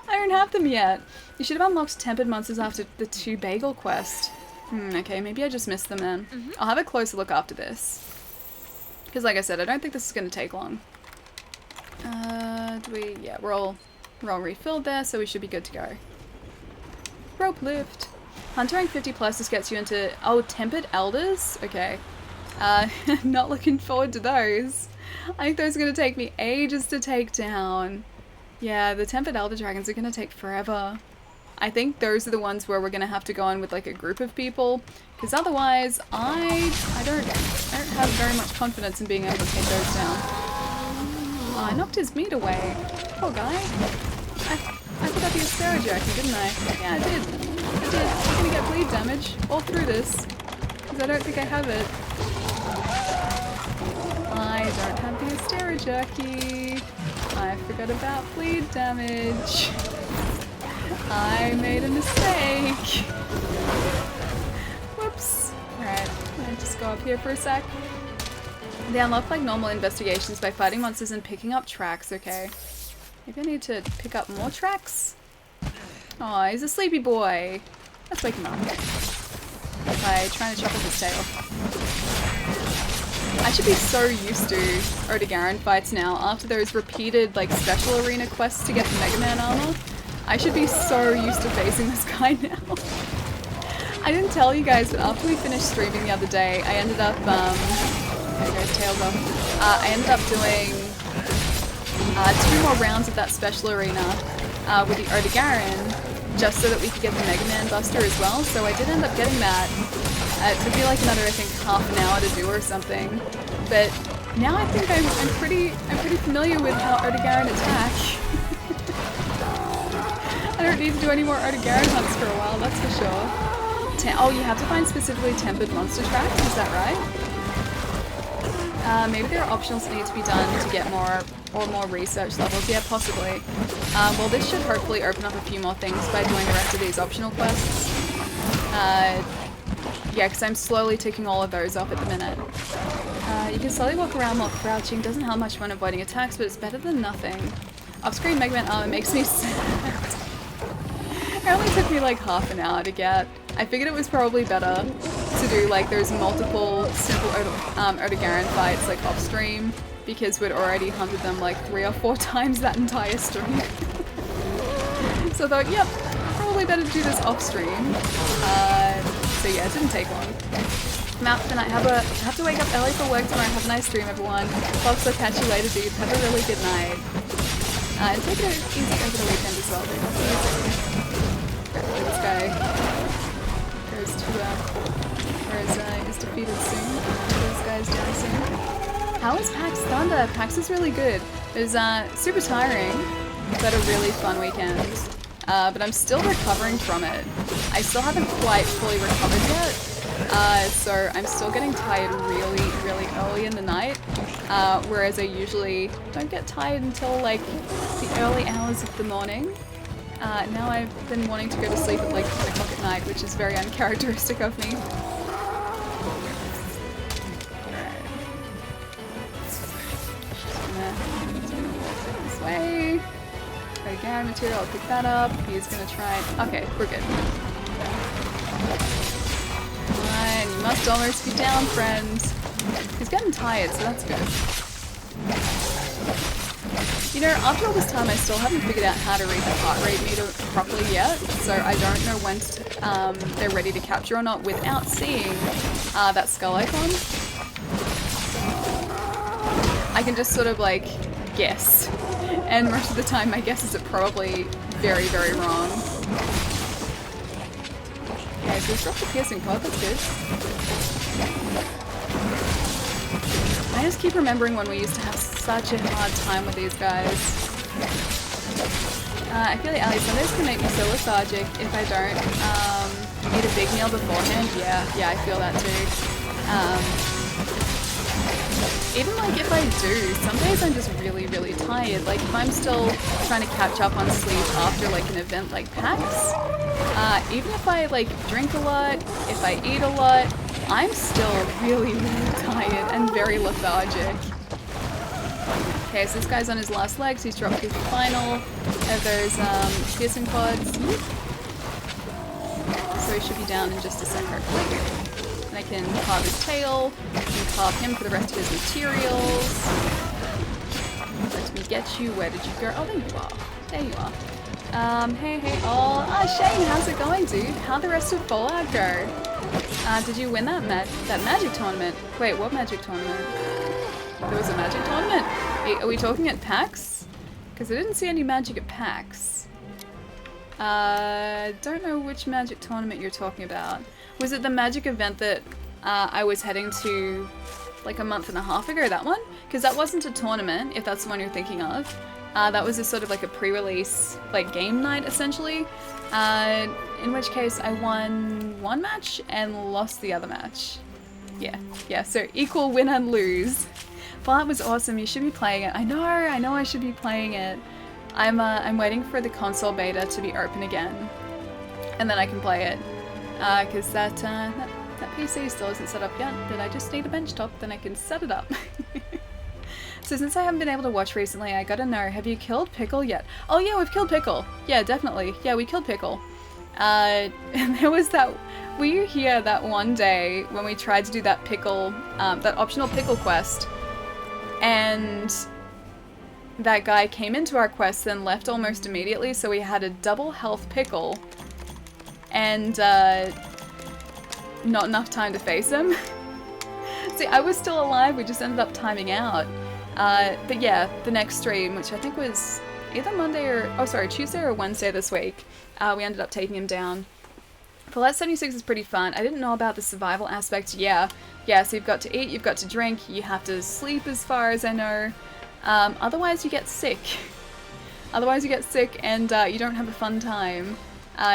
I don't have them yet. You should have unlocked tempered monsters after the 2 bagel quest. Okay, maybe I just missed them then. I'll have a closer look after this. Because like I said, I don't think this is going to take long. Yeah, we're all refilled there, so we should be good to go. Rope lift. Huntering 50 plus just gets you into, oh, tempered elders? Okay. Not looking forward to those. I think those are going to take me ages to take down. Yeah, the tempered elder dragons are going to take forever. I think those are the ones where we're going to have to go in with like a group of people, because otherwise I don't have very much confidence in being able to take those down. Oh, I knocked his meat away. Poor guy. I put up the Astero jerky, didn't I? Yeah, I did. I'm going to get bleed damage all through this, because I don't think I have it. I don't have the Astero jerky. I forgot about bleed damage. I made a mistake. Whoops. Alright, I'll just go up here for a sec. They unlock like normal investigations by fighting monsters and picking up tracks, okay. Maybe I need to pick up more tracks? Oh, he's a sleepy boy. Let's wake him up. By trying to chop off his tail. I should be so used to Odegaron fights now after those repeated like special arena quests to get the Mega Man armor. I should be so used to facing this guy now. I didn't tell you guys, but after we finished streaming the other day, I ended up, there goes tails off. I ended up doing 2 more rounds of that special arena with the Odegaron, just so that we could get the Mega Man Buster as well. So I did end up getting that. It took me like another, I think, half an hour to do or something. But now I think I'm pretty familiar with how Odegaron attack. I don't need to do any more Odegaron hunts for a while, that's for sure. Oh, you have to find specifically tempered monster tracks, is that right? Maybe there are optionals that need to be done to get more research levels. Yeah, possibly. Well, this should hopefully open up a few more things by doing the rest of these optional quests. Yeah, because I'm slowly ticking all of those off at the minute. You can slowly walk around while crouching. Doesn't have much fun avoiding attacks, but it's better than nothing. Off-screen Mega Man armor makes me sad. It only took me like half an hour to get. I figured it was probably better to do like those multiple simple Odegaron fights like off-stream, because we'd already hunted them like 3 or 4 times that entire stream. So I thought, yep, probably better to do this off-stream. So yeah, it didn't take long. I'm out for the night. Have to wake up early for work tomorrow. Have a nice stream, everyone. Fox, I'll catch you later, dude. Have a really good night. And take it easy over the weekend as well, dude. This guy goes to is defeated soon. This guy's down soon. How is PAX Thunder? PAX is really good. It was super tiring, but a really fun weekend. But I'm still recovering from it. I still haven't quite fully recovered yet. So I'm still getting tired really, really early in the night. Whereas I usually don't get tired until like the early hours of the morning. Now I've been wanting to go to sleep at like 10 o'clock at night, which is very uncharacteristic of me. Just gonna walk this way. Odegaron material, I'll pick that up. He's gonna try and... Okay, we're good. Fine, you must almost be down, friends. He's getting tired, so that's good. You know, after all this time, I still haven't figured out how to read the heart rate meter properly yet, so I don't know when they're ready to capture or not without seeing that skull icon. I can just sort of like guess, and most of the time my guesses are probably very, very wrong. Okay, so let's drop the piercing pod, that's good. I just keep remembering when we used to have such a hard time with these guys. I feel like Ali Sundays can make me so lethargic if I don't eat a big meal beforehand. Yeah, I feel that too. Even like if I do, some days I'm just really, really tired. Like if I'm still trying to catch up on sleep after like an event like PAX, even if I like drink a lot, if I eat a lot, I'm still really, really tired and very lethargic. Okay, so this guy's on his last legs. He's dropped his final of those piercing pods. so he should be down in just a sec, hopefully. And I can carve his tail, I can carve him for the rest of his materials. Let me get you. Where did you go? Oh, there you are. There you are. Hey. Oh, Shane, how's it going, dude? How'd the rest of Fallout go? Did you win that magic tournament? Wait, what magic tournament? There was a magic tournament? Are we talking at PAX? Because I didn't see any magic at PAX. Don't know which magic tournament you're talking about. Was it the magic event that I was heading to like a month and a half ago, that one? Because that wasn't a tournament, if that's the one you're thinking of. That was a sort of like a pre-release like game night, essentially. In which case I won one match and lost the other match. Yeah, so equal win and lose. Fallout was awesome, you should be playing it. I know I should be playing it. I'm waiting for the console beta to be open again. And then I can play it. Because that PC still isn't set up yet, but I just need a bench top, then I can set it up. So since I haven't been able to watch recently, I gotta know, have you killed Pickle yet? Oh yeah, we've killed Pickle. Yeah, definitely. Yeah, we killed Pickle. And there was that, were you here that one day when we tried to do that pickle, that optional pickle quest, and that guy came into our quest and left almost immediately, so we had a double health Pickle, and not enough time to face him. See, I was still alive, we just ended up timing out. But yeah, the next stream, which I think was either Tuesday or Wednesday this week, we ended up taking him down. Fallout 76 is pretty fun. I didn't know about the survival aspect. Yeah, so you've got to eat, you've got to drink, you have to sleep as far as I know. Otherwise you get sick. And you don't have a fun time.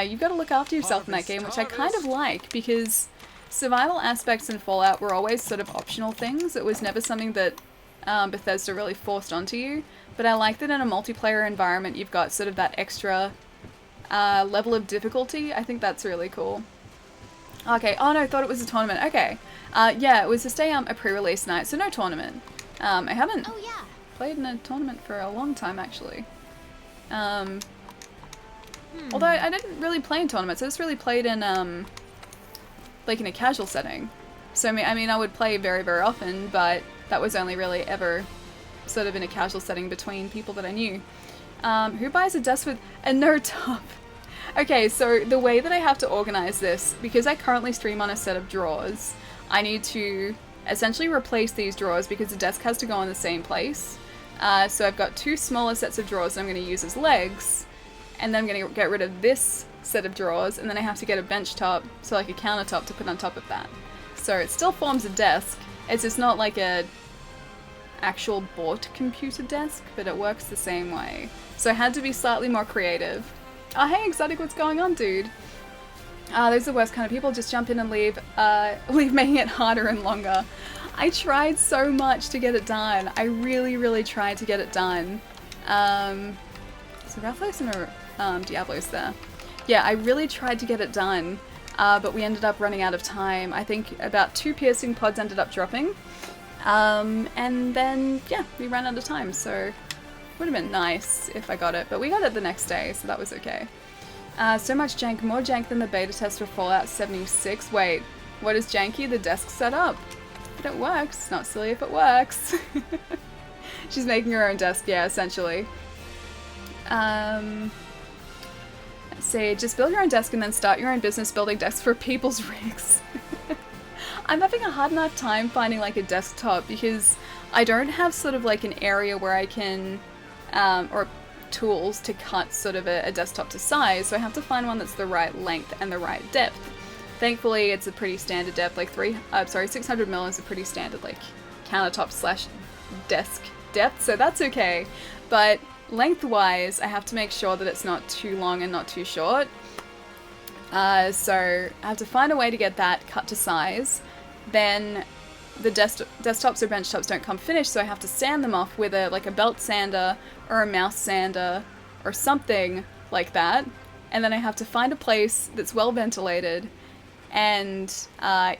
You've got to look after yourself in that game, which I kind of like, because survival aspects in Fallout were always sort of optional things. It was never something that Bethesda really forced onto you, but I like that in a multiplayer environment you've got sort of that extra level of difficulty. I think that's really cool. Okay, oh no, I thought it was a tournament. Okay, yeah, it was just a pre-release night, so no tournament. I haven't played in a tournament for a long time, actually. Although I didn't really play in tournaments, I just really played in, like in a casual setting. So I mean, I would play very, very often, but that was only really ever sort of in a casual setting between people that I knew. Who buys a desk with a no top? Okay, so the way that I have to organize this, because I currently stream on a set of drawers, I need to essentially replace these drawers because the desk has to go in the same place. So I've got two smaller sets of drawers that I'm going to use as legs, and then I'm going to get rid of this set of drawers, and then I have to get a bench top, so like a countertop to put on top of that. So it still forms a desk, it's just not like a actual bought computer desk, but it works the same way. So I had to be slightly more creative. Oh hey Exotic, what's going on, dude? Those are the worst kind of people, just jump in and leave making it harder and longer. I tried so much to get it done. I really, really tried to get it done. So Rathlos and Diablo's there. Yeah, I really tried to get it done, but we ended up running out of time. I think about 2 piercing pods ended up dropping. And then, yeah, we ran out of time, so would have been nice if I got it, but we got it the next day, so that was okay. So much jank, more jank than the beta test for Fallout 76. Wait, what is janky? The desk set up. But it works. It's not silly if it works. She's making her own desk, yeah, essentially. Let's see, just build your own desk and then start your own business building desks for people's rigs. I'm having a hard enough time finding like a desktop because I don't have sort of like an area where I can, or tools to cut sort of a desktop to size, so I have to find one that's the right length and the right depth. Thankfully it's a pretty standard depth, like 600 mil is a pretty standard like countertop slash desk depth, so that's okay. But lengthwise I have to make sure that it's not too long and not too short. So I have to find a way to get that cut to size. Then the desktops or bench tops don't come finished, so I have to sand them off with a belt sander or a mouse sander or something like that. And then I have to find a place that's well ventilated and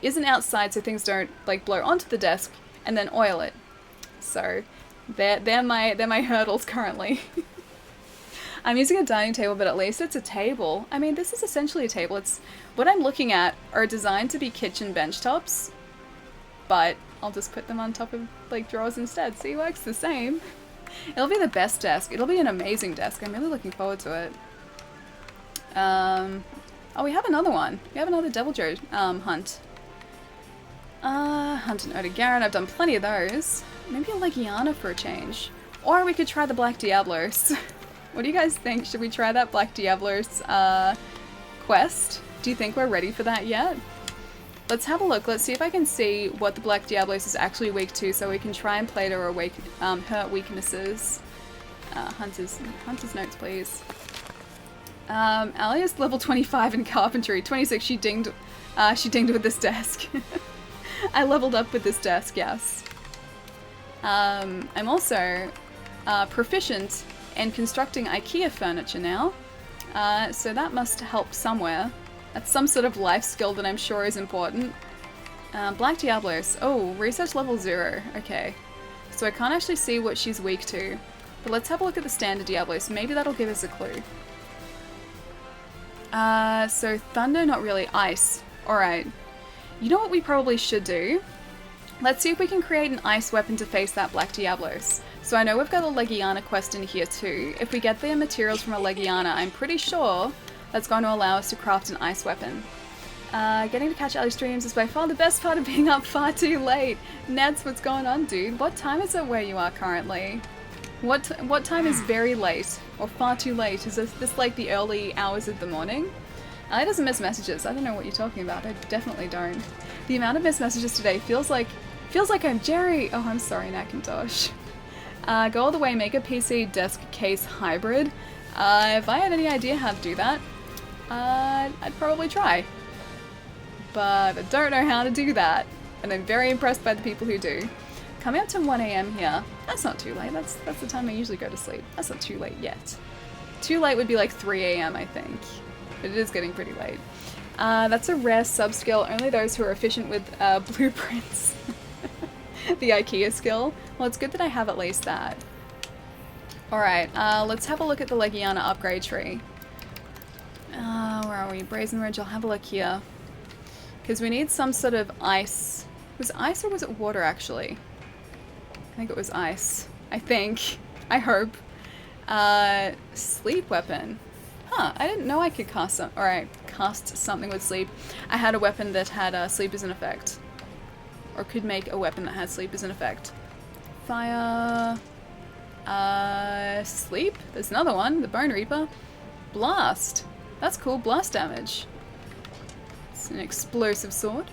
isn't outside so things don't like blow onto the desk, and then oil it. So they're my hurdles currently. I'm using a dining table, but at least it's a table. I mean, this is essentially a table. It's what I'm looking at are designed to be kitchen bench tops, but I'll just put them on top of like drawers instead. See, it works the same. It'll be the best desk. It'll be an amazing desk. I'm really looking forward to it. Oh, we have another one. We have another Devil Joe hunt. Hunt and Odegaran. I've done plenty of those. Maybe a Legiana for a change. Or we could try the Black Diablos. What do you guys think? Should we try that Black Diablos quest? Do you think we're ready for that yet? Let's have a look. Let's see if I can see what the Black Diablos is actually weak to, so we can try and play to her, her weaknesses. Hunter's notes, please. Alia's level 25 in carpentry. 26. She dinged with this desk. I leveled up with this desk. Yes. I'm also proficient in constructing IKEA furniture now, so that must help somewhere. That's some sort of life skill that I'm sure is important. Black Diablos. Oh, research level 0. Okay. So I can't actually see what she's weak to. But let's have a look at the standard Diablos. Maybe that'll give us a clue. So thunder, not really. Ice. Alright. You know what we probably should do? Let's see if we can create an ice weapon to face that Black Diablos. So I know we've got a Legiana quest in here too. If we get the materials from a Legiana, I'm pretty sure that's going to allow us to craft an ice weapon. Getting to catch early streams is by far the best part of being up far too late. Neds, what's going on, dude? What time is it where you are currently? What time is very late? Or far too late? Is this like the early hours of the morning? Ali doesn't miss messages. I don't know what you're talking about. I definitely don't. The amount of missed messages today feels like I'm Jerry. Oh, I'm sorry, Macintosh. Go all the way, make a PC desk case hybrid. If I had any idea how to do that, I'd probably try. But I don't know how to do that, and I'm very impressed by the people who do. Coming up to 1 AM here. That's not too late. That's the time I usually go to sleep. That's not too late yet. Too late would be like 3 AM, I think. But it is getting pretty late. That's a rare sub-skill. Only those who are efficient with blueprints. The IKEA skill. Well, it's good that I have at least that. Alright, let's have a look at the Legiana upgrade tree. Where are we? Brazen Ridge, I'll have a look here. Because we need some sort of ice. Was it ice or was it water, actually? I think it was ice. I think. I hope. Sleep weapon. Huh, I didn't know I could cast something with sleep. I had a weapon that had sleep as an effect. Or could make a weapon that had sleep as an effect. Fire... sleep? There's another one, the Bone Reaper. Blast. That's cool, blast damage. It's an explosive sword.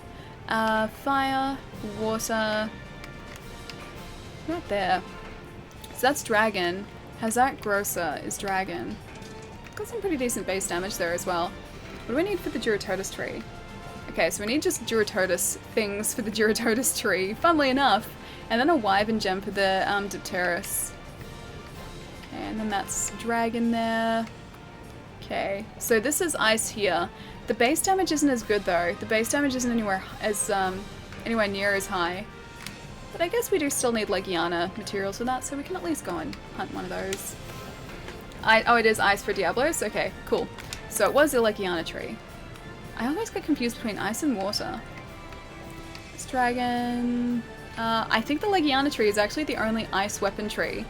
Fire, water. Right there. So that's dragon. Hazak Grossa is dragon. Got some pretty decent base damage there as well. What do we need for the Duratotus tree? Okay, so we need just Duratotus things for the Duratotus tree, funnily enough. And then a Wyvern gem for the Dipterus. Okay, and then that's dragon there. Okay, so this is ice here. The base damage isn't as good though. The base damage isn't anywhere near as high. But I guess we do still need Legiana materials for that, so we can at least go and hunt one of those. Oh, it is ice for Diablos? Okay, cool. So it was the Legiana tree. I always get confused between ice and water. This dragon... I think the Legiana tree is actually the only ice weapon tree.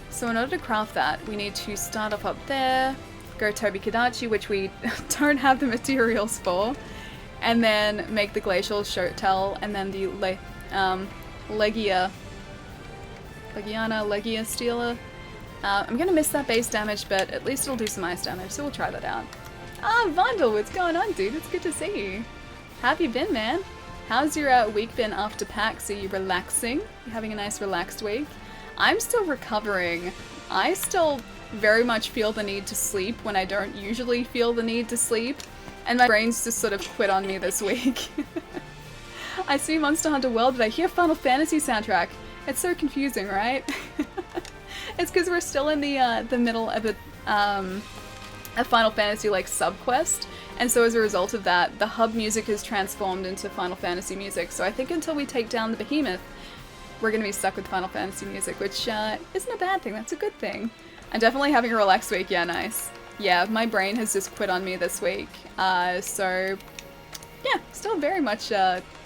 So in order to craft that, we need to start off up there, go Tobi Kadachi, which we don't have the materials for, and then make the Glacial Shotel, and then the Legiana Stealer. I'm gonna miss that base damage, but at least it'll do some ice damage, so we'll try that out. Ah, Vandal, what's going on, dude? It's good to see you. How have you been, man? How's your week been after PAX? Are you relaxing? You having a nice relaxed week? I'm still recovering. I still very much feel the need to sleep when I don't usually feel the need to sleep, and my brain's just sort of quit on me this week. I see Monster Hunter World, but I hear Final Fantasy soundtrack. It's so confusing, right? It's because we're still in the middle of a Final Fantasy like sub-quest, and so as a result of that, the hub music is transformed into Final Fantasy music, so I think until we take down the behemoth, we're gonna be stuck with Final Fantasy music, which isn't a bad thing, that's a good thing. I'm definitely having a relaxed week. Yeah, nice. Yeah, my brain has just quit on me this week. So, yeah, still very much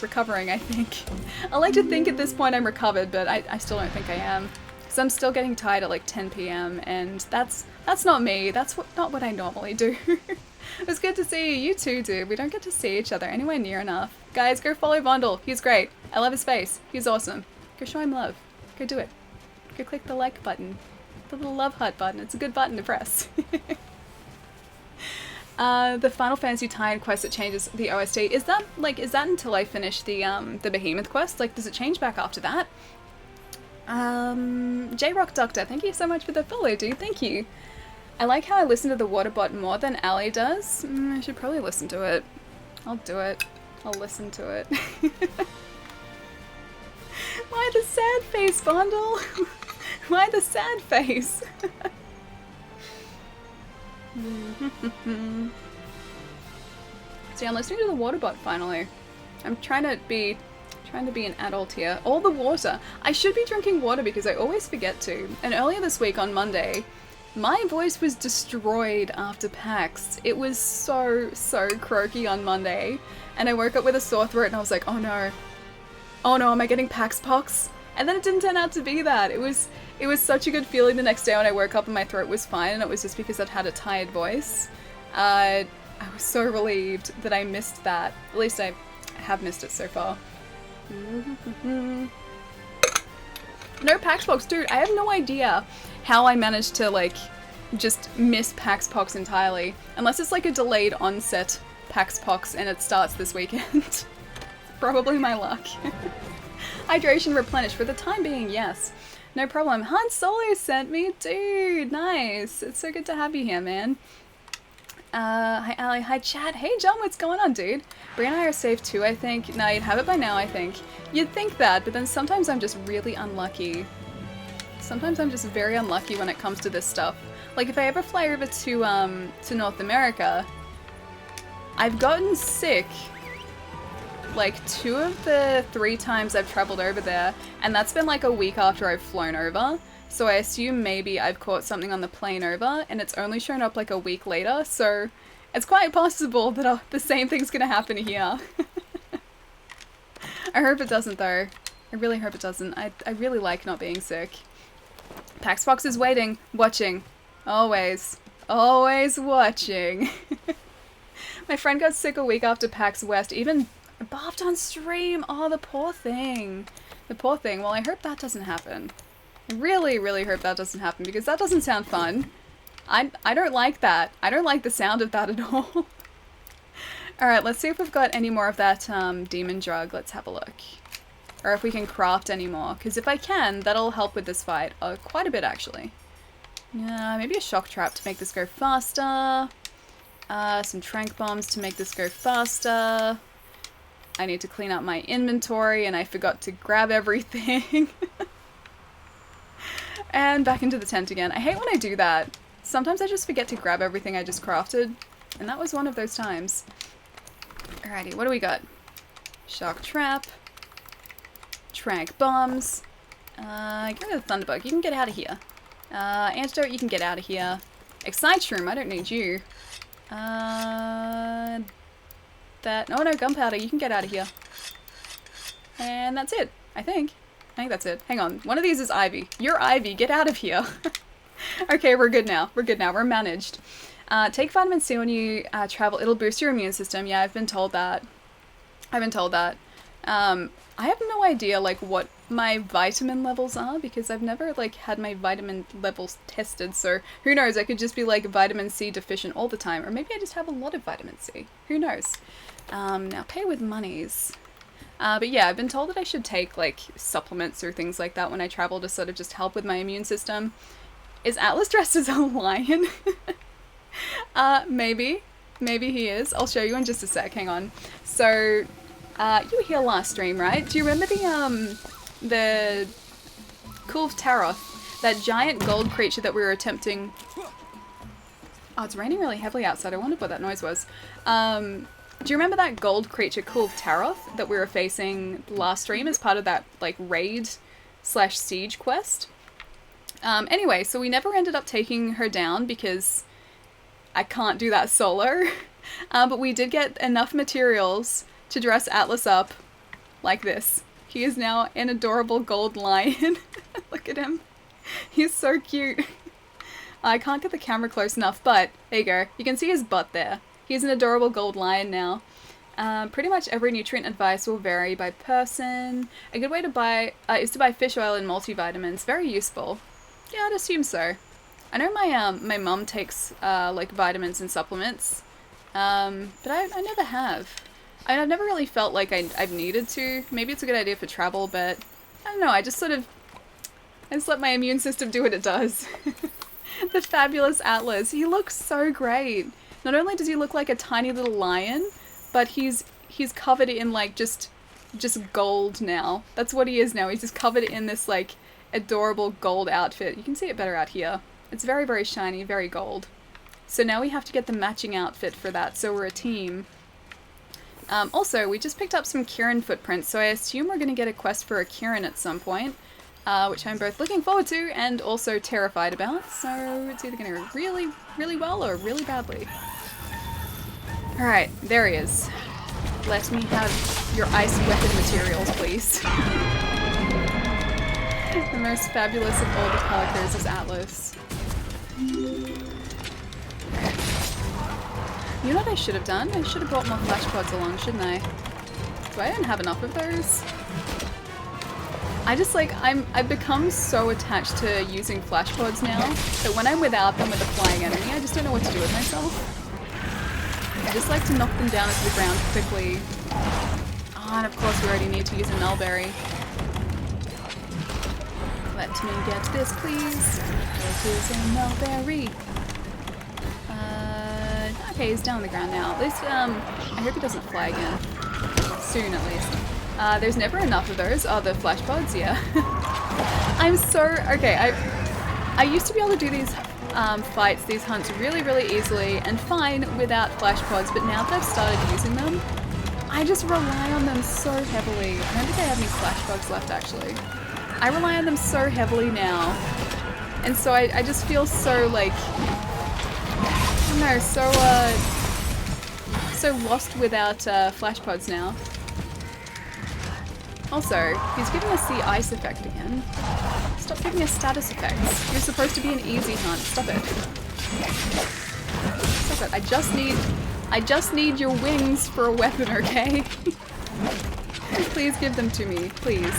recovering, I think. I like to think at this point I'm recovered, but I still don't think I am. Because I'm still getting tired at like 10 p.m. and that's not me. That's not what I normally do. It was good to see you. You too, dude. We don't get to see each other anywhere near enough. Guys, go follow Vondel. He's great. I love his face. He's awesome. Go show him love. Go do it. Go click the like button. The little love heart button. It's a good button to press. The Final Fantasy tie-in quest that changes the OST. Is that until I finish the Behemoth quest? Like, does it change back after that? J-Rock Doctor, thank you so much for the follow, dude. Thank you. I like how I listen to the Waterbot more than Ali does. I should probably listen to it. I'll do it. I'll listen to it. Why the sad face, Bondle? Why the sad face? See, I'm listening to the Waterbot finally. I'm trying to be an adult here. All the water. I should be drinking water because I always forget to. And earlier this week on Monday, my voice was destroyed after PAX. It was so croaky on Monday. And I woke up with a sore throat and I was like, oh no. Oh no, am I getting PAX pox? And then it didn't turn out to be that. It was such a good feeling the next day when I woke up and my throat was fine, and it was just because I'd had a tired voice. I was so relieved that I missed that. At least I have missed it so far. No PAX pox, dude. I have no idea how I managed to like just miss PAX pox entirely, unless it's like a delayed onset PAX pox and it starts this weekend. Probably my luck. Hydration replenished for the time being, yes. No problem. Han Solo sent me, dude. Nice. It's so good to have you here, man. Hi Ali, hi Chad. Hey John, what's going on, dude? Brie and I are safe too, I think. No, you'd have it by now, I think. You'd think that, but then sometimes I'm just really unlucky. Sometimes I'm just very unlucky when it comes to this stuff. Like if I ever fly over to North America, I've gotten sick like 2 of the 3 times I've traveled over there, and that's been like a week after I've flown over. So I assume maybe I've caught something on the plane over, and it's only shown up like a week later, so it's quite possible that the same thing's gonna happen here. I hope it doesn't though. I really hope it doesn't. I really like not being sick. PAX Fox is waiting, watching. Always. Always watching. My friend got sick a week after PAX West, even barfed on stream. Oh, the poor thing. The poor thing. Well, I hope that doesn't happen. I really, really hope that doesn't happen because that doesn't sound fun. I don't like that. I don't like the sound of that at all. Alright, let's see if we've got any more of that demon drug. Let's have a look. Or if we can craft any more. Because if I can, that'll help with this fight. Quite a bit, actually. Maybe a shock trap to make this go faster. Some tranq bombs to make this go faster. I need to clean up my inventory and I forgot to grab everything. And back into the tent again. I hate when I do that. Sometimes I just forget to grab everything I just crafted. And that was one of those times. Alrighty, what do we got? Shock trap. Tranq bombs. Get rid of the thunderbug. You can get out of here. Antidote, you can get out of here. Excite shroom, I don't need you. Oh no, gunpowder, you can get out of here. And that's it, I think. I think that's it. Hang on, one of these is Ivy. You're Ivy, get out of here. Okay, we're good now. We're good now, we're managed. Take vitamin C when you travel. It'll boost your immune system. Yeah, I've been told that. I've been told that. I have no idea, like, what my vitamin levels are, because I've never, like, had my vitamin levels tested, so who knows, I could just be, like, vitamin C deficient all the time, or maybe I just have a lot of vitamin C. Who knows? Now, pay with monies. But yeah, I've been told that I should take, like, supplements or things like that when I travel to sort of just help with my immune system. Is Atlas dressed as a lion? Maybe. Maybe he is. I'll show you in just a sec, hang on. So, you were here last stream, right? Do you remember the Kulv Taroth, that giant gold creature that we were attempting? Oh, it's raining really heavily outside. I wondered what that noise was. Do you remember that gold creature Kulv Taroth that we were facing last stream as part of that, like, raid/siege quest? Anyway, so we never ended up taking her down because I can't do that solo. But we did get enough materials to dress Atlas up like this. He is now an adorable gold lion. Look at him. He's so cute. I can't get the camera close enough, but there you go. You can see his butt there. He's an adorable gold lion now. Pretty much every nutrient advice will vary by person. A good way to buy is to buy fish oil and multivitamins. Very useful. Yeah, I'd assume so. I know my mum takes like vitamins and supplements, but I never have. I've never really felt like I've needed to. Maybe it's a good idea for travel, but I don't know. I just let my immune system do what it does. The fabulous Atlas. He looks so great. Not only does he look like a tiny little lion, but he's covered in like just gold now. That's what he is now. He's just covered in this like adorable gold outfit. You can see it better out here. It's very, very shiny, very gold. So now we have to get the matching outfit for that, so we're a team. Also, we just picked up some Kieran footprints, so I assume we're going to get a quest for a Kieran at some point, which I'm both looking forward to and also terrified about, so it's either going to go really, really well or really badly. Alright, there he is. Let me have your ice weapon materials, please. The most fabulous of all the Palikos is Atlas. You know what I should have done? I should have brought more flash pods along, shouldn't I? Do I even have enough of those? I just like, I've become so attached to using flash pods now that when I'm without them with a flying enemy, I just don't know what to do with myself. I just like to knock them down into the ground quickly. Oh, and of course we already need to use a nullberry. Let me get this, please. This is a nullberry. Okay, he's down on the ground now. At least, I hope he doesn't fly again. Soon, at least. There's never enough of those. Oh, the flash pods, yeah. I'm so... Okay, I used to be able to do these fights, these hunts really, really easily and fine without flash pods, but now that I've started using them, I just rely on them so heavily. I don't think I have any flash bugs left, actually. I rely on them so heavily now. And so I just feel so, like... I don't know, so lost without flash pods now. Also, he's giving us the ice effect again. Stop giving us status effects. You're supposed to be an easy hunt. Stop it. Stop it. I just need your wings for a weapon, okay? Please give them to me, please.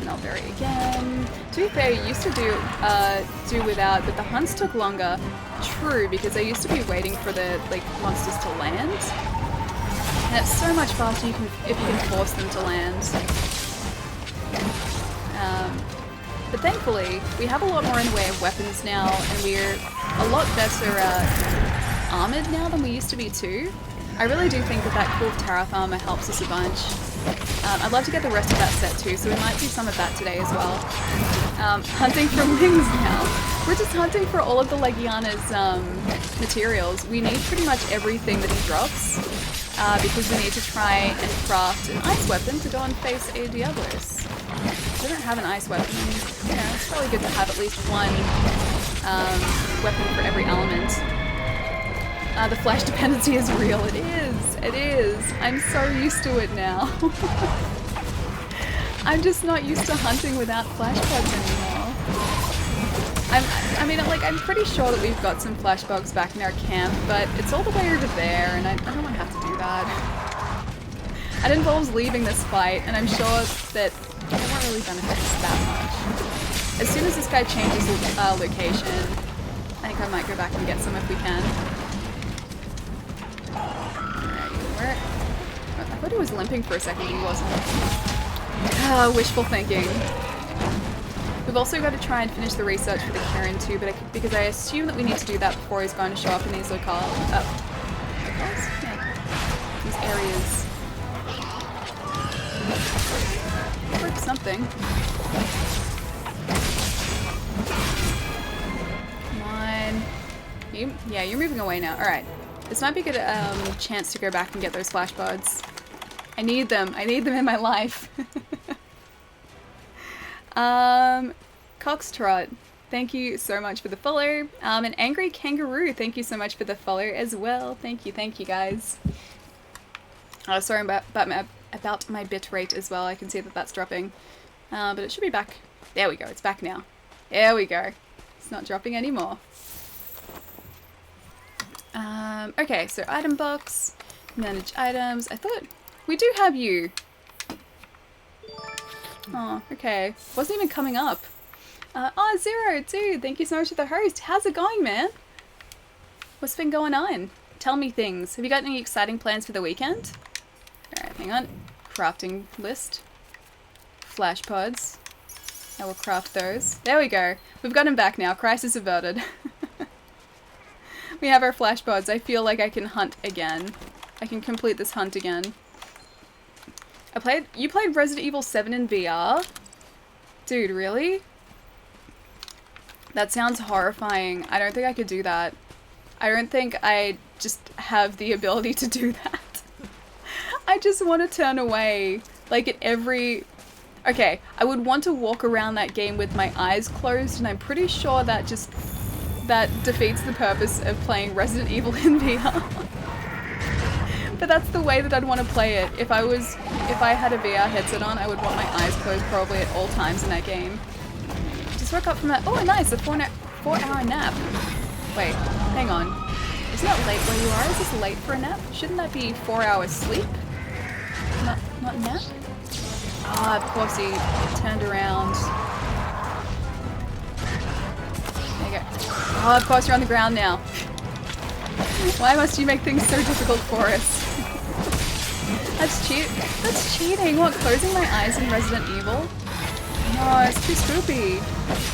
Nullberry again. To be fair, you used to do without, but the hunts took longer. True, because I used to be waiting for the monsters to land. And it's so much faster if you can force them to land. But thankfully, we have a lot more in the way of weapons now, and we're a lot better armored now than we used to be too. I really do think that cool Tarath armor helps us a bunch. I'd love to get the rest of that set too, so we might do some of that today as well. Hunting for wings now. We're just hunting for all of the Legiana's materials. We need pretty much everything that he drops, because we need to try and craft an ice weapon to go and face a Diablos. We don't have an ice weapon. Yeah, it's probably good to have at least one weapon for every element. The flash dependency is real. It is. It is. I'm so used to it now. I'm just not used to hunting without flash bugs anymore. I'm pretty sure that we've got some flash bugs back in our camp, but it's all the way over there, and I don't want to have to do that. It involves leaving this fight, and I'm sure that it won't really benefit us that much. As soon as this guy changes location, I think I might go back and get some if we can. I thought he was limping for a second, he wasn't. Wishful thinking. We've also got to try and finish the research for the Kieran too, but because I assume that we need to do that before he's going to show up in these locales? Yeah. These areas. Work something. Come on. Yeah, you're moving away now. Alright. This might be a good chance to go back and get those flash buds. I need them. I need them in my life. Coxtrot, thank you so much for the follow. And Angry Kangaroo, thank you so much for the follow as well. Thank you guys. Sorry about my bit rate as well. I can see that that's dropping. But it should be back. There we go, it's back now. There we go. It's not dropping anymore. Okay, so item box, manage items. I thought we do have you. Oh, okay. Wasn't even coming up. Oh, Zero, dude, thank you so much for the host. How's it going, man? What's been going on? Tell me things. Have you got any exciting plans for the weekend? Alright, hang on. Crafting list. Flash pods. I will craft those. There we go. We've got him back now. Crisis averted. We have our flash pods. I feel like I can hunt again. I can complete this hunt again. You played Resident Evil 7 in VR? Dude, really? That sounds horrifying. I don't think I could do that. I don't think I just have the ability to do that. I just want to turn away. Like at every... Okay, I would want to walk around that game with my eyes closed, and I'm pretty sure that defeats the purpose of playing Resident Evil in VR. But that's the way that I'd want to play it. If I had a VR headset on, I would want my eyes closed probably at all times in that game. Just woke up from that. Oh, nice, a 4-hour nap. Wait, hang on. Isn't that late where you are? Is this late for a nap? Shouldn't that be 4 hours sleep? Not nap? Ah, of course he turned around. There you go. Oh, of course you're on the ground now. Why must you make things so difficult for us? That's cheating. What, closing my eyes in Resident Evil? No, it's too spoopy.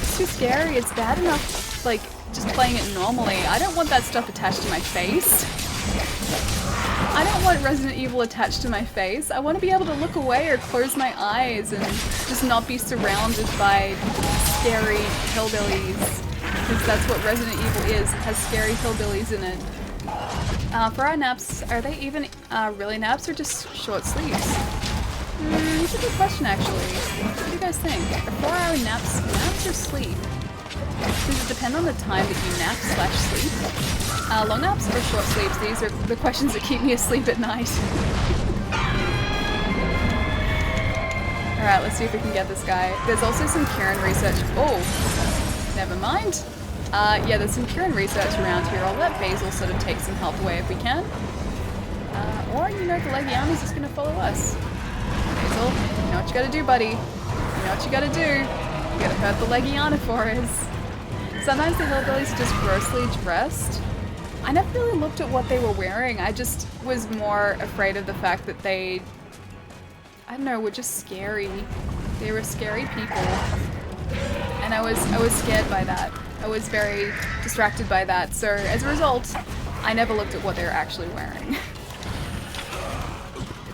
It's too scary. It's bad enough, like, just playing it normally. I don't want that stuff attached to my face. I don't want Resident Evil attached to my face. I want to be able to look away or close my eyes and just not be surrounded by scary hillbillies. Because that's what Resident Evil is. It has scary hillbillies in it. For our naps, are they even really naps or just short sleeps? It's a good question actually. What do you guys think? Are 4-hour naps or sleep? Does it depend on the time that you nap / sleep? Long naps or short sleeps? These are the questions that keep me asleep at night. Alright, let's see if we can get this guy. There's also some Kieran research. Oh, never mind. Yeah, there's some Kieran research around here. I'll let Basil sort of take some health away if we can. Or, you know, the Legiana's just gonna follow us. Basil, you know what you gotta do, buddy. You know what you gotta do. You gotta hurt the Legiana for us. Sometimes the hillbillies are just grossly dressed. I never really looked at what they were wearing. I just was more afraid of the fact that they, I don't know, were just scary. They were scary people. And I was scared by that. I was very distracted by that. So as a result, I never looked at what they were actually wearing.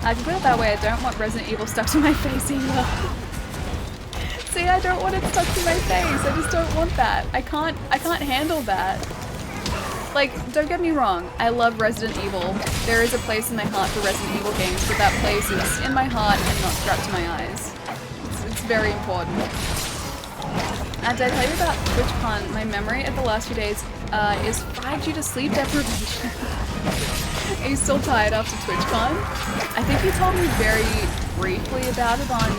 I can put it that way, I don't want Resident Evil stuck to my face either. See, I don't want it stuck to my face. I just don't want that. I can't handle that. Like, don't get me wrong, I love Resident Evil. There is a place in my heart for Resident Evil games, but that place is in my heart and not strapped to my eyes. It's very important. And did I tell you about TwitchCon? My memory of the last few days is fried due to sleep deprivation. Are you still tired after TwitchCon? I think you told me very briefly about it on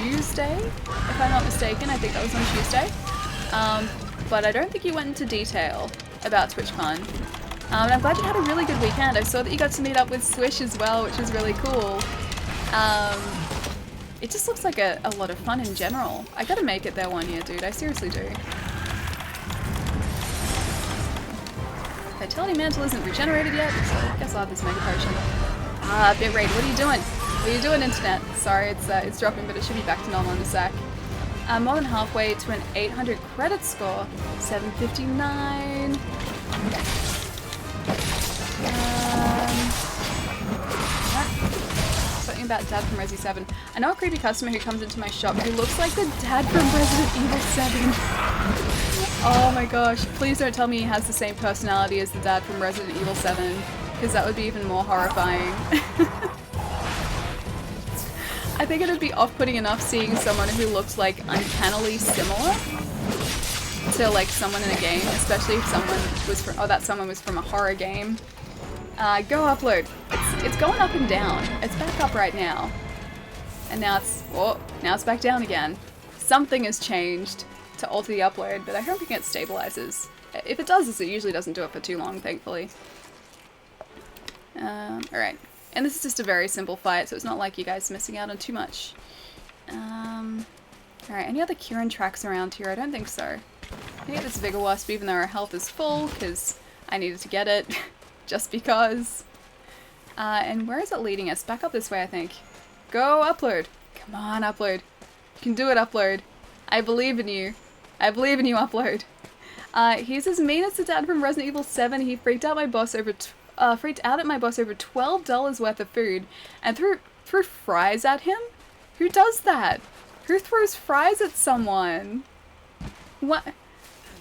Tuesday, if I'm not mistaken. I think that was on Tuesday. But I don't think you went into detail about TwitchCon. And I'm glad you had a really good weekend. I saw that you got to meet up with Swish as well, which is really cool. It just looks like a lot of fun in general. I gotta make it there one year, dude. I seriously do. Vitality Mantle isn't regenerated yet, so I guess I'll have this Mega Potion. Bitrate, what are you doing? What are you doing, Internet? Sorry, it's dropping, but it should be back to normal in a sec. More than halfway to an 800 credit score. 759. Something about Dad from Resi 7. I know a creepy customer who comes into my shop who looks like the dad from Resident Evil 7. Oh my gosh, please don't tell me he has the same personality as the dad from Resident Evil 7, because that would be even more horrifying. I think it'd be off-putting enough seeing someone who looks like uncannily similar to like someone in a game, especially if someone was from, oh, that someone was from a horror game. Go upload. It's going up and down. It's back up right now. And now it's back down again. Something has changed to alter the upload, but I hope it stabilizes. If it does this, it usually doesn't do it for too long, thankfully. Alright. And this is just a very simple fight, so it's not like you guys are missing out on too much. Alright, any other Kieran tracks around here? I don't think so. I get this Vigor Wasp even though our health is full, because I needed to get it. Just because. And where is it leading us? Back up this way, I think. Go upload. Come on, upload. You can do it, upload. I believe in you. I believe in you, upload. He's as mean as the dad from Resident Evil 7. He freaked out at my boss over $12 worth of food and threw fries at him? Who does that? Who throws fries at someone? What?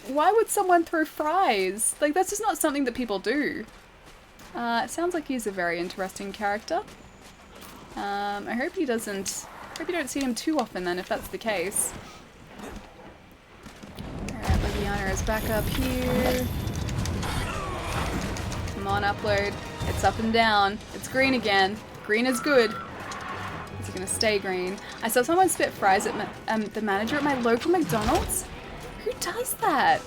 Why would someone throw fries? Like, that's just not something that people do. It sounds like he's a very interesting character. I hope he doesn't... I hope you don't see him too often then, if that's the case. Alright, Legiana is back up here. Come on, upload. It's up and down. It's green again. Green is good. Is it gonna stay green? I saw someone spit fries at the manager at my local McDonald's. Who does that?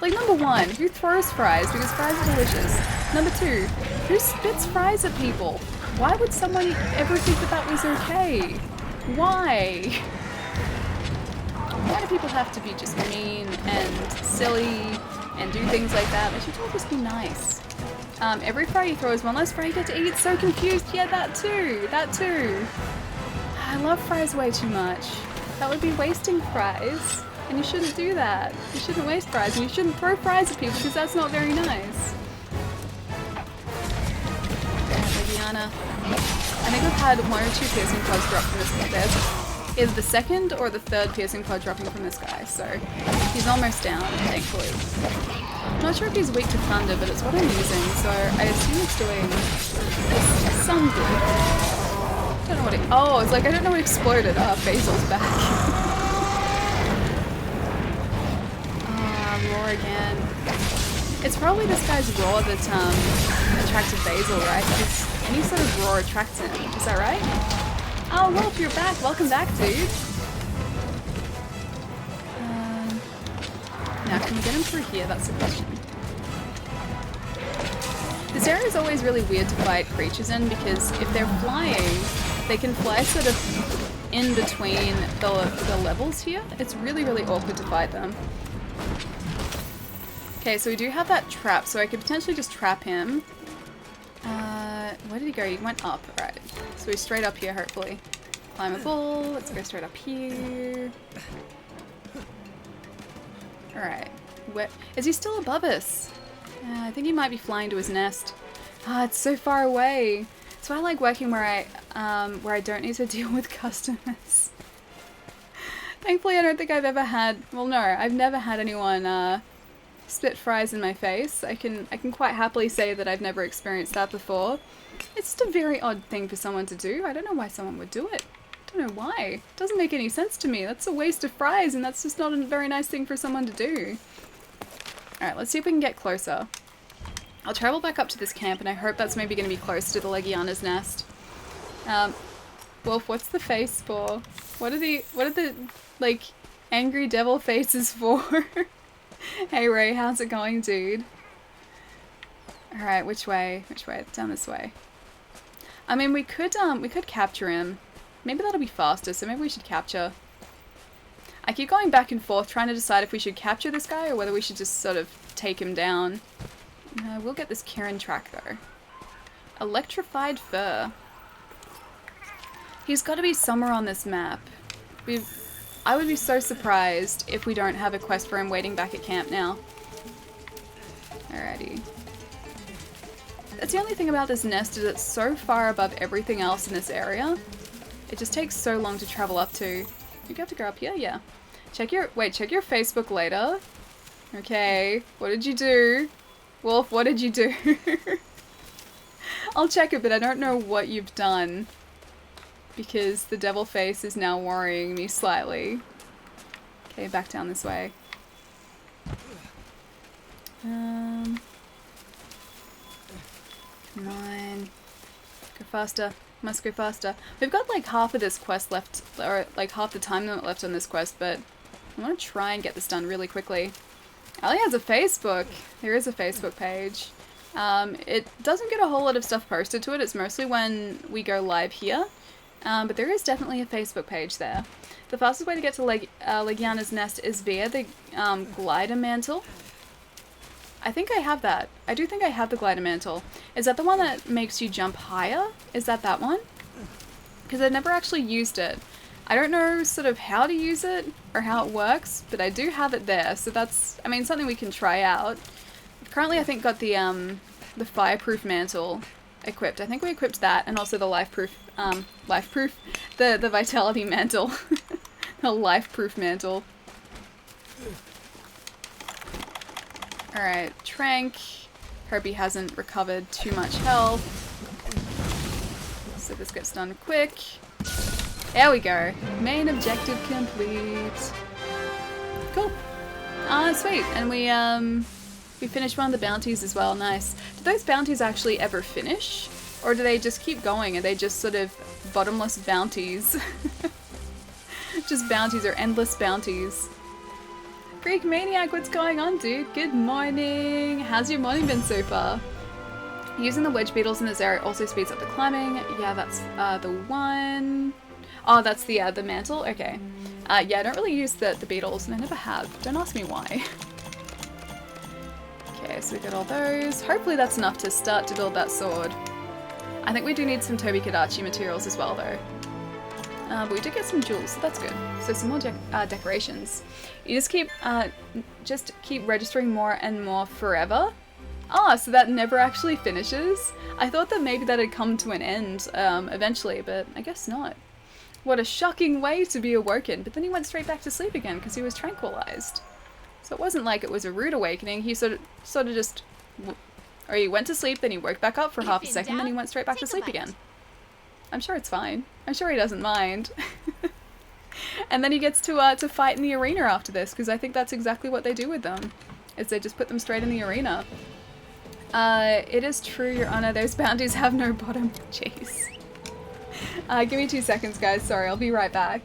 Like, number one, who throws fries? Because fries are delicious. Number two, who spits fries at people? Why would someone ever think that that was okay? Why? Why do people have to be just mean and silly and do things like that? They should all just be nice. Every fry you throw is one less fry you get to eat. So confused. Yeah, that too. That too. I love fries way too much. That would be wasting fries. And you shouldn't do that. You shouldn't waste fries, and you shouldn't throw fries at people because that's not very nice. Legiana. I think we've had 1 or 2 piercing pods drop from this guy. There's either the second or the third piercing pod dropping from this guy, so he's almost down, thankfully. I'm not sure if he's weak to thunder, but it's what I'm using, so I assume it's doing some good. I don't know what it... Oh, it's like I don't know what exploded. Basil's back. Roar again. It's probably this guy's roar that attracted Basil, right? Because any sort of roar attracts him. Is that right? Oh, Wolf, you're back. Welcome back, dude. Now, can we get him through here? That's the question. This area is always really weird to fight creatures in because if they're flying, they can fly sort of in between the levels here. It's really, really awkward to fight them. Okay, so we do have that trap, so I could potentially just trap him. Where did he go? He went up. Alright. So he's straight up here, hopefully. Climbable. Let's go straight up here. Alright. Is he still above us? I think he might be flying to his nest. It's so far away. That's why I like working where I don't need to deal with customers. Thankfully, I don't think I've ever had... Well, no, I've never had anyone, spit fries in my face. I can quite happily say that I've never experienced that before. It's just a very odd thing for someone to do. I don't know why someone would do it. I don't know why. It doesn't make any sense to me. That's a waste of fries, and that's just not a very nice thing for someone to do. Alright, let's see if we can get closer. I'll travel back up to this camp, and I hope that's maybe going to be close to the Legiana's nest. Wolf, what's the face for? What are the, like, angry devil faces for? Hey Ray, how's it going, dude? Alright, which way? Which way? Down this way. I mean, we could capture him. Maybe that'll be faster, so maybe we should capture. I keep going back and forth trying to decide if we should capture this guy or whether we should just sort of take him down. We'll get this Kieran track, though. Electrified fur. He's got to be somewhere on this map. I would be so surprised if we don't have a quest for him waiting back at camp now. Alrighty. That's the only thing about this nest is it's so far above everything else in this area. It just takes so long to travel up to. You have to go up here? Yeah. Check your Facebook later. Okay. What did you do? Wolf, what did you do? I'll check it, but I don't know what you've done. because the devil face is now worrying me slightly. Okay, back down this way. Come on. Go faster. Must go faster. We've got like half of this quest left, or like half the time limit left on this quest, but I want to try and get this done really quickly. Ali has a Facebook. There is a Facebook page. It doesn't get a whole lot of stuff posted to it. It's mostly when we go live here. But there is definitely a Facebook page there. The fastest way to get to Legiana's Nest is via the glider mantle. I think I have that. I do think I have the glider mantle. Is that the one that makes you jump higher? Is that one? Because I've never actually used it. I don't know sort of how to use it or how it works, but I do have it there. So that's, I mean, something we can try out. Currently, I think got the fireproof mantle equipped. I think we equipped that, and also the the vitality mantle. The life-proof mantle. Alright, Trank. Hope he hasn't recovered too much health. So this gets done quick. There we go. Main objective complete. Cool. Sweet. And we finished one of the bounties as well. Nice. Do those bounties actually ever finish? Or do they just keep going? Are they just sort of bottomless bounties? Just bounties or endless bounties. Freak Maniac, what's going on, dude? Good morning. How's your morning been so far? Using the wedge beetles in this area also speeds up the climbing. Yeah, that's the one. Oh, that's the mantle? Okay. Yeah, I don't really use the beetles, and I never have. Don't ask me why. Okay, so we got all those. Hopefully that's enough to start to build that sword. I think we do need some Tobi Kadachi materials as well, though. But we did get some jewels, so that's good. So some more decorations. You just keep registering more and more forever. Ah, so that never actually finishes? I thought that maybe that had come to an end eventually, but I guess not. What a shocking way to be awoken, but then he went straight back to sleep again because he was tranquilized. So it wasn't like it was a rude awakening, he sort of just... Or he went to sleep, then he woke back up for half a second, then he went straight back to sleep again. I'm sure it's fine. I'm sure he doesn't mind. And then he gets to fight in the arena after this, because I think that's exactly what they do with them, is they just put them straight in the arena. It is true, Your Honor, those bounties have no bottom. Jeez. Give me 2 seconds, guys. Sorry, I'll be right back.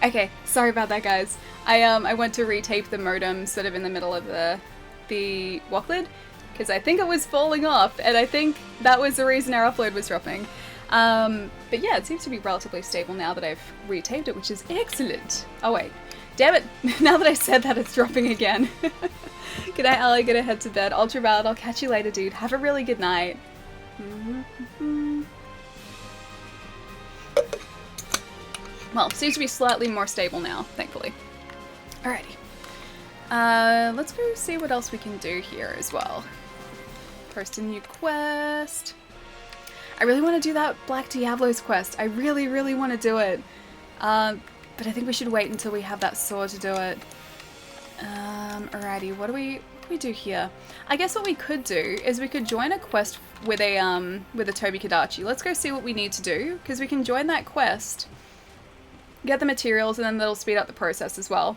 Okay, sorry about that, guys. I went to retape the modem sort of in the middle of the walk lid. because I think it was falling off, and I think that was the reason our upload was dropping. But yeah, it seems to be relatively stable now that I've retaped it, which is excellent. Oh wait, damn it, now that I said that, it's dropping again. Good night, Ali, gonna head to bed. Ultra Ballad, I'll catch you later, dude. Have a really good night. Well, seems to be slightly more stable now, thankfully. Alrighty. Let's go see what else we can do here as well. Post a new quest. I really want to do that Black Diablo's quest. I really, really want to do it. But I think we should wait until we have that sword to do it. Alrighty, what do we do here? I guess what we could do is we could join a quest with a Toby Kadachi. Let's go see what we need to do, because we can join that quest, get the materials, and then that'll speed up the process as well.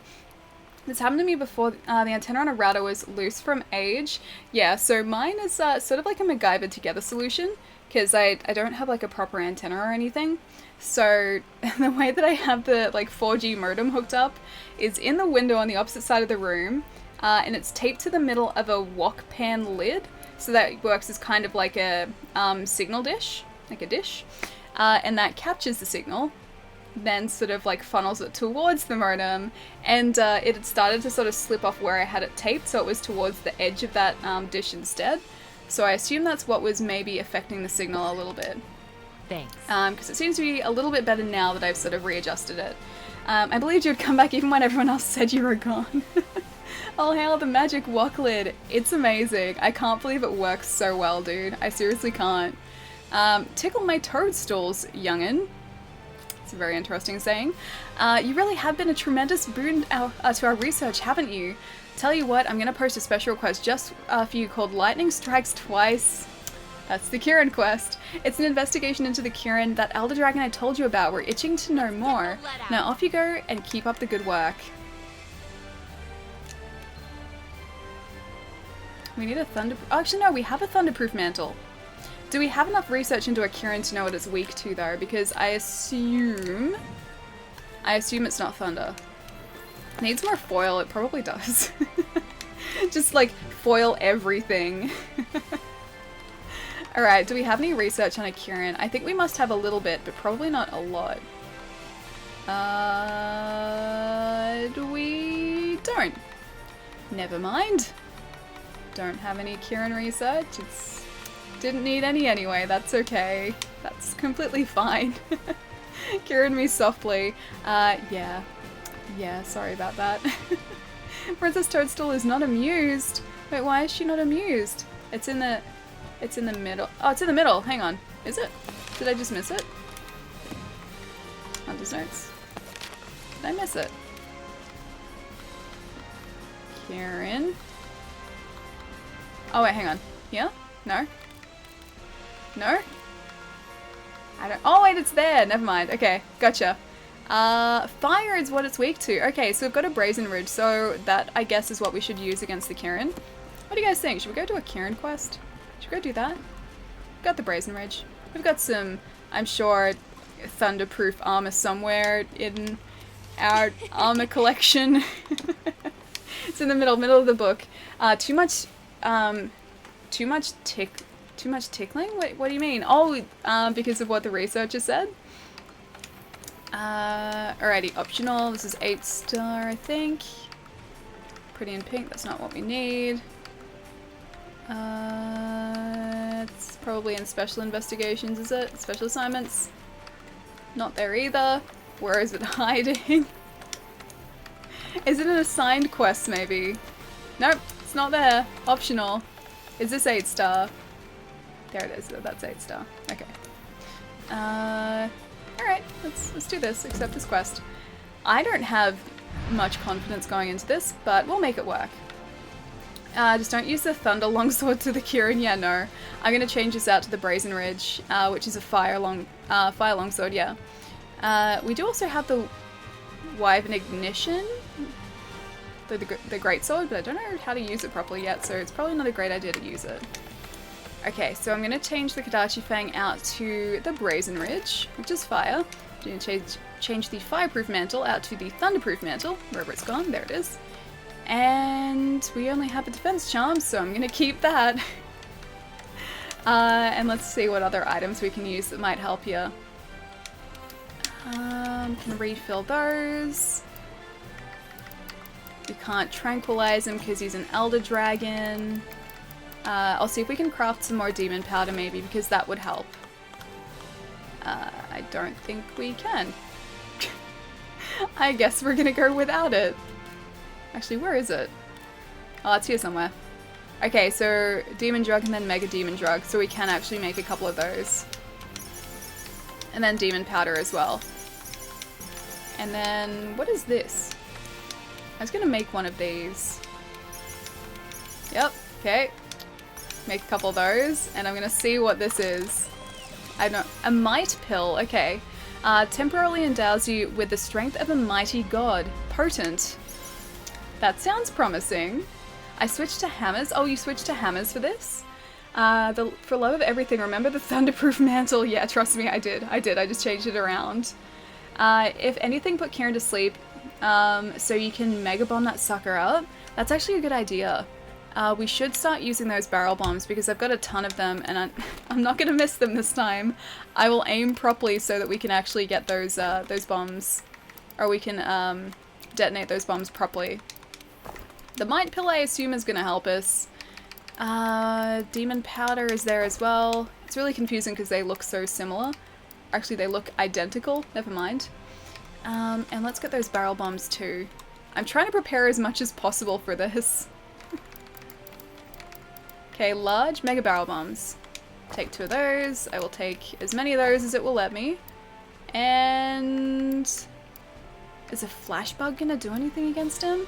This happened to me before. The antenna on a router was loose from age. Yeah, so mine is sort of like a MacGyver together solution, because I don't have like a proper antenna or anything. So the way that I have the like 4G modem hooked up is in the window on the opposite side of the room, and it's taped to the middle of a wok pan lid, so that works as kind of like a signal dish, like a dish, and that captures the signal, then sort of like funnels it towards the modem, and it had started to sort of slip off where I had it taped, so it was towards the edge of that dish instead. So I assume that's what was maybe affecting the signal a little bit. Thanks. Because it seems to be a little bit better now that I've sort of readjusted it. I believed you would come back even when everyone else said you were gone. Oh, hail the magic wok lid. It's amazing. I can't believe it works so well, dude. I seriously can't. Tickle my toadstools, young'un. It's a very interesting saying. You really have been a tremendous boon to our research, haven't you? Tell you what, I'm going to post a special request just for you called Lightning Strikes Twice. That's the Kirin quest. It's an investigation into the Kirin, that elder dragon I told you about. We're itching to know more. Now off you go and keep up the good work. We need a thunder... Oh, actually no, we have a thunderproof mantle. Do we have enough research into a Kirin to know what it's weak to though? Because I assume it's not thunder. Needs more foil, it probably does. Just like foil everything. Alright, do we have any research on a Kirin? I think we must have a little bit, but probably not a lot. We don't. Never mind. Don't have any Kirin research. Didn't need any anyway, that's okay. That's completely fine. Kirin me softly. Yeah, sorry about that. Princess Toadstool is not amused. Wait, why is she not amused? It's in the middle. Oh, it's in the middle. Hang on. Is it? Did I just miss it? Hunter's notes. Did I miss it? Kirin. Oh wait, hang on. Here? No? No? I don't- Oh wait, it's there! Never mind. Okay, gotcha. Fire is what it's weak to. Okay, so we've got a Brazen Ridge, so that, I guess, is what we should use against the Kirin. What do you guys think? Should we go do a Kirin quest? Should we go do that? We've got the Brazen Ridge. We've got some, I'm sure, thunderproof armor somewhere in our armor collection. It's in the middle of the book. Too much tickling? What do you mean? Oh, because of what the researcher said? Alrighty, optional. This is 8-star, I think. Pretty in pink, that's not what we need. It's probably in special investigations, is it? Special assignments? Not there either. Where is it hiding? Is it an assigned quest, maybe? Nope, it's not there. Optional. Is this 8-star? There it is, that's 8-star. Okay. Alright, let's do this, accept this quest. I don't have much confidence going into this, but we'll make it work. Just don't use the Thunder Longsword to the Kirin. Yeah, no. I'm gonna change this out to the Brazen Ridge, which is a Fire Longsword, yeah. We do also have the Wyvern Ignition, the Greatsword, but I don't know how to use it properly yet, so it's probably not a great idea to use it. Okay, so I'm gonna change the Kadachi Fang out to the Brazen Ridge, which is fire. I'm gonna change the Fireproof Mantle out to the Thunderproof Mantle, wherever it's gone, there it is. And we only have a defense charm, so I'm gonna keep that. And let's see what other items we can use that might help here. Can refill those. We can't tranquilize him because he's an elder dragon. I'll see if we can craft some more demon powder maybe, because that would help. I don't think we can. I guess we're gonna go without it. Actually, where is it? Oh, it's here somewhere. Okay, so demon drug and then mega demon drug, so we can actually make a couple of those. And then demon powder as well. And then, what is this? I was gonna make one of these. Yep, okay. Make a couple of those, and I'm gonna see what this is. I don't know, a might pill, okay. Temporarily endows you with the strength of a mighty god. Potent. That sounds promising. I switched to hammers. Oh, you switched to hammers for this? For love of everything, remember the thunderproof mantle? Yeah, trust me, I did. I just changed it around. If anything, put Kieran to sleep so you can mega bomb that sucker up. That's actually a good idea. We should start using those barrel bombs because I've got a ton of them and I'm not going to miss them this time. I will aim properly so that we can actually get those bombs, or we can detonate those bombs properly. The might pill I assume is going to help us. Demon powder is there as well. It's really confusing because they look so similar. Actually, they look identical. Never mind. And let's get those barrel bombs too. I'm trying to prepare as much as possible for this. Okay, large mega barrel bombs. Take 2 of those. I will take as many of those as it will let me. And is a flash bug gonna do anything against him?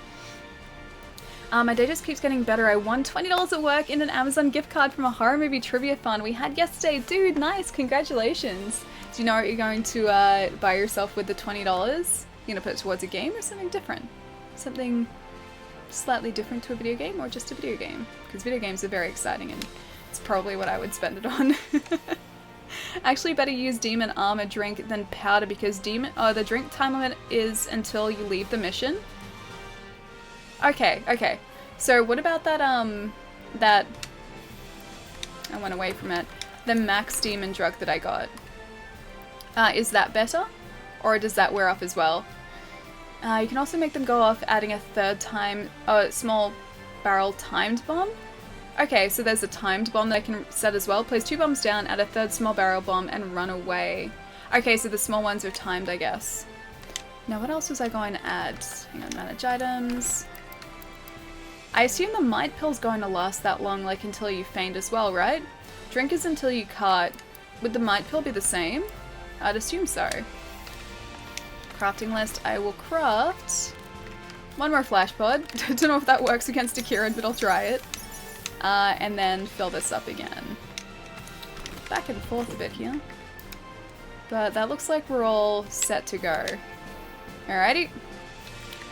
My day just keeps getting better. I won $20 at work and an Amazon gift card from a horror movie trivia fun we had yesterday. Dude, nice, congratulations. Do you know what you're going to buy yourself with the $20? You're gonna put it towards a game or something different? Something slightly different to a video game, or just a video game? Because video games are very exciting and it's probably what I would spend it on. Actually, better use demon armor drink than powder because the drink time limit is until you leave the mission. Okay. So what about that, that... I went away from it. The max demon drug that I got. Is that better? Or does that wear off as well? You can also make them go off adding a small barrel timed bomb. Okay, so there's a timed bomb that I can set as well. Place 2 bombs down, add a 3rd small barrel bomb, and run away. Okay, so the small ones are timed, I guess. Now what else was I going to add? Hang on, manage items. I assume the might pill's going to last that long, like until you faint as well, right? Drink is until you cart. Would the might pill be the same? I'd assume so. Crafting list, I will craft 1 more flash pod. Don't know if that works against a Kieran, but I'll try it. And then fill this up again. Back and forth a bit here. But that looks like we're all set to go. Alrighty.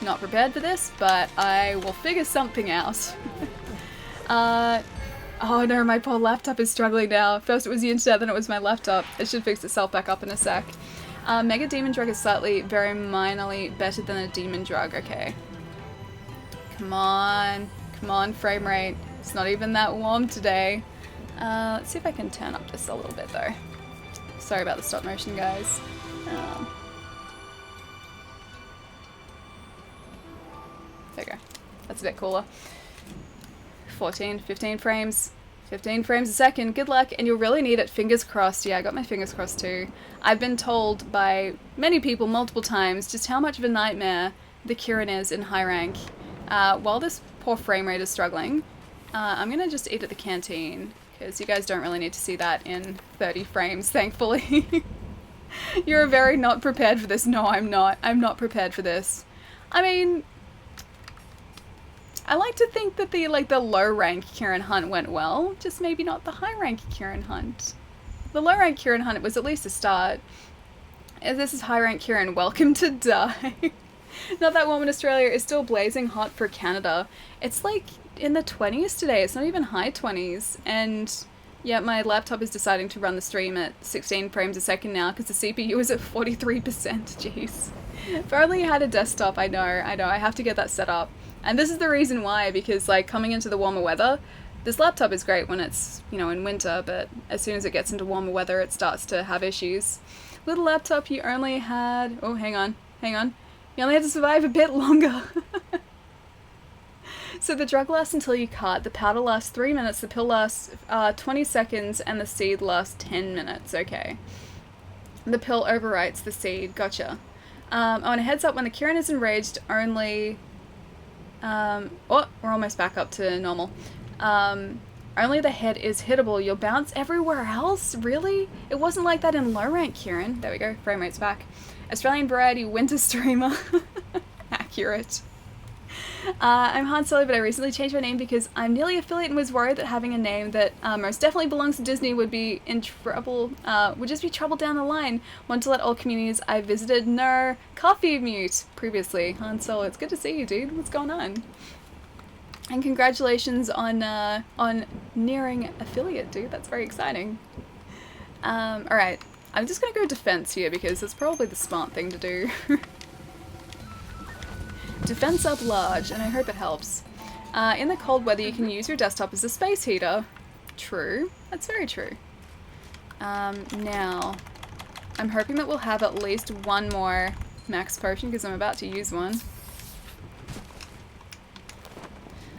Not prepared for this, but I will figure something out. Oh no, my poor laptop is struggling now. First it was the internet, then it was my laptop. It should fix itself back up in a sec. Mega Demon Drug is slightly, very minorly better than a Demon Drug. Okay. Come on, frame rate. It's not even that warm today. Let's see if I can turn up just a little bit though. Sorry about the stop motion, guys. There we go. That's a bit cooler. 14, 15 frames. 15 frames a second. Good luck, and you'll really need it. Fingers crossed. Yeah, I got my fingers crossed too. I've been told by many people multiple times just how much of a nightmare the Kieran is in high rank. While this poor frame rate is struggling, I'm gonna just eat at the canteen, because you guys don't really need to see that in 30 frames, thankfully. You're very not prepared for this. No, I'm not. I'm not prepared for this. I mean, I like to think that the low rank Kieran hunt went well, just maybe not the high rank Kieran hunt. The low rank Kieran hunt was at least a start. If this is high rank Kieran, welcome to die. Not that warm in Australia. It's still blazing hot for Canada. It's like in the 20s today. It's not even high 20s. And yeah, my laptop is deciding to run the stream at 16 frames a second now because the CPU is at 43%. Jeez. If only I had a desktop, I know. I have to get that set up. And this is the reason why, because like coming into the warmer weather, this laptop is great when it's, you know, in winter, but as soon as it gets into warmer weather, it starts to have issues. Little laptop, you only had, oh, hang on. You only had to survive a bit longer. So the drug lasts until you cut, the powder lasts 3 minutes, the pill lasts 20 seconds, and the seed lasts 10 minutes, okay. The pill overwrites the seed, gotcha. On a heads up, when the Kieran is enraged, only... oh, we're almost back up to normal. Only the head is hittable. You'll bounce everywhere else? Really? It wasn't like that in low rank, Kieran. There we go, frame rate's back. Australian variety winter streamer. Accurate. I'm Han Solo, but I recently changed my name because I'm nearly affiliate and was worried that having a name that most definitely belongs to Disney would be in trouble, would just be trouble down the line. Want to let all communities I visited know. Coffee mute previously. Han Solo, it's good to see you, dude. What's going on? And congratulations on nearing affiliate, dude. That's very exciting. Alright. I'm just gonna go defense here because it's probably the smart thing to do. Defense up large, and I hope it helps. In the cold weather, you can use your desktop as a space heater. True. That's very true. Now, I'm hoping that we'll have at least one more max potion because I'm about to use one.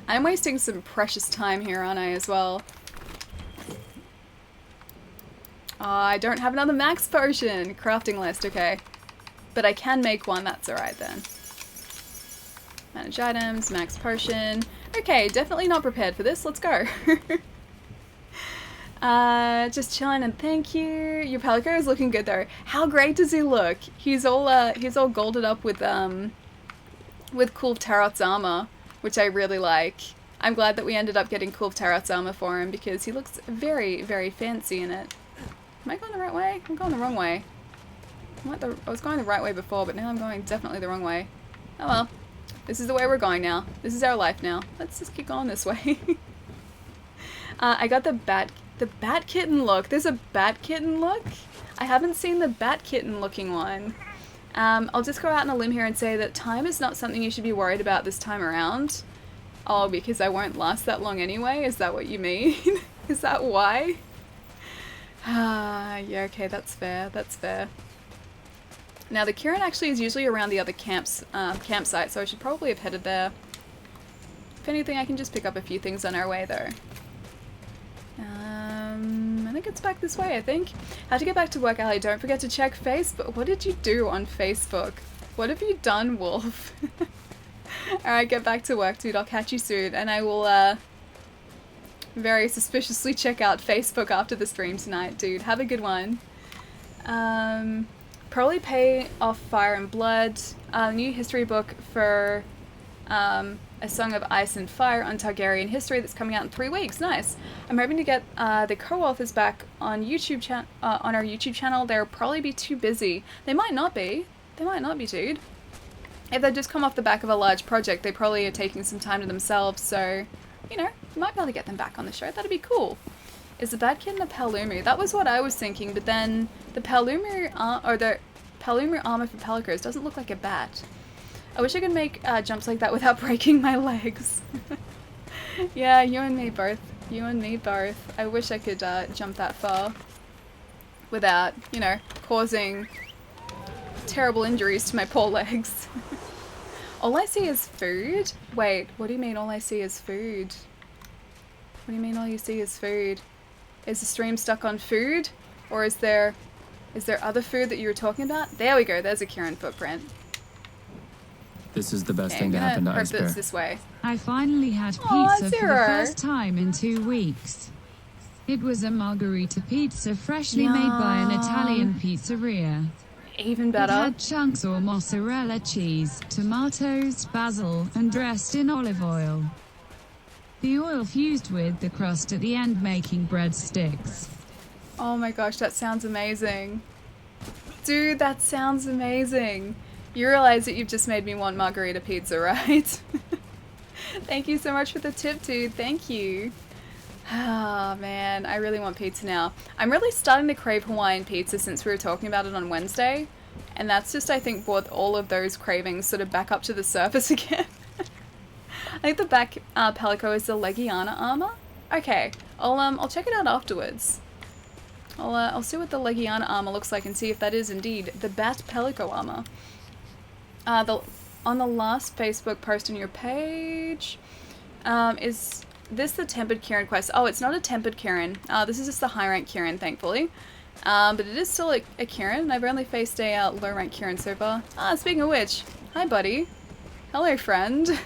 I'm wasting some precious time here, aren't I, as well? Oh, I don't have another max potion. Crafting list, okay. But I can make one, that's alright then. Manage items, max potion. Okay, definitely not prepared for this. Let's go. Just chilling and thank you. Your Pelico is looking good though. How great does he look? He's all golded up with Kulv Tarot's armor, which I really like. I'm glad that we ended up getting Kulv Tarot's armor for him because he looks very, very fancy in it. Am I going the right way? I'm going the wrong way. I was going the right way before, but now I'm going definitely the wrong way. Oh well. This is the way we're going now. This is our life now. Let's just keep going this way. I got the bat kitten look. There's a bat kitten look? I haven't seen the bat kitten looking one. I'll just go out on a limb here and say that time is not something you should be worried about this time around. Oh, because I won't last that long anyway? Is that what you mean? Is that why? Yeah, okay, that's fair. That's fair. Now, the Kieran actually is usually around the other campsite, so I should probably have headed there. If anything, I can just pick up a few things on our way, though. I think it's back this way, I think. How to get back to work, Ali. Don't forget to check Facebook. What did you do on Facebook? What have you done, Wolf? Alright, get back to work, dude. I'll catch you soon, and I will, very suspiciously check out Facebook after the stream tonight, dude. Have a good one. Probably pay off Fire and Blood. New history book for A Song of Ice and Fire on Targaryen history that's coming out in 3 weeks. Nice. I'm hoping to get the co-authors back on YouTube on our YouTube channel. They'll probably be too busy. They might not be. They might not be, dude. If they just come off the back of a large project, they probably are taking some time to themselves. So, you know, you might be able to get them back on the show. That'd be cool. Is the Bat Kitten a Palumu? That was what I was thinking, but then the Palumu, the Palumu armor for Pelicos doesn't look like a bat. I wish I could make jumps like that without breaking my legs. Yeah, you and me both. You and me both. I wish I could jump that far without, you know, causing terrible injuries to my poor legs. All I see is food? Wait, what do you mean all I see is food? What do you mean all you see is food? Is the stream stuck on food? Or is there other food that you were talking about? There we go, there's a Kieran footprint. This is the best thing to happen to Ice Bear. This way. I finally had pizza for the first time in 2 weeks. It was a margarita pizza freshly made by an Italian pizzeria. Even better. It had chunks or mozzarella cheese, tomatoes, basil, and dressed in olive oil. The oil fused with the crust at the end, making breadsticks. Oh my gosh, that sounds amazing. Dude, that sounds amazing. You realize that you've just made me want margarita pizza, right? Thank you so much for the tip, dude. Thank you. Ah, man, I really want pizza now. I'm really starting to crave Hawaiian pizza since we were talking about it on Wednesday. And that's just, I think, brought all of those cravings sort of back up to the surface again. I think the back palico is the Legiana armor. Okay, I'll check it out afterwards. I'll see what the Legiana armor looks like and see if that is indeed the Bat Pelico armor. On the last Facebook post on your page, is this the Tempered Kieran quest? Oh, it's not a Tempered Kieran. This is just the high rank Kieran, thankfully. But it is still a Kieran, and I've only faced a low rank Kieran so far. Speaking of which, hi buddy. Hello friend.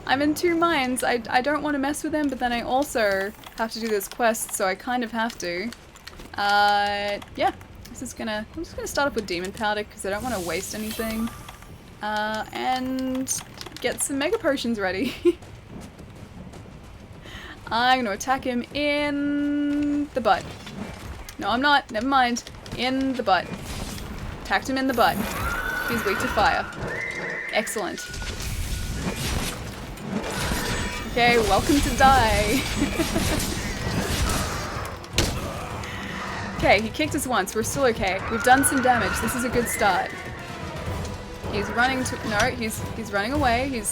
I'm in two minds. I don't want to mess with him, but then I also have to do this quest, so I kind of have to. Yeah. I'm just gonna start off with Demon Powder, because I don't want to waste anything. And get some Mega Potions ready. I'm gonna attack him in the butt. No, I'm not. Never mind. In the butt. Attacked him in the butt. He's weak to fire. Excellent. Okay, welcome to die. Okay, he kicked us once. We're still okay. We've done some damage. This is a good start. He's running to... No, he's running away. I'm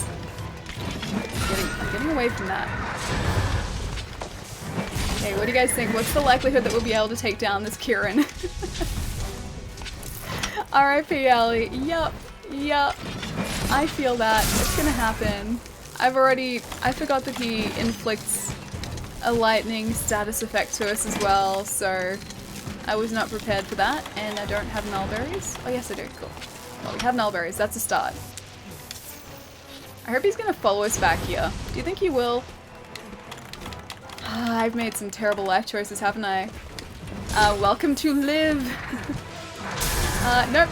getting away from that. Okay, what do you guys think? What's the likelihood that we'll be able to take down this Kieran? R.I.P. Ellie. Yup. I feel that. It's gonna happen. I forgot that he inflicts a lightning status effect to us as well, so I was not prepared for that, and I don't have nullberries. Oh yes I do, cool. Well, we have nullberries, that's a start. I hope he's gonna follow us back here. Do you think he will? I've made some terrible life choices, haven't I? Welcome to live! Nope,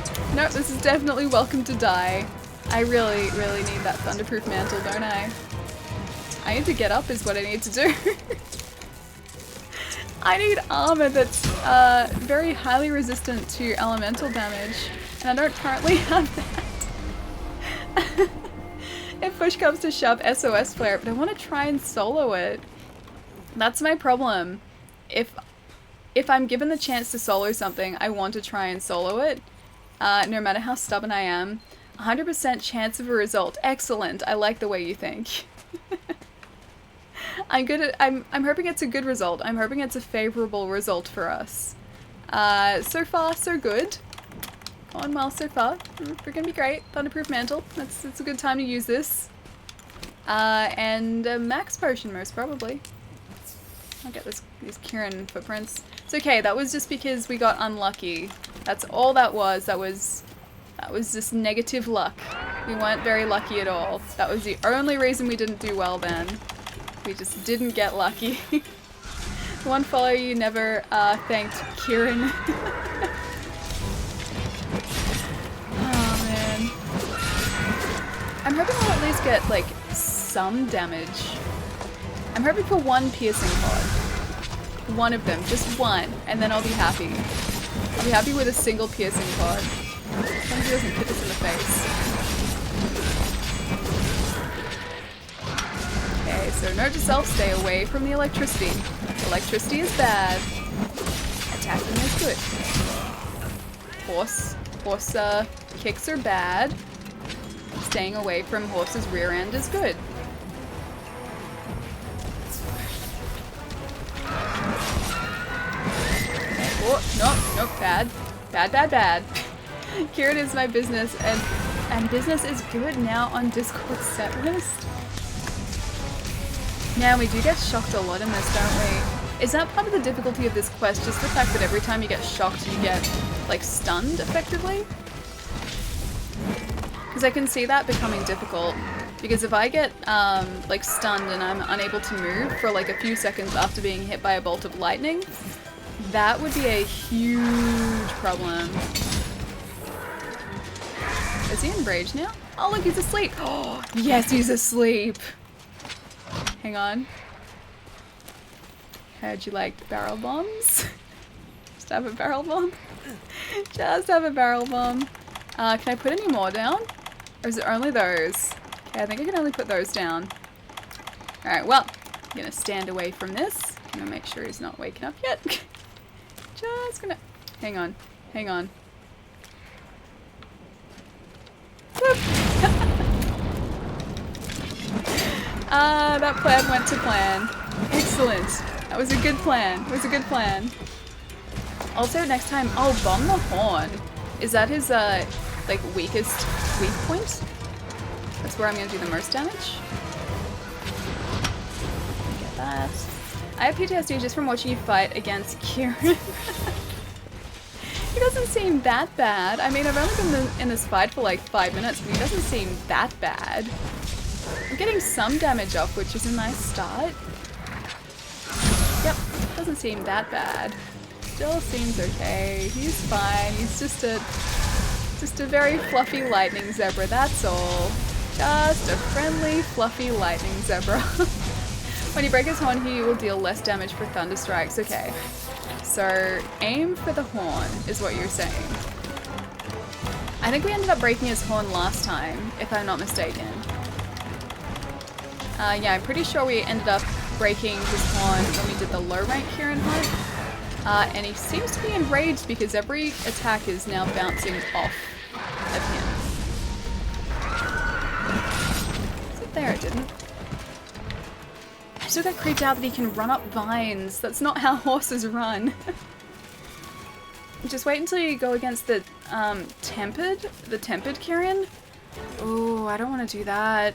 this is definitely welcome to die. I really need that Thunderproof Mantle, don't I? I need to get up is what I need to do. I need armor that's very highly resistant to elemental damage, and I don't currently have that. If push comes to shove, SOS flare, but I want to try and solo it. That's my problem. If I'm given the chance to solo something, I want to try and solo it, no matter how stubborn I am. 100% chance of a result. Excellent. I like the way you think. I'm hoping it's a good result. I'm hoping it's a favorable result for us. So far, so good. Going well so far. We're gonna be great. Thunderproof Mantle. It's a good time to use this. And a Max Potion, most probably. I'll get these Kieran footprints. It's okay, that was just because we got unlucky. That's all that was. That was just negative luck. We weren't very lucky at all. That was the only reason we didn't do well then. We just didn't get lucky. The one follower you never thanked, Kieran. Oh man. I'm hoping I'll at least get like some damage. I'm hoping for one piercing pod. One of them, just one, and then I'll be happy. I'll be happy with a single piercing pod. As long as he doesn't hit us in the face. Okay, so note to self, stay away from the electricity. Electricity is bad. Attacking is good. Horse kicks are bad. Staying away from horse's rear end is good. Okay, oh, nope, bad. Bad. Kieran is my business, and business is good now on Discord set list. Now we do get shocked a lot in this, don't we? Is that part of the difficulty of this quest, just the fact that every time you get shocked you get, like, stunned, effectively? Because I can see that becoming difficult. Because if I get, like, stunned and I'm unable to move for, like, a few seconds after being hit by a bolt of lightning, that would be a huge problem. Is he in rage now? Oh look, he's asleep! Oh, yes, he's asleep! Hang on. How'd you like barrel bombs? Just have a barrel bomb? Just have a barrel bomb. Can I put any more down? Or is it only those? Okay, I think I can only put those down. Alright, well, I'm gonna stand away from this. I'm gonna make sure he's not waking up yet. Just gonna... Hang on. That plan went to plan. Excellent. That was a good plan. It was a good plan. Also, next time, oh, bomb the horn. Is that his, like, weakest weak point? That's where I'm gonna do the most damage. Get that. I have PTSD just from watching you fight against Kieran. He doesn't seem that bad. I mean, I've only been in this fight for like 5 minutes, but he doesn't seem that bad. I'm getting some damage off, which is a nice start. Yep, doesn't seem that bad. Still seems okay. He's fine. He's just a very fluffy lightning zebra, that's all. Just a friendly, fluffy lightning zebra. When you break his horn, he will deal less damage for thunder strikes. Okay. So, aim for the horn, is what you're saying. I think we ended up breaking his horn last time, if I'm not mistaken. Yeah, I'm pretty sure we ended up breaking his horn when we did the low rank Kieran hunt. And he seems to be enraged because every attack is now bouncing off of him. Is it there? It didn't. I still got creeped out that he can run up vines. That's not how horses run. Just wait until you go against the tempered Kieran. Oh, I don't want to do that.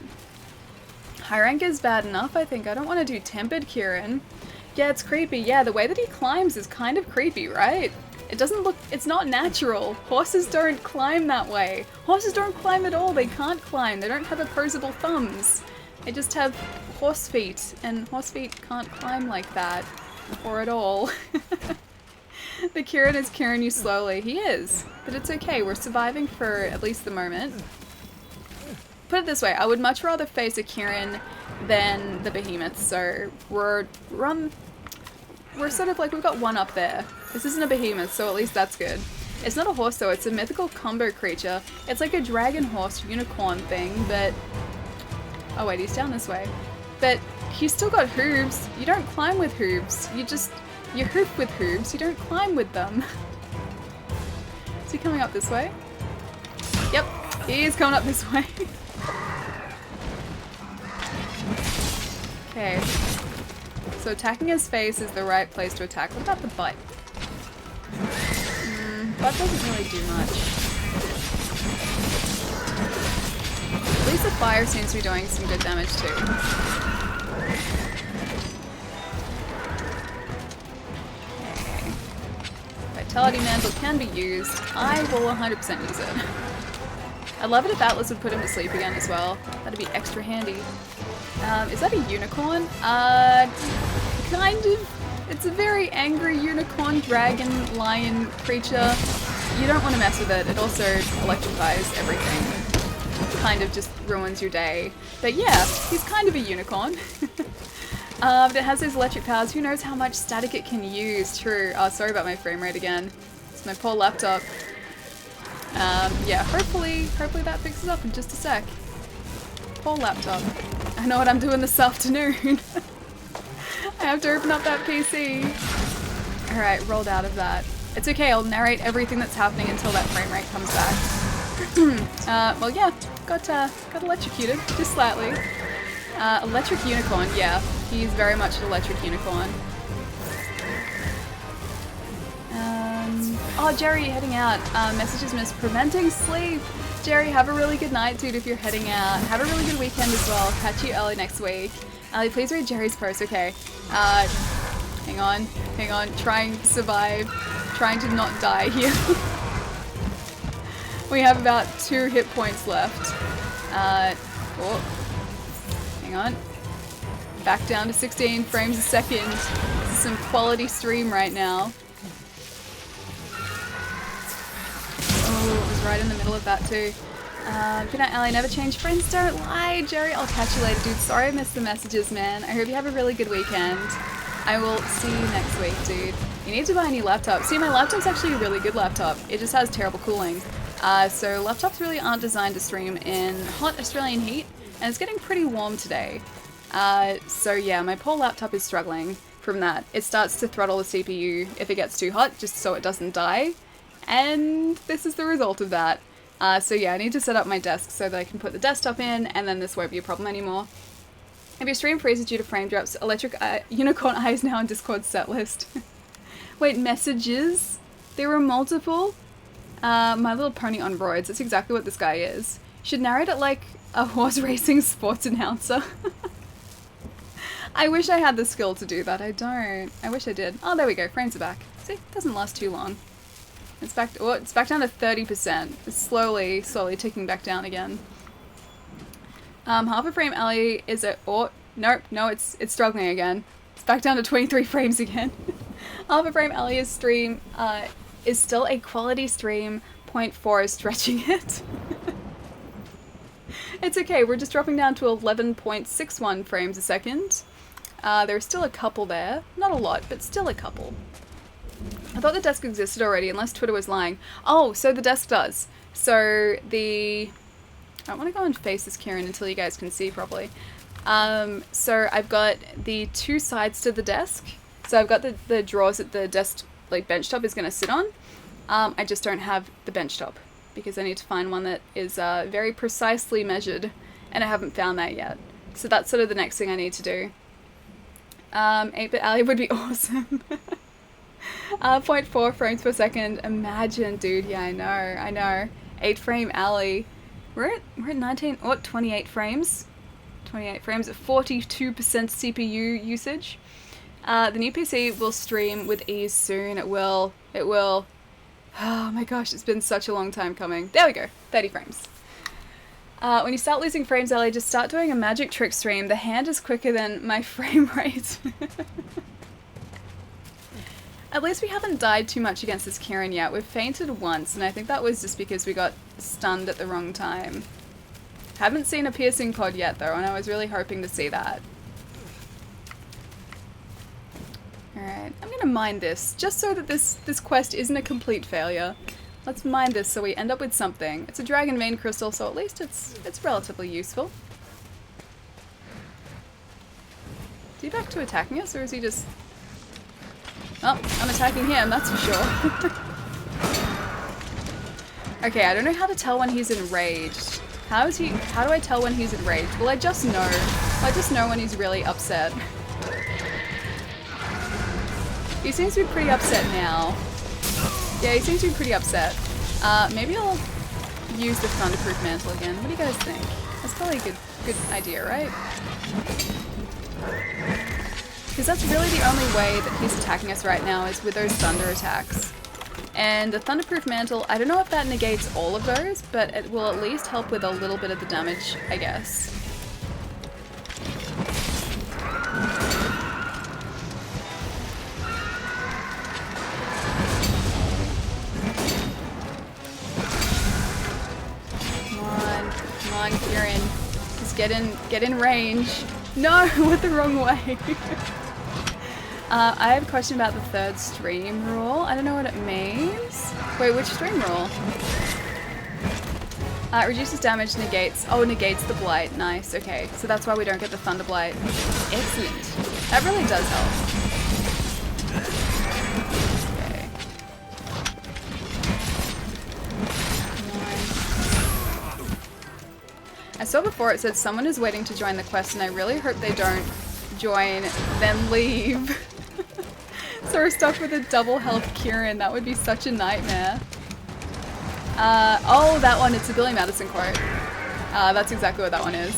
High rank is bad enough, I think. I don't want to do tempered Kieran. Yeah, it's creepy. Yeah, the way that he climbs is kind of creepy, right? It doesn't look, it's not natural. Horses don't climb that way. Horses don't climb at all. They can't climb. They don't have opposable thumbs. They just have horse feet, and horse feet can't climb like that. Or at all. The Kieran is carrying you slowly. He is. But it's okay. We're surviving for at least the moment. Put it this way, I would much rather face a Kieran than the behemoth, so we're sort of like, we've got one up there. This isn't a behemoth, so at least that's good. It's not a horse though, it's a mythical combo creature. It's like a dragon horse unicorn thing, but... Oh wait, he's down this way. But he's still got hooves. You don't climb with hooves. You hoof with hooves, you don't climb with them. Is he coming up this way? Yep, he is coming up this way. Okay, so attacking his face is the right place to attack. What about the butt? Butt doesn't really do much. At least the fire seems to be doing some good damage too. Okay. Vitality Mantle can be used. I will 100% use it. I'd love it if Atlas would put him to sleep again as well. That'd be extra handy. Is that a unicorn? Kind of. It's a very angry unicorn, dragon, lion creature. You don't want to mess with it. It also electrifies everything. Kind of just ruins your day. But yeah, he's kind of a unicorn. But it has those electric powers. Who knows how much static it can use? True. Oh, sorry about my frame rate again. It's my poor laptop. Yeah, hopefully that fixes up in just a sec. Poor laptop. I know what I'm doing this afternoon. I have to open up that PC. Alright, rolled out of that. It's okay, I'll narrate everything that's happening until that frame rate comes back. Well yeah, got electrocuted, just slightly. Electric unicorn, yeah. He's very much an electric unicorn. Oh, Jerry, you're heading out. Messages missed. Preventing sleep. Jerry, have a really good night, dude, if you're heading out. Have a really good weekend as well. Catch you early next week. Ali, please read Jerry's post. Okay. Hang on. Trying to survive. Trying to not die here. We have about 2 hit points left. Oh. Hang on. Back down to 16 frames a second. This is some quality stream right now. Oh, it was right in the middle of that too. Good night, Ali. Never change. Friends don't lie. Jerry, I'll catch you later, dude. Sorry I missed the messages, man. I hope you have a really good weekend. I will see you next week, dude. You need to buy a new laptop. See, my laptop's actually a really good laptop. It just has terrible cooling. So laptops really aren't designed to stream in hot Australian heat, and it's getting pretty warm today. So yeah, my poor laptop is struggling from that. It starts to throttle the CPU if it gets too hot, just so it doesn't die. And this is the result of that. So yeah, I need to set up my desk so that I can put the desktop in, and then this won't be a problem anymore. If your stream freezes due to frame drops, Unicorn Eye is now on Discord set list. Wait, messages? There were multiple? My Little Pony on roids. That's exactly what this guy is. Should narrate it like a horse racing sports announcer. I wish I had the skill to do that. I don't. I wish I did. Oh, there we go. Frames are back. See, it doesn't last too long. It's back. Oh, it's back down to 30%. It's slowly ticking back down again. Half a frame alley is a. Oh, nope. No, it's struggling again. It's back down to 23 frames again. Half a frame alley is stream. Is still a quality stream. 0.4 is stretching it. It's okay. We're just dropping down to 11.61 frames a second. There's still a couple there. Not a lot, but still a couple. I thought the desk existed already, unless Twitter was lying. Oh, so the desk does. So the... I don't want to go and face this Kieran until you guys can see properly. So I've got the two sides to the desk. So I've got the drawers that the desk, like, bench top is going to sit on. I just don't have the bench top because I need to find one that is very precisely measured, and I haven't found that yet. So that's sort of the next thing I need to do. 8-bit alley would be awesome. 0.4 frames per second. Imagine, dude. Yeah, I know. 8 frame alley. We're at 19 or 28 frames. 28 frames at 42% CPU usage. The new PC will stream with ease soon. It will. Oh my gosh, it's been such a long time coming. There we go. 30 frames. When you start losing frames, Ellie, just start doing a magic trick stream. The hand is quicker than my frame rate. At least we haven't died too much against this Kieran yet. We've fainted once, and I think that was just because we got stunned at the wrong time. Haven't seen a piercing pod yet, though, and I was really hoping to see that. Alright, I'm gonna mine this, just so that this quest isn't a complete failure. Let's mine this so we end up with something. It's a dragon vein crystal, so at least it's relatively useful. Is he back to attacking us, or is he just... Oh, I'm attacking him, that's for sure. Okay, I don't know how to tell when he's enraged. How do I tell when he's enraged? Will I just know? Will I just know when he's really upset? He seems to be pretty upset now. Yeah, he seems to be pretty upset. Maybe I'll use the Thunderproof Mantle again. What do you guys think? That's probably a good idea, right? Because that's really the only way that he's attacking us right now is with those thunder attacks. And the Thunderproof Mantle, I don't know if that negates all of those, but it will at least help with a little bit of the damage, I guess. Come on, Kieran. Just get in range. No, went the wrong way. I have a question about the third stream rule. I don't know what it means. Wait, which stream rule? Reduces damage, negates the blight. Nice, okay. So that's why we don't get the thunderblight. Excellent. That really does help. Okay. I saw before it said someone is waiting to join the quest, and I really hope they don't join, then leave. So we're stuck with a double health Kieran. That would be such a nightmare. Oh, that one. It's a Billy Madison quote. That's exactly what that one is.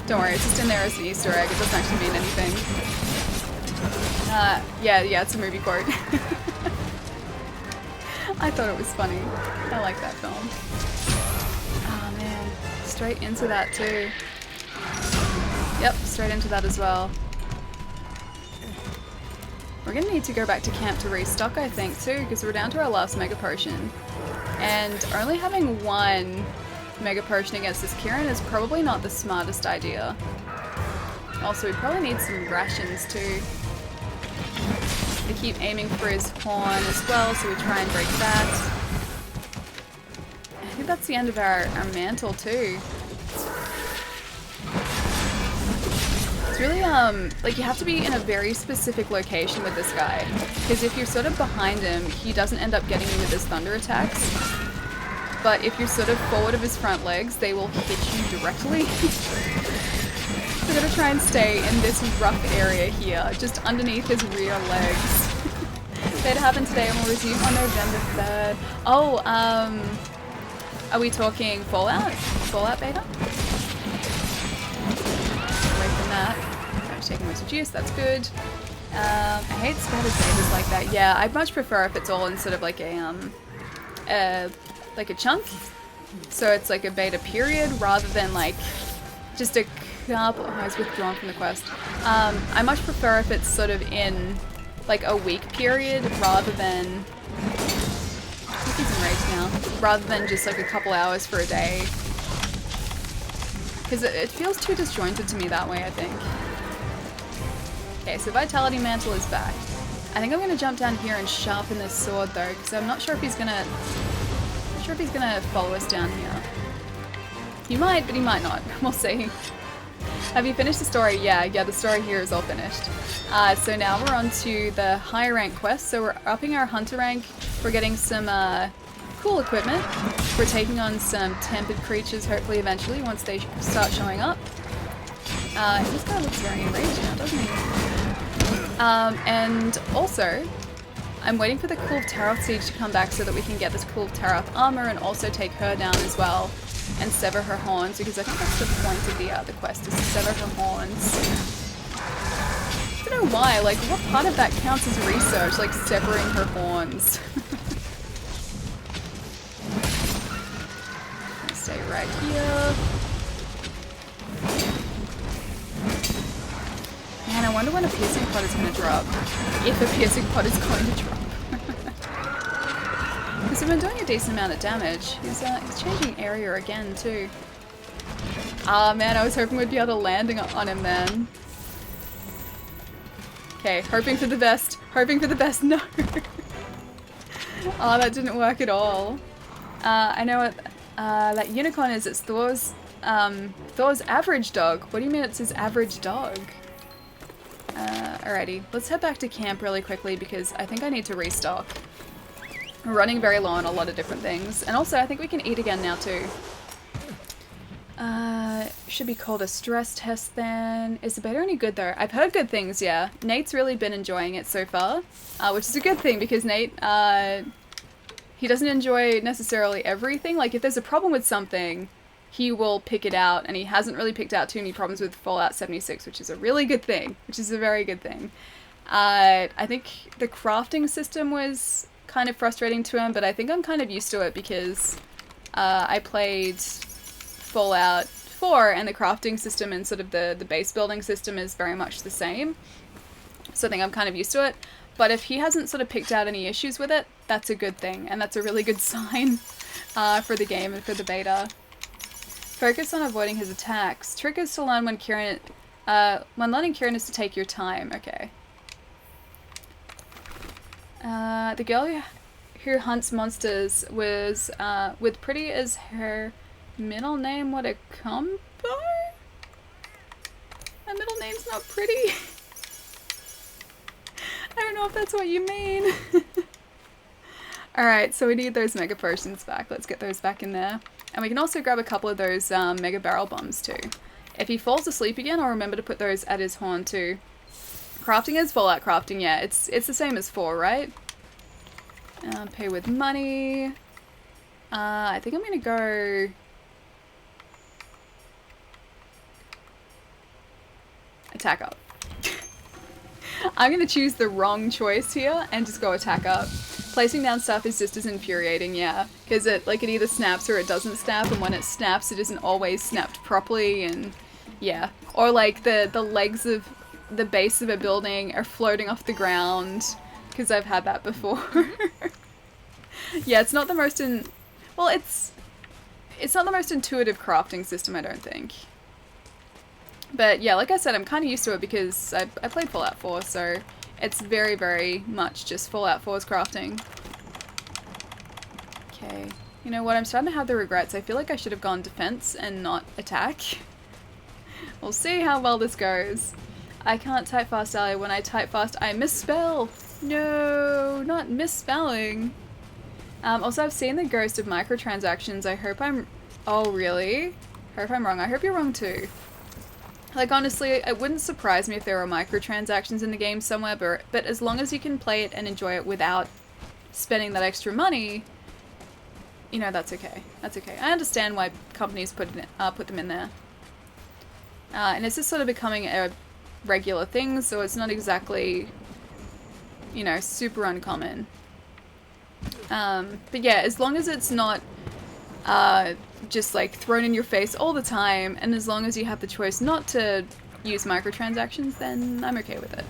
Don't worry, it's just in there as an Easter egg. It doesn't actually mean anything. Yeah, it's a movie quote. I thought it was funny. I like that film. Oh man, straight into that too. Yep, straight into that as well. We're gonna need to go back to camp to restock, I think, too, because we're down to our last Mega Potion. And only having one Mega Potion against this Kieran is probably not the smartest idea. Also, we probably need some rations, too. They keep aiming for his horn as well, so we try and break that. I think that's the end of our mantle, too. It's really, like, you have to be in a very specific location with this guy. Because if you're sort of behind him, he doesn't end up getting you with his thunder attacks. But if you're sort of forward of his front legs, they will hit you directly. We're gonna try and stay in this rough area here, just underneath his rear legs. Beta happened today and will resume on November 3rd. Oh, are we talking Fallout? Fallout beta? Away from that. I'm taking most of juice, that's good. I hate scattered betas like that. Yeah, I'd much prefer if it's all in sort of like a chunk. So it's like a beta period rather than like just a couple. Oh, I was withdrawn from the quest. I much prefer if it's sort of in like a week period rather than. He's enraged now. Rather than just like a couple hours for a day. Because it feels too disjointed to me that way, I think. Okay, so Vitality Mantle is back. I think I'm gonna jump down here and sharpen this sword though, because I'm not sure if he's gonna follow us down here. He might, but he might not. We'll see. Have you finished the story? Yeah, the story here is all finished. So now we're on to the higher rank quest. So we're upping our hunter rank. We're getting some cool equipment. We're taking on some tempered creatures, hopefully eventually, once they start showing up. This guy looks very enraged now, doesn't he? And also, I'm waiting for the Cool of Taroth siege to come back so that we can get this Cool of Taroth armor and also take her down as well and sever her horns, because I think that's the point of the quest, is to sever her horns. I don't know why, like what part of that counts as research, like severing her horns? Stay right here. Man, I wonder when a piercing pot is going to drop. If a piercing pot is going to drop. Because we've been doing a decent amount of damage. He's changing area again too. Ah man, I was hoping we'd be able to landing on him then. Okay, hoping for the best. Hoping for the best. No. Oh, that didn't work at all. I know what that unicorn is. It's Thor's average dog. What do you mean it's his average dog? Alrighty, let's head back to camp really quickly because I think I need to restock. We're running very low on a lot of different things. And also, I think we can eat again now too. Should be called a stress test then. Is the beta any good though? I've heard good things, yeah. Nate's really been enjoying it so far, which is a good thing because Nate, he doesn't enjoy necessarily everything. Like if there's a problem with something, he will pick it out, and he hasn't really picked out too many problems with Fallout 76, which is a really good thing, which is a very good thing. I think the crafting system was kind of frustrating to him, but I think I'm kind of used to it because I played Fallout 4 and the crafting system and sort of the base building system is very much the same. So I think I'm kind of used to it. But if he hasn't sort of picked out any issues with it, that's a good thing, and that's a really good sign for the game and for the beta. Focus on avoiding his attacks. Trick is to learn when learning Kieran is to take your time. Okay. The girl who hunts monsters was with Pretty as her middle name. What a combo? My middle name's not Pretty. I don't know if that's what you mean. Alright, so we need those mega potions back. Let's get those back in there. And we can also grab a couple of those mega barrel bombs too. If he falls asleep again, I'll remember to put those at his horn too. Crafting is Fallout crafting, yeah. It's the same as 4, right? Pay with money. I think I'm gonna go... attack up. I'm gonna choose the wrong choice here and just go attack up. Placing down stuff is just as infuriating, yeah. Because it either snaps or it doesn't snap, and when it snaps it isn't always snapped properly, and yeah. Or like the legs of the base of a building are floating off the ground, because I've had that before. Yeah, it's not the most it's not the most intuitive crafting system, I don't think. But yeah, like I said, I'm kind of used to it because I played Fallout 4, so it's very, very much just Fallout 4's crafting. Okay. You know what? I'm starting to have the regrets. I feel like I should have gone defense and not attack. We'll see how well this goes. I can't type fast, Ali. When I type fast, I misspell. No, not misspelling. Also, I've seen the ghost of microtransactions. I hope I'm... Oh, really? Hope I'm wrong. I hope you're wrong too. Like, honestly, it wouldn't surprise me if there were microtransactions in the game somewhere, but as long as you can play it and enjoy it without spending that extra money, you know, that's okay. That's okay. I understand why companies put them in there. And it's just sort of becoming a regular thing, so it's not exactly, you know, super uncommon. But yeah, as long as it's not just like thrown in your face all the time, and as long as you have the choice not to use microtransactions, then I'm okay with it.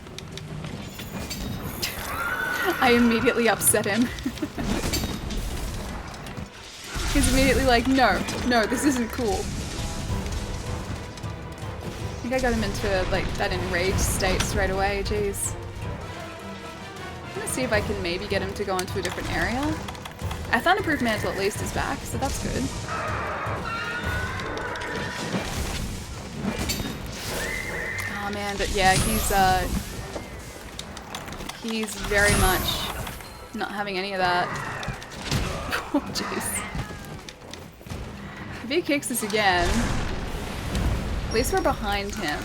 I immediately upset him. He's immediately like, no, this isn't cool. I think I got him into like that enraged state straight away, jeez. I'm gonna see if I can maybe get him to go into a different area. Our Thunderproof Mantle at least is back, so that's good. Oh man, but yeah, he's very much not having any of that. Oh jeez. If he kicks us again, at least we're behind him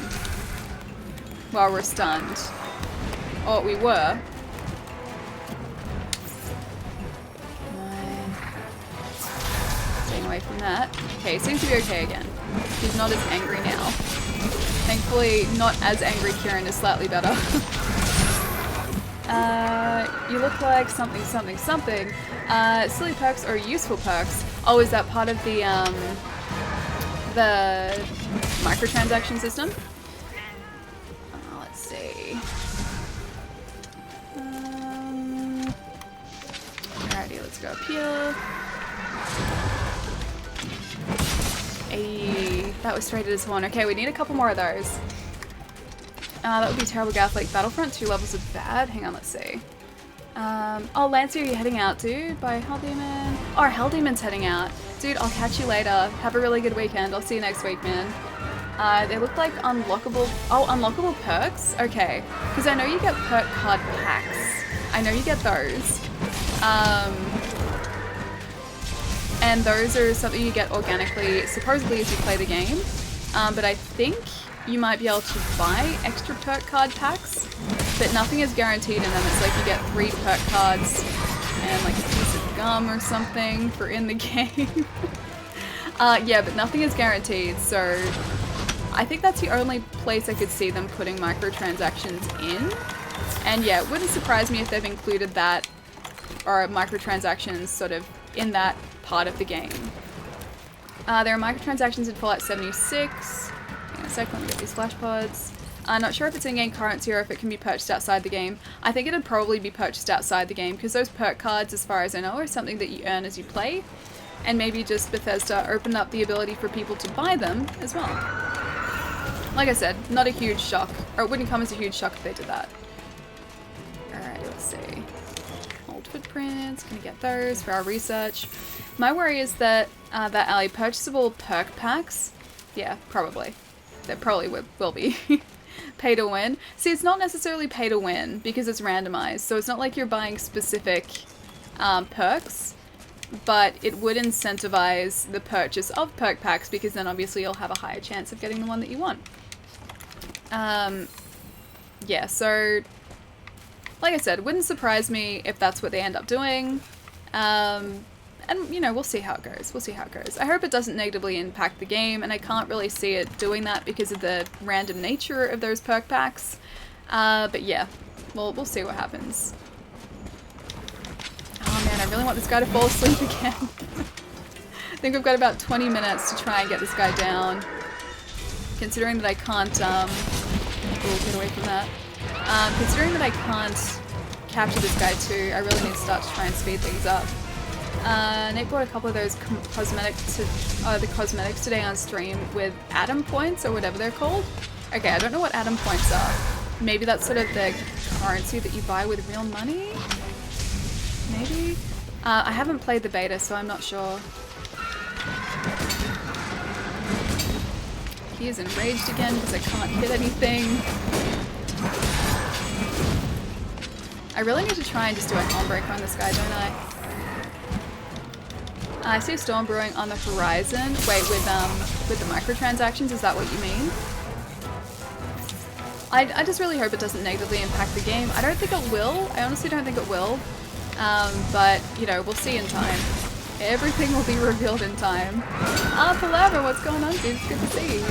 while we're stunned. Or we were. Staying away from that. Okay, seems to be okay again. He's not as angry now. Thankfully, not as angry Kieran is slightly better. You look like something, something, something. Silly perks or useful perks. Oh, is that part of the microtransaction system? Let's see. Alrighty, let's go up here. Hey, that was straight at his horn. Okay, we need a couple more of those. That would be terrible, Gaff. Like, Battlefront 2 levels of bad? Hang on, let's see. Oh, Lancy, are you heading out, dude? By Hell Demon? Oh, Hell Demon's heading out. Dude, I'll catch you later. Have a really good weekend. I'll see you next week, man. They look like unlockable... Oh, unlockable perks? Okay. Because I know you get perk card packs. I know you get those. And those are something you get organically, supposedly, as you play the game. But I think you might be able to buy extra perk card packs, but nothing is guaranteed in them. It's like you get 3 perk cards and like a piece of gum or something for in the game. Yeah, but nothing is guaranteed, so I think that's the only place I could see them putting microtransactions in. And yeah, it wouldn't surprise me if they've included that, or microtransactions sort of in that part of the game. There are microtransactions in Fallout 76. Hang on a sec, let me get these flash pods. I'm not sure if it's in-game currency or if it can be purchased outside the game. I think it'd probably be purchased outside the game, because those perk cards, as far as I know, are something that you earn as you play. And maybe just Bethesda opened up the ability for people to buy them as well. Like I said, not a huge shock, or it wouldn't come as a huge shock if they did that. Alright, let's see. Old footprints, gonna get those for our research. My worry is that, that alley purchasable perk packs, yeah, probably. They probably will be. Pay to win. See, it's not necessarily pay to win because it's randomized, so it's not like you're buying specific perks, but it would incentivize the purchase of perk packs because then obviously you'll have a higher chance of getting the one that you want. Yeah, so like I said, it wouldn't surprise me if that's what they end up doing. And, you know, we'll see how it goes. We'll see how it goes. I hope it doesn't negatively impact the game, and I can't really see it doing that because of the random nature of those perk packs. But yeah, we'll see what happens. Oh man, I really want this guy to fall asleep again. I think we've got about 20 minutes to try and get this guy down. Considering that I can't, oh, get away from that. Considering that I can't capture this guy too, I really need to start to try and speed things up. Nate bought a couple of those the cosmetics today on stream with Atom Points, or whatever they're called. Okay, I don't know what Atom Points are. Maybe that's sort of the currency that you buy with real money? Maybe? I haven't played the beta, so I'm not sure. He is enraged again because I can't hit anything. I really need to try and just do a Homebreaker on this guy, don't I? I see a storm brewing on the horizon. Wait, with the microtransactions, is that what you mean? I just really hope it doesn't negatively impact the game. I don't think it will. I honestly don't think it will. But, you know, we'll see in time. Everything will be revealed in time. Ah, Palabra, what's going on, dude? It's good to see you.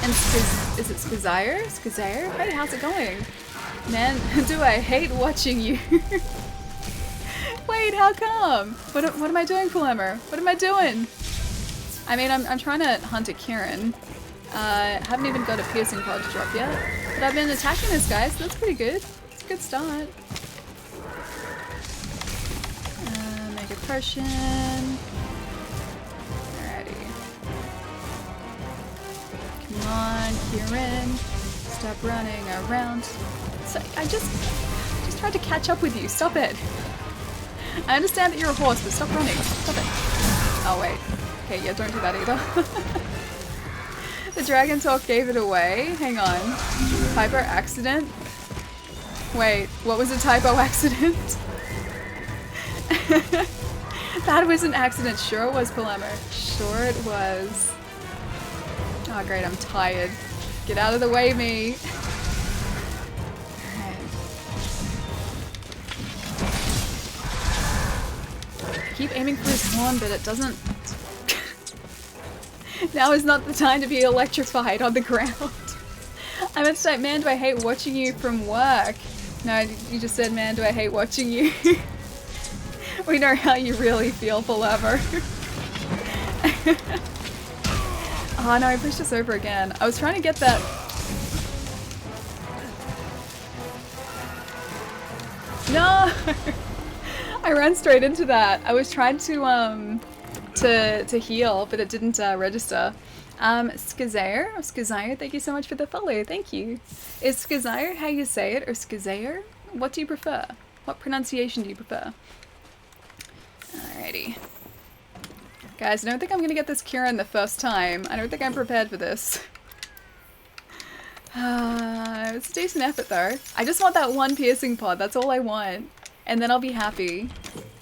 And is it Skazire? Skazire? Hey, how's it going? Man, do I hate watching you. Wait, how come? What am I doing, Palemmer? What am I doing? I mean, I'm trying to hunt a Kieran. Haven't even got a piercing pod to drop yet. But I've been attacking this guy, so that's pretty good. It's a good start. Mega Potion. Alrighty. Come on, Kieran. Stop running around. So I just tried to catch up with you. Stop it. I understand that you're a horse, but stop running. Stop it. Oh wait. Okay, yeah, don't do that either. The Dragon Talk gave it away. Hang on. Typo accident? Wait, what was a typo accident? That was an accident. Sure it was, Palemmer. Sure it was. Oh great, I'm tired. Get out of the way, me. I keep aiming for his horn, but it doesn't... Now is not the time to be electrified on the ground. I meant to say, man, do I hate watching you from work. No, you just said, man, do I hate watching you. We know how you really feel, Palemmer. Oh no, I pushed us over again. I was trying to get that... No! I ran straight into that. I was trying to heal, but it didn't register. Skazire, thank you so much for the follow. Thank you. Is Skazire how you say it, or Skazire? What do you prefer? What pronunciation do you prefer? Alrighty. Guys, I don't think I'm gonna get this Kieran the first time. I don't think I'm prepared for this. It's a decent effort though. I just want that one piercing pod, that's all I want. And then I'll be happy.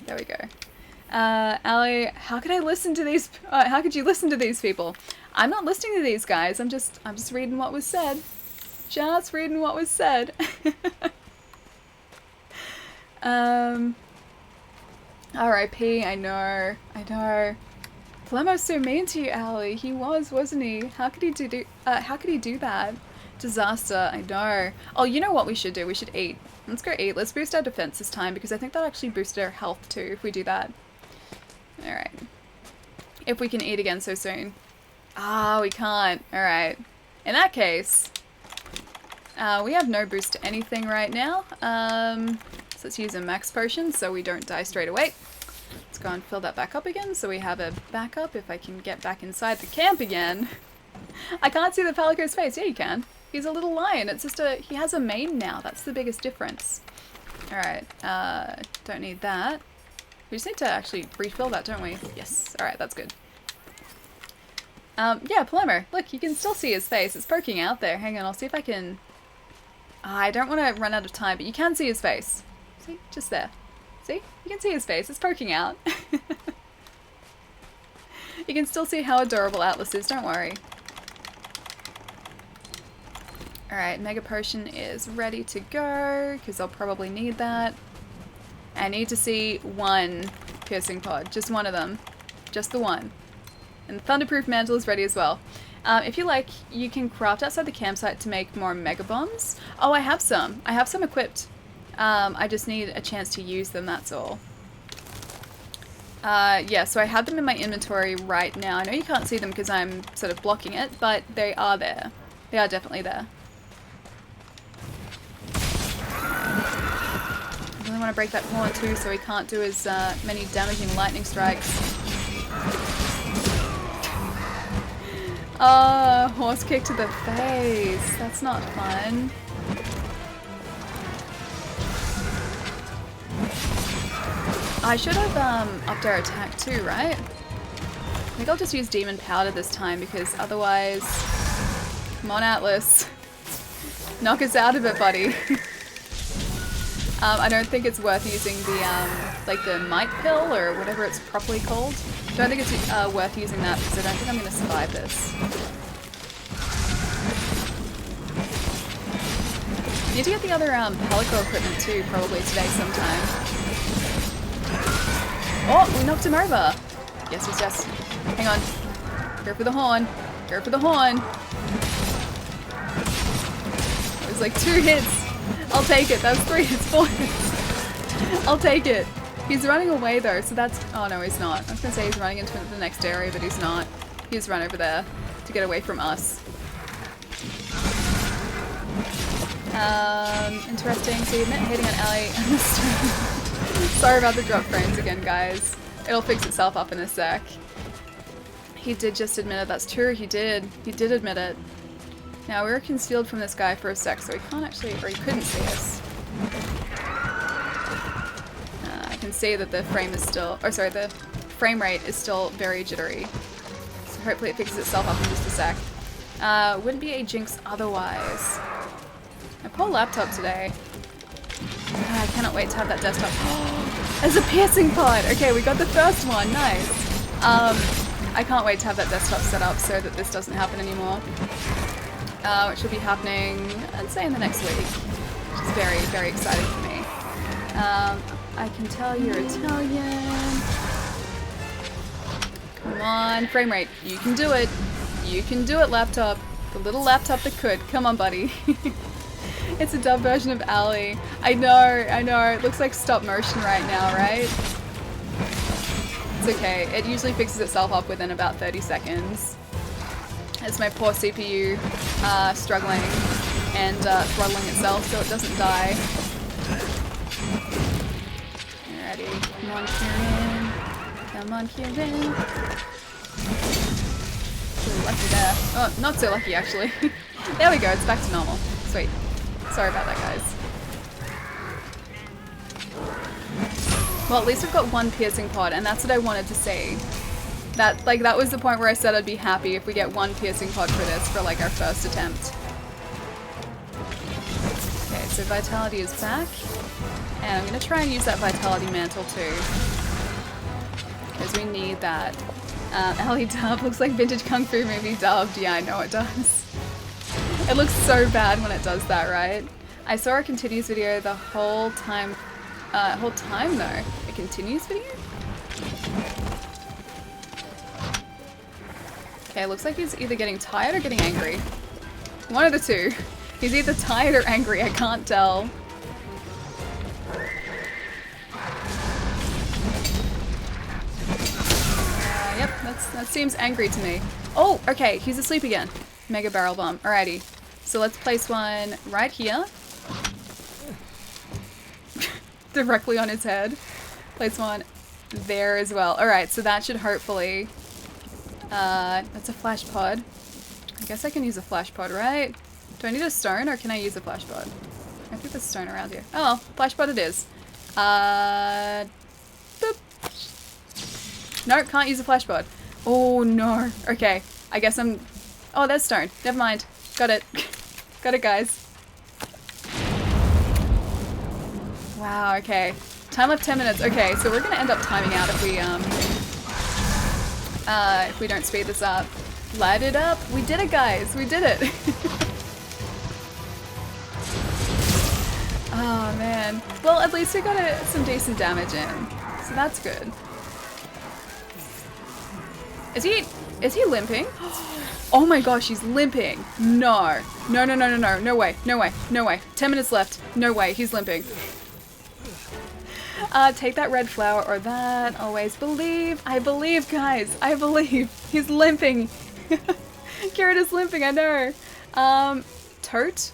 There we go. Ali, how could I listen to these, how could you listen to these people? I'm not listening to these guys, I'm just reading what was said. Just reading what was said. R.I.P. I know. Palemmo's so mean to you, Ali. He was, wasn't he? How could he do that? Disaster, I know. Oh, you know what we should do? We should eat. Let's go eat. Let's boost our defense this time, because I think that actually boosted our health too, if we do that. Alright. If we can eat again so soon. Ah, we can't. Alright. In that case, we have no boost to anything right now. So let's use a max potion so we don't die straight away. Let's go and fill that back up again so we have a backup if I can get back inside the camp again. I can't see the Palico's face. Yeah, you can. He's a little lion. It's just he has a mane now. That's the biggest difference. Alright, don't need that. We just need to actually refill that, don't we? Yes. Alright, that's good. Yeah, Palemmer. Look, you can still see his face. It's poking out there. Hang on, I'll see if I can... I don't want to run out of time, but you can see his face. See? Just there. See? You can see his face. It's poking out. You can still see how adorable Atlas is, don't worry. Alright, Mega Potion is ready to go, because I'll probably need that. I need to see one piercing pod. Just one of them. Just the one. And the Thunderproof Mantle is ready as well. If you like, you can craft outside the campsite to make more Mega Bombs. Oh, I have some. I have some equipped. I just need a chance to use them, that's all. Yeah, so I have them in my inventory right now. I know you can't see them because I'm sort of blocking it, but they are there. They are definitely there. I really want to break that horn too so he can't do as many damaging lightning strikes. Horse kick to the face. That's not fun. I should have upped our attack too, right? I think I'll just use Demon Powder this time because otherwise... Come on, Atlas. Knock us out of it, buddy. I don't think it's worth using the, like the Might Pill or whatever it's properly called. Don't think it's worth using that because I don't think I'm going to survive this. Need to get the other helico equipment too, probably today sometime. Oh, we knocked him over. Yes, yes, yes. Hang on. Go for the horn. Go for the horn. It was like 2 hits. I'll take it. That was 3 hits, 4 hits. I'll take it. He's running away though, so that's... Oh no, he's not. I was gonna say he's running into the next area, but he's not. He's run over there to get away from us. Interesting. So you admit hating on Ellie and the stream. Sorry about the drop frames again, guys. It'll fix itself up in a sec. He did just admit it. That's true. He did. He did admit it. Now we were concealed from this guy for a sec, so he can't actually, or he couldn't see us. I can see that the frame is still, or sorry, the frame rate is still very jittery. So hopefully it fixes itself up in just a sec. Wouldn't be a jinx otherwise. My poor laptop today. I cannot wait to have that desktop. There's a piercing pod! Okay, we got the first one. Nice. I can't wait to have that desktop set up so that this doesn't happen anymore. Which will be happening, I'd say, in the next week. Which is very, very exciting for me. I can tell you're Italian. Come on, frame rate. You can do it. You can do it, laptop. The little laptop that could. Come on, buddy. It's a dub version of Ally. I know, I know. It looks like stop motion right now, right? It's okay. It usually fixes itself up within about 30 seconds. It's my poor CPU struggling and throttling itself so it doesn't die. Alrighty. Come on, Kieran. Come on, Kieran. So lucky there. Oh, not so lucky, actually. There we go. It's back to normal. Sweet. Sorry about that, guys. Well, at least we've got 1 piercing pod, and that's what I wanted to see. That was the point where I said I'd be happy if we get 1 piercing pod for this, for like our first attempt. Okay, so Vitality is back. And I'm gonna try and use that Vitality Mantle too. Because we need that. Ellie dub looks like vintage Kung Fu movie dubbed. Yeah, I know it does. It looks so bad when it does that, right? I saw a continuous video the whole time though. A continuous video? Okay, looks like he's either getting tired or getting angry. One of the two. He's either tired or angry, I can't tell. Yep, that seems angry to me. Oh, okay, he's asleep again. Mega barrel bomb. Alrighty. So let's place one right here. Directly on his head. Place one there as well. Alright, so that should hopefully... that's a flash pod. I guess I can use a flash pod, right? Do I need a stone or can I use a flash pod? I think there's stone around here. Oh, flash pod it is. Boop. No, can't use a flash pod. Oh no. Okay, I guess I'm... Oh, there's stone. Never mind. Got it. Got it, guys. Wow, okay. Time left 10 minutes. Okay, so we're gonna end up timing out if we don't speed this up. Light it up. We did it, guys. We did it. Oh, man. Well, at least we got some decent damage in. So that's good. Is he limping? Oh my gosh, he's limping. No. No, no, no, no, no. No way. No way. No way. 10 minutes left. No way. He's limping. Take that red flower or that. Always believe. I believe, guys. I believe. He's limping. Garrett is limping, I know. Tote.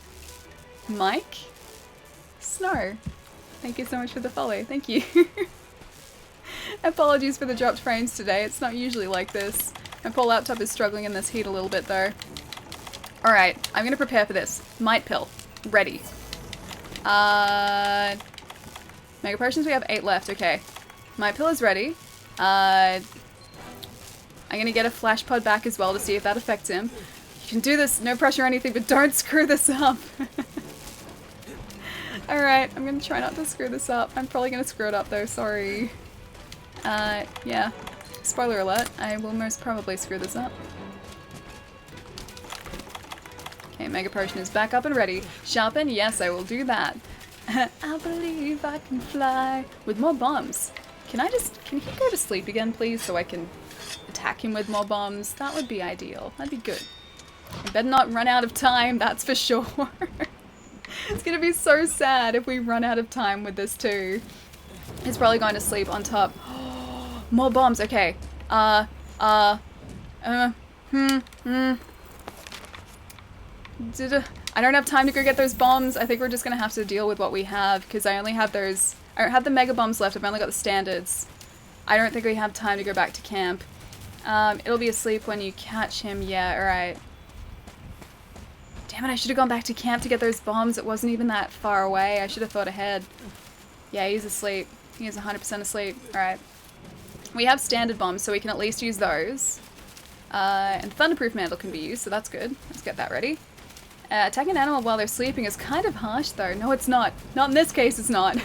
Mike. Snow. Thank you so much for the follow. Thank you. Apologies for the dropped frames today. It's not usually like this. My poor laptop is struggling in this heat a little bit though. Alright, I'm gonna prepare for this. Might pill. Ready. Mega potions, we have 8 left. Okay. Might pill is ready. I'm gonna get a flash pod back as well to see if that affects him. You can do this, no pressure or anything, but don't screw this up. Alright, I'm gonna try not to screw this up. I'm probably gonna screw it up though, sorry. Yeah. Spoiler alert, I will most probably screw this up. Okay, Mega Potion is back up and ready. Sharpen, yes, I will do that. I believe I can fly. With more bombs. Can he go to sleep again, please, so I can attack him with more bombs? That would be ideal. That'd be good. I better not run out of time, that's for sure. It's gonna be so sad if we run out of time with this too. He's probably going to sleep on top. More bombs, okay. I don't have time to go get those bombs. I think we're just gonna have to deal with what we have, because I only have those. I don't have the mega bombs left. I've only got the standards. I don't think we have time to go back to camp. It'll be asleep when you catch him. Yeah, alright. Damn it, I should have gone back to camp to get those bombs. It wasn't even that far away. I should have thought ahead. Yeah, he's asleep. He is 100% asleep. Alright. We have standard bombs, so we can at least use those. And Thunderproof Mantle can be used, so that's good. Let's get that ready. Attacking an animal while they're sleeping is kind of harsh, though. No, it's not. Not in this case, it's not.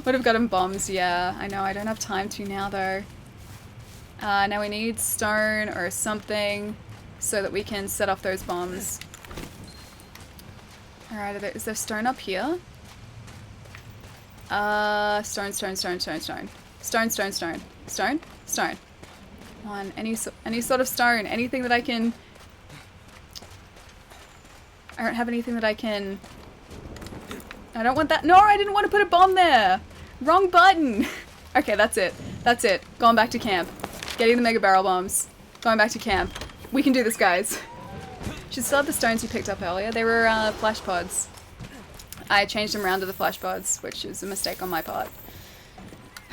Would have gotten bombs, yeah. I know, I don't have time to now, though. Now we need stone or something so that we can set off those bombs. Alright, is there stone up here? Stone. Stone. Come on, any sort of stone. Anything that I can... I don't have anything that I can... I don't want that. No, I didn't want to put a bomb there. Wrong button. Okay, that's it. That's it. Going back to camp. Getting the mega barrel bombs. Going back to camp. We can do this, guys. Should still have the stones you picked up earlier. They were flash pods. I changed them around to the flash pods, which is a mistake on my part.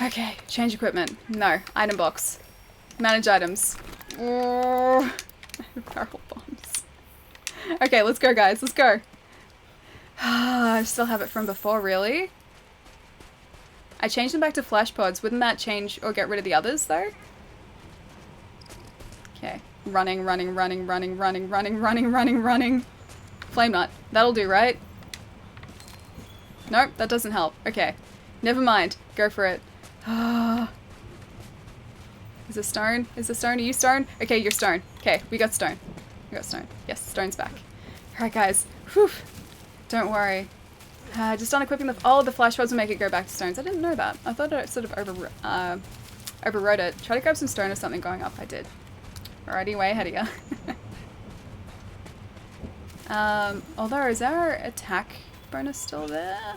Okay, change equipment. No. Item box. Manage items. Oh, barrel bombs. Okay, let's go, guys. Let's go. I still have it from before, really? I changed them back to flash pods. Wouldn't that change or get rid of the others, though? Okay. Running. Flame nut. That'll do, right? Nope, that doesn't help. Okay. Never mind. Go for it. Is it stone? Is it stone? Are you stone? Okay, you're stone. Okay, we got stone. We got stone. Yes, stone's back. Alright, guys. Whew. Don't worry. Just unequipping the... Oh, the flash pods will make it go back to stones. I didn't know that. I thought it sort of overrode it. Try to grab some stone or something going up. I did. Alrighty, way ahead of you. Although, is our attack bonus still there? I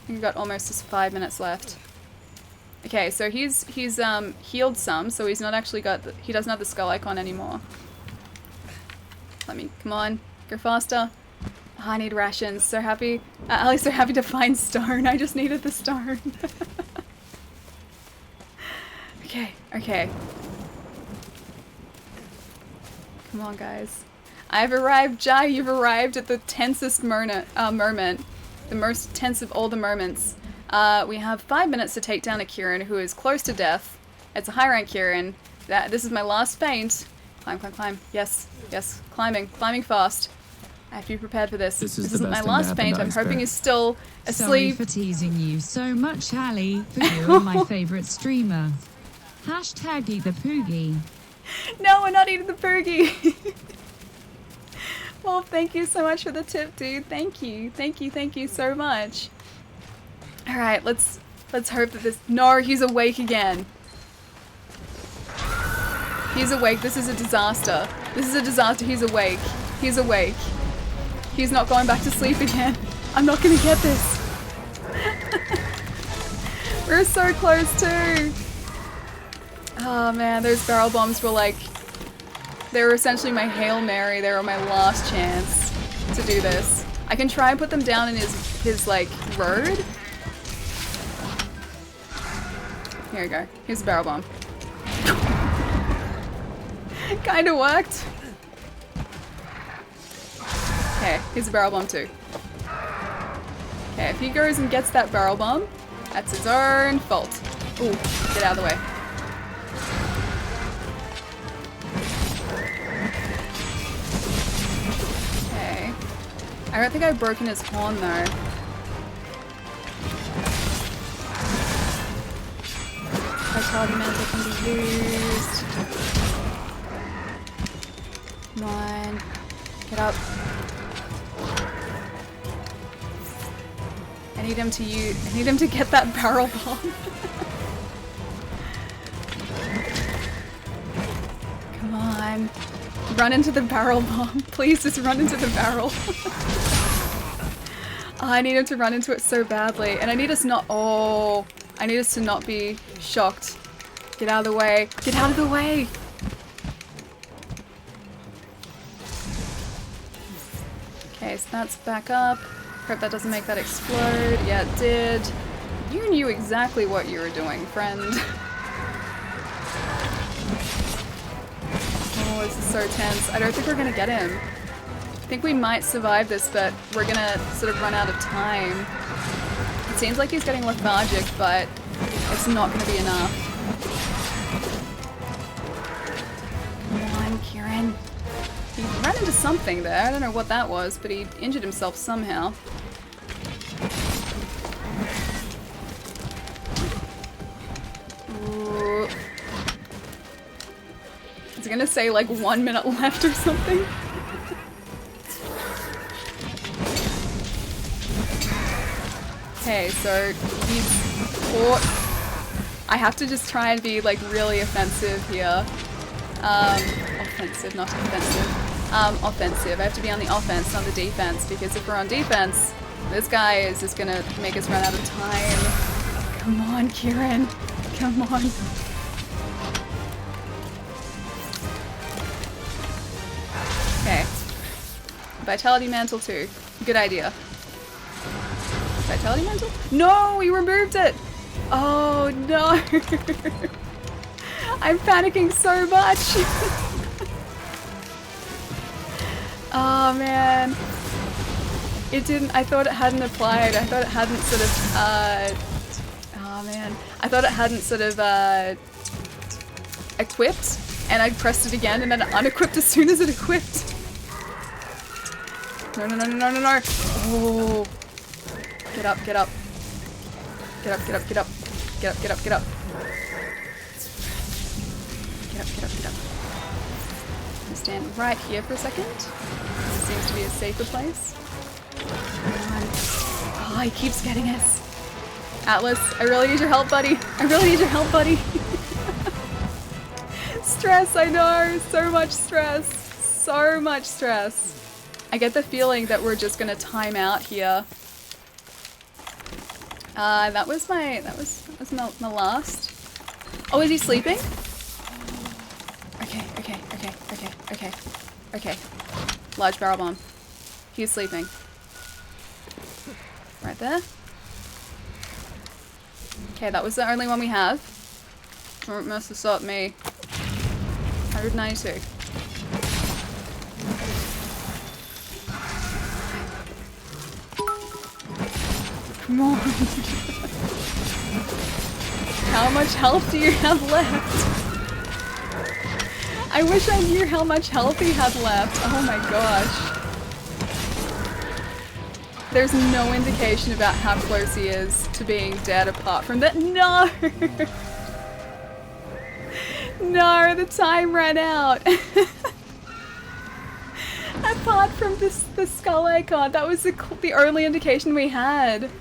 think we've got almost just 5 minutes left. Okay, so he's healed some, so he's not actually got... he doesn't have the skull icon anymore. Let me... come on. Go faster. Oh, I need rations. So happy. Ali's so happy to find stone. I just needed the stone. Okay, okay. Come on, guys. I've arrived, Jai. You've arrived at the tensest moment. The most tense of all the moments. We have 5 minutes to take down a Kieran who is close to death. It's a high rank Kieran. This is my last feint. Climb, climb, climb. Yes, yes. Climbing. Climbing fast. I have to be prepared for this. This isn't my last feint. I'm hoping he's still asleep. Sorry for teasing you so much, Ali, but you're my favourite streamer. Hashtag eat the poogie. No, we're not eating the poogie. Well, thank you so much for the tip, dude. Thank you. Thank you. Thank you so much. Alright, let's hope that this... No, he's awake again. He's awake. This is a disaster. This is a disaster. He's awake. He's awake. He's not going back to sleep again. I'm not gonna get this. We're so close too. Oh man, those barrel bombs were like... they were essentially my Hail Mary. They were my last chance to do this. I can try and put them down in his like, road. Here we go. Here's a barrel bomb. Kinda worked. Okay, here's a barrel bomb too. Okay, if he goes and gets that barrel bomb, that's his own fault. Ooh, get out of the way. Okay. I don't think I've broken his horn though. Vitality mantle can be used. Come on. Get up. I need him to get that barrel bomb. Come on. Run into the barrel bomb. Please just run into the barrel. Oh, I need him to run into it so badly. And I need us not- oh. I need us to not be shocked. Get out of the way. Get out of the way! Okay, so that's back up. Hope that doesn't make that explode. Yeah, it did. You knew exactly what you were doing, friend. Oh, this is so tense. I don't think we're gonna get him. I think we might survive this, but we're gonna sort of run out of time. It seems like he's getting lethargic, but it's not gonna be enough. Come on, Kieran. He ran into something there. I don't know what that was, but he injured himself somehow. Ooh. Is it gonna say like 1 minute left or something? Okay, so he's caught. I have to just try and be like really offensive here. Offensive, not offensive. Offensive. I have to be on the offense, not the defense, because if we're on defense, this guy is just gonna make us run out of time. Come on, Kieran. Come on. Okay. Vitality Mantle 2. Good idea. Vitality Mantle? No! We removed it! Oh no! I'm panicking so much! Oh man. It didn't, I thought it hadn't applied. I thought it hadn't sort of, oh man. I thought it hadn't sort of, equipped, and I pressed it again and then it unequipped as soon as it equipped. No, no, no, no, no, no, no. Oh. Get up, get up. Get up, get up, get up. Get up, get up, get up. Get up, get up, get up. I'm gonna stand right here for a second. This seems to be a safer place. Come on. Oh, he keeps getting us. Atlas, I really need your help, buddy. I really need your help, buddy. Stress, I know. So much stress. So much stress. I get the feeling that we're just gonna time out here. That was my last. Oh, is he sleeping? Okay, okay, okay, okay, okay, okay. Large barrel bomb. He's sleeping. Right there. Okay, that was the only one we have. Or it must have stopped me. 192. Come on. How much health do you have left? I wish I knew how much health he had left. Oh my gosh. There's no indication about how close he is to being dead apart from that. No! No, the time ran out. Apart from the skull icon, that was the only indication we had.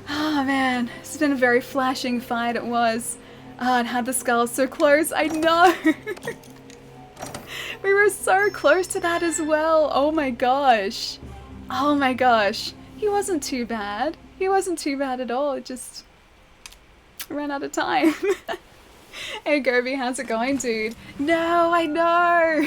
Oh man, it's been a very flashing fight, it was. Oh, and had the skull so close, I know! We were so close to that as well, oh my gosh. Oh my gosh, he wasn't too bad. He wasn't too bad at all, it just ran out of time. Hey Gobi, how's it going, dude? No, I know!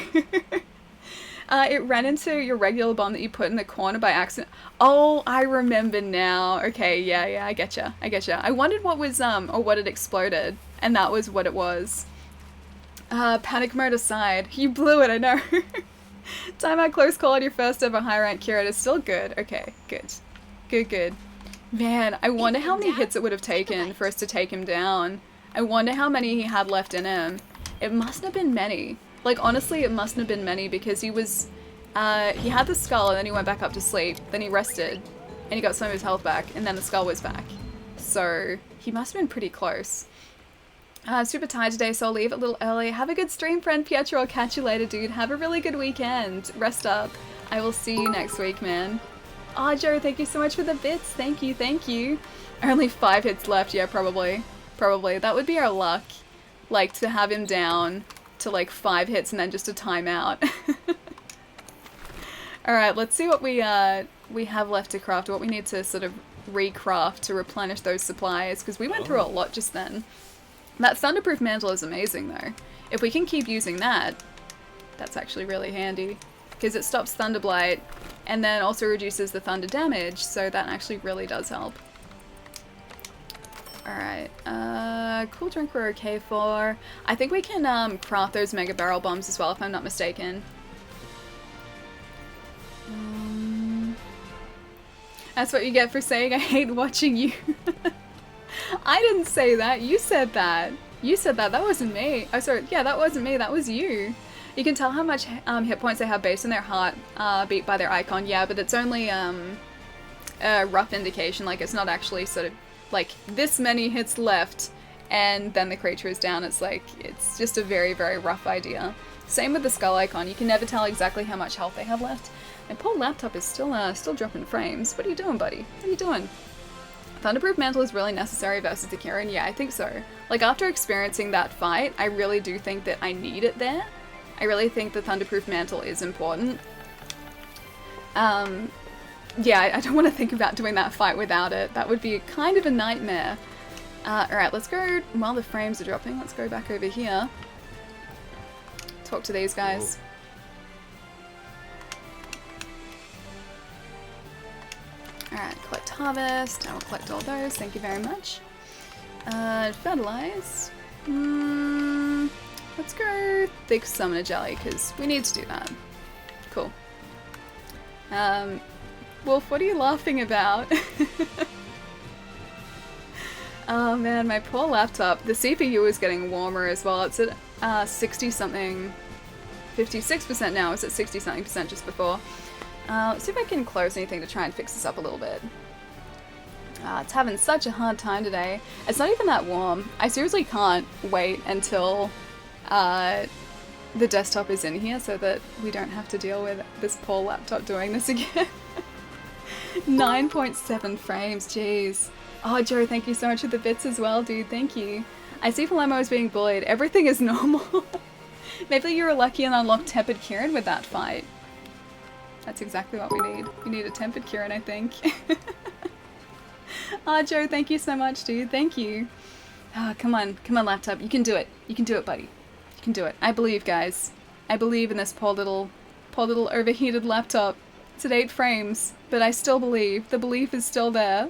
It ran into your regular bomb that you put in the corner by accident. Oh, I remember now. Okay, yeah, I getcha. I getcha. I wondered what was, or what had exploded, and that was what it was. Panic mode aside. You blew it, I know. Time out close call on your first ever high rank curator is still good. Okay, good. Good. Man, I wonder how many hits it would have taken for us to take him down. I wonder how many he had left in him. It mustn't have been many. Like, honestly, it mustn't have been many because he was, he had the skull and then he went back up to sleep. Then he rested and he got some of his health back and then the skull was back. So, he must have been pretty close. Super tired today, so I'll leave it a little early. Have a good stream, friend Pietro. I'll catch you later, dude. Have a really good weekend. Rest up. I will see you next week, man. Ah, Joe, thank you so much for the bits. Thank you, thank you. Only 5 hits left. Yeah, probably. Probably. That would be our luck. Like, to have him down to, like, 5 hits and then just a timeout. Alright, let's see what we have left to craft, what we need to sort of recraft to replenish those supplies, because we went through a lot just then. That Thunderproof Mantle is amazing, though. If we can keep using that, that's actually really handy, because it stops Thunderblight and then also reduces the thunder damage, so that actually really does help. Alright, cool drink we're okay for. I think we can craft those Mega Barrel Bombs as well, if I'm not mistaken. That's what you get for saying I hate watching you. I didn't say that, you said that. You said that, that wasn't me. Oh, sorry, yeah, that wasn't me, that was you. You can tell how much hit points they have based on their heart beat by their icon, yeah, but it's only a rough indication, like it's not actually sort of like this many hits left and then the creature is down. It's like, it's just a very, very rough idea. Same with the skull icon, you can never tell exactly how much health they have left. My poor laptop is still dropping frames. What are you doing, buddy? What are you doing? Thunderproof Mantle is really necessary versus the Kieran? Yeah, I think so. Like, after experiencing that fight, I really do think that I need it there. I really think the Thunderproof Mantle is important. Yeah, I don't want to think about doing that fight without it. That would be kind of a nightmare. Alright, let's go, while the frames are dropping, let's go back over here. Talk to these guys. Alright, collect harvest. I will collect all those. Thank you very much. Fertilize. Let's go thick summoner jelly, because we need to do that. Cool. Wolf, what are you laughing about? Oh man, my poor laptop. The CPU is getting warmer as well. It's at 60 something, 56% now. It's at 60 something percent just before. Let's see if I can close anything to try and fix this up a little bit. It's having such a hard time today. It's not even that warm. I seriously can't wait until the desktop is in here so that we don't have to deal with this poor laptop doing this again. 9.7 frames, jeez. Oh, Joe, thank you so much for the bits as well, dude. Thank you. I see Palermo is being bullied. Everything is normal. Maybe you were lucky and unlocked Tempered Kieran with that fight. That's exactly what we need. We need a Tempered Kieran, I think. Ah, Joe, thank you so much, dude. Thank you. Ah, come on, laptop. You can do it. You can do it, buddy. You can do it. I believe, guys. I believe in this poor little overheated laptop. It's at 8 frames, but I still believe. The belief is still there.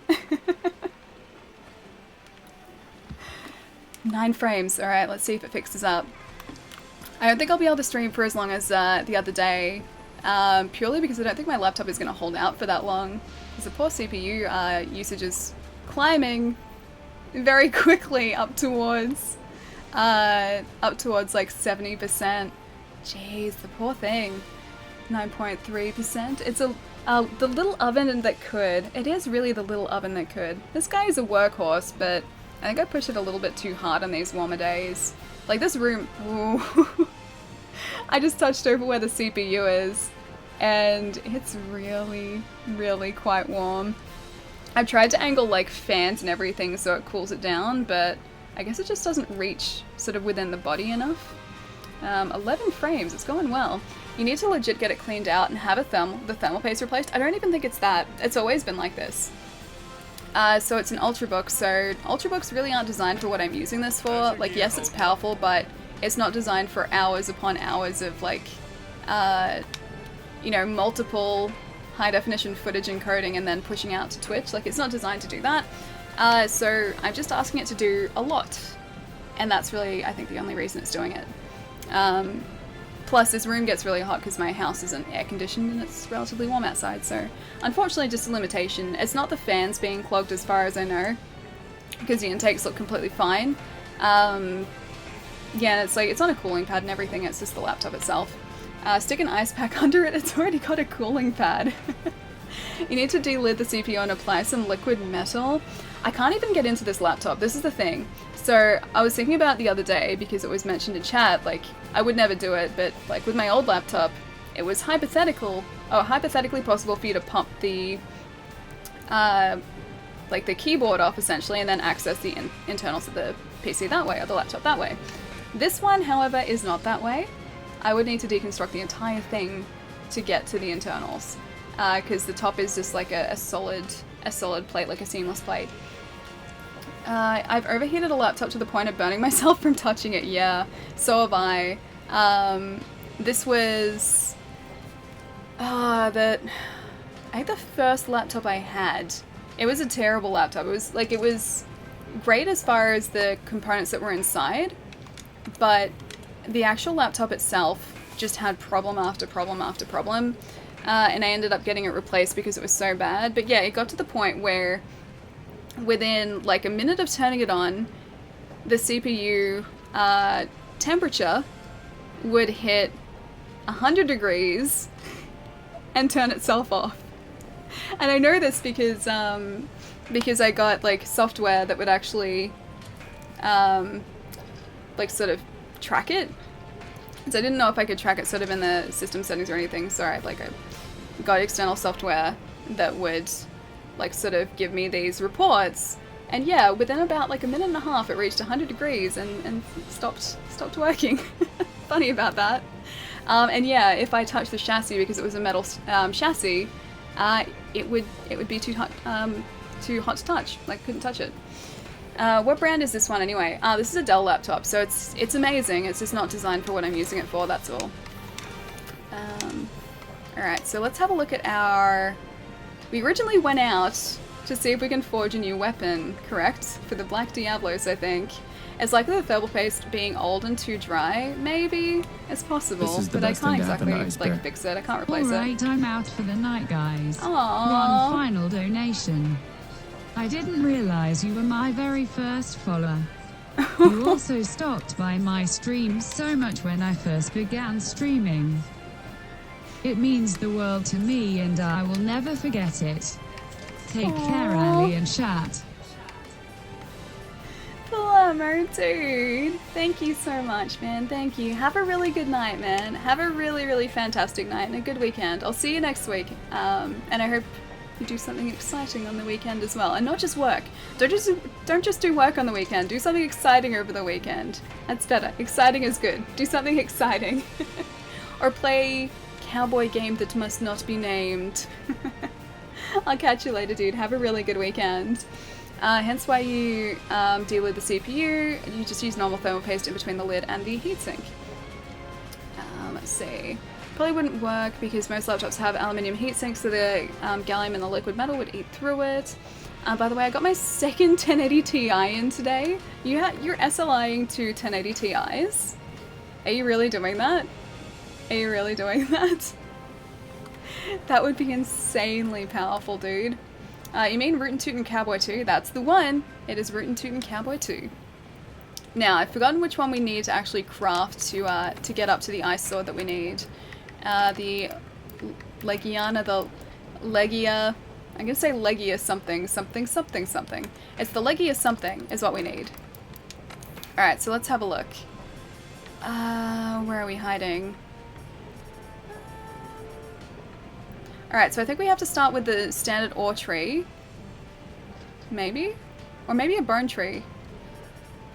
9 frames. Alright, let's see if it fixes up. I don't think I'll be able to stream for as long as the other day. Purely because I don't think my laptop is going to hold out for that long. Because the poor CPU usage is climbing very quickly up towards like 70%. Jeez, the poor thing. 9.3%. It's the little oven that could. It is really the little oven that could. This guy is a workhorse, but I think I pushed it a little bit too hard on these warmer days. Like this room, ooh. I just touched over where the CPU is, and it's really, really quite warm. I've tried to angle like fans and everything so it cools it down, but I guess it just doesn't reach sort of within the body enough. 11 frames, it's going well. You need to legit get it cleaned out and have the thermal paste replaced. I don't even think it's that. It's always been like this. So it's an Ultrabook, so Ultrabooks really aren't designed for what I'm using this for. Like, yes, it's powerful, but it's not designed for hours upon hours of, like, you know, multiple high-definition footage encoding and then pushing out to Twitch. Like, it's not designed to do that. So I'm just asking it to do a lot. And that's really, I think, the only reason it's doing it. Plus, this room gets really hot because my house isn't air-conditioned and it's relatively warm outside, so unfortunately just a limitation. It's not the fans being clogged as far as I know, because the intakes look completely fine. Yeah, it's like, it's on a cooling pad and everything, it's just the laptop itself. Stick an ice pack under it, it's already got a cooling pad. You need to delid the CPU and apply some liquid metal. I can't even get into this laptop, this is the thing. So I was thinking about the other day, because it was mentioned in chat, like, I would never do it, but like with my old laptop, it was hypothetical hypothetically possible for you to pump the like the keyboard off essentially, and then access the internals of the PC that way, or the laptop that way. This one, however, is not that way. I would need to deconstruct the entire thing to get to the internals, because the top is just like a solid plate, like a seamless plate. I've overheated a laptop to the point of burning myself from touching it. Yeah, so have I. This was I think the first laptop I had. It was a terrible laptop. It was great as far as the components that were inside, but the actual laptop itself just had problem after problem after problem, and I ended up getting it replaced because it was so bad. But yeah, it got to the point where within like a minute of turning it on, the CPU temperature would hit 100 degrees and turn itself off. And I know this because I got like software that would actually like sort of track it. So I didn't know if I could track it sort of in the system settings or anything. So I got external software that would like sort of give me these reports. And yeah, within about like a minute and a half, it reached 100 degrees and stopped working. Funny about that. And yeah, if I touched the chassis, because it was a metal chassis, it would be too hot to touch. Like, couldn't touch it. What brand is this one anyway? This is a Dell laptop, so it's amazing. It's just not designed for what I'm using it for. That's all. All right, so let's have a look at our. We originally went out to see if we can forge a new weapon, correct? For the Black Diablos, I think. It's likely the thermal paste being old and too dry, maybe. It's possible, but I can't exactly like fix it. I can't replace it. Alright, I'm out for the night, guys. Aww. One final donation. I didn't realize you were my very first follower. You also stopped by my stream so much when I first began streaming. It means the world to me, and I will never forget it. Take care, Ali and chat. Plumber, dude. Thank you so much, man. Thank you. Have a really good night, man. Have a really, really fantastic night and a good weekend. I'll see you next week. And I hope you do something exciting on the weekend as well. And not just work. Don't just do work on the weekend. Do something exciting over the weekend. That's better. Exciting is good. Do something exciting. Or play cowboy game that must not be named. I'll catch you later, dude. Have a really good weekend. Hence why you delid the CPU. You just use normal thermal paste in between the lid and the heatsink. Let's see. Probably wouldn't work because most laptops have aluminium heatsinks, so the gallium and the liquid metal would eat through it. By the way, I got my second 1080 Ti in today. You're SLIing to 1080 Ti's? Are you really doing that? Are you really doing that? That would be insanely powerful, dude. You mean Rootin' Tootin' Cowboy 2? That's the one! It is Rootin' Tootin' Cowboy 2. Now, I've forgotten which one we need to actually craft to get up to the ice sword that we need. The Legiana, the Legia... I'm gonna say Legia something. It's the Legia something is what we need. Alright, so let's have a look. Where are we hiding? Alright, so I think we have to start with the standard ore tree. Maybe? Or maybe a bone tree.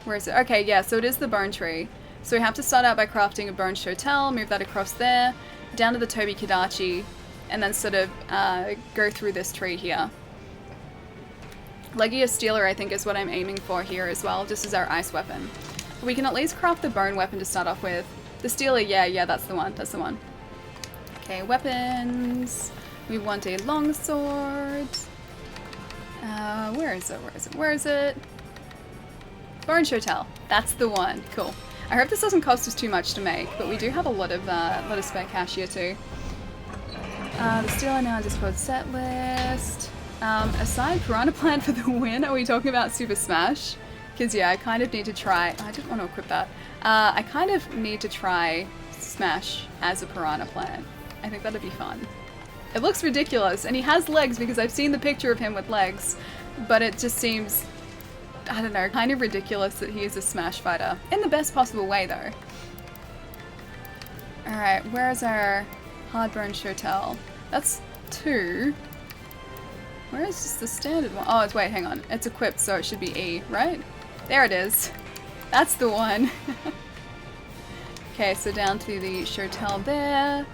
Where is it? Okay, yeah, so it is the bone tree. So we have to start out by crafting a bone shotel, move that across there, down to the Toby Kadachi, and then sort of go through this tree here. Legia Stealer, I think, is what I'm aiming for here as well, just as our ice weapon. But we can at least craft the bone weapon to start off with. The Stealer, yeah, that's the one, Okay, weapons. We want a longsword. Where is it? Bone Shotel. That's the one. Cool. I hope this doesn't cost us too much to make, but we do have a lot of spare cash here too. The Stealer now Discord set list. Aside Piranha Plant for the win, are we talking about Super Smash? Because yeah, I kind of need to try. I didn't want to equip that. I kind of need to try Smash as a Piranha Plant. I think that'd be fun. It looks ridiculous, and he has legs because I've seen the picture of him with legs, but it just seems, I don't know, kind of ridiculous that he is a Smash fighter. In the best possible way, though. Alright, where's our Hardbone Shotel? That's 2. Where is the standard one? Oh, it's, wait, hang on. It's equipped, so it should be E, right? There it is. That's the one. Okay, so down to the Shotel there,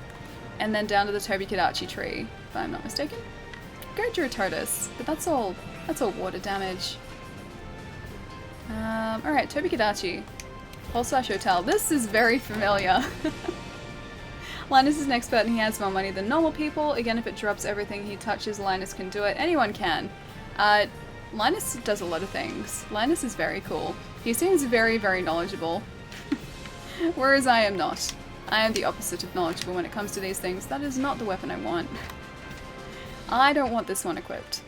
and then down to the Tobi-Kadachi tree, if I'm not mistaken. Go Tortoise, but that's all water damage. Alright, Tobi-Kadachi. Pulsar Shotel. This is very familiar. Linus is an expert and he has more money than normal people. Again, if it drops everything he touches, Linus can do it. Anyone can. Linus does a lot of things. Linus is very cool. He seems very, very knowledgeable. Whereas I am not. I am the opposite of knowledgeable when it comes to these things. That is not the weapon I want. I don't want this one equipped.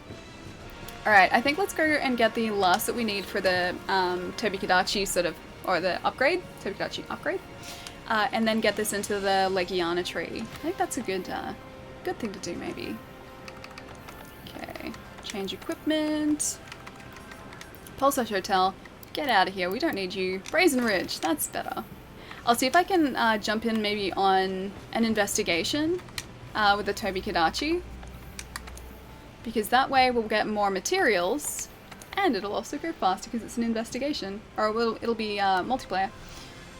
Alright, I think let's go and get the last that we need for the Tobi-Kadachi sort of, or the upgrade. Tobi-Kadachi upgrade. And then get this into the Legiana tree. I think that's a good thing to do, maybe. Okay, change equipment. Pulsar Hotel, get out of here. We don't need you. Brazen Ridge, that's better. I'll see if I can jump in maybe on an investigation with the Tobi-Kadachi. Because that way we'll get more materials, and it'll also go faster because it's an investigation. Or it'll be multiplayer.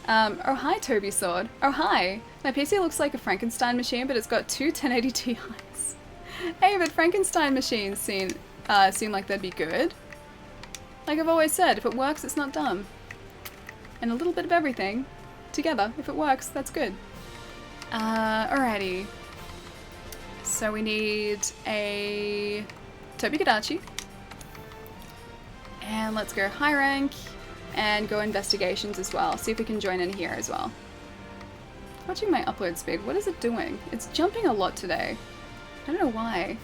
Oh hi Toby Sword. Oh hi! My PC looks like a Frankenstein machine, but it's got 2 1080 Ti's. Hey, but Frankenstein machines seem like they'd be good. Like I've always said, if it works, it's not dumb. And a little bit of everything together, if it works, that's good. Alrighty. So we need a Tobi-Kadachi. And let's go high rank. And go investigations as well. See if we can join in here as well. Watching my upload speed. What is it doing? It's jumping a lot today. I don't know why.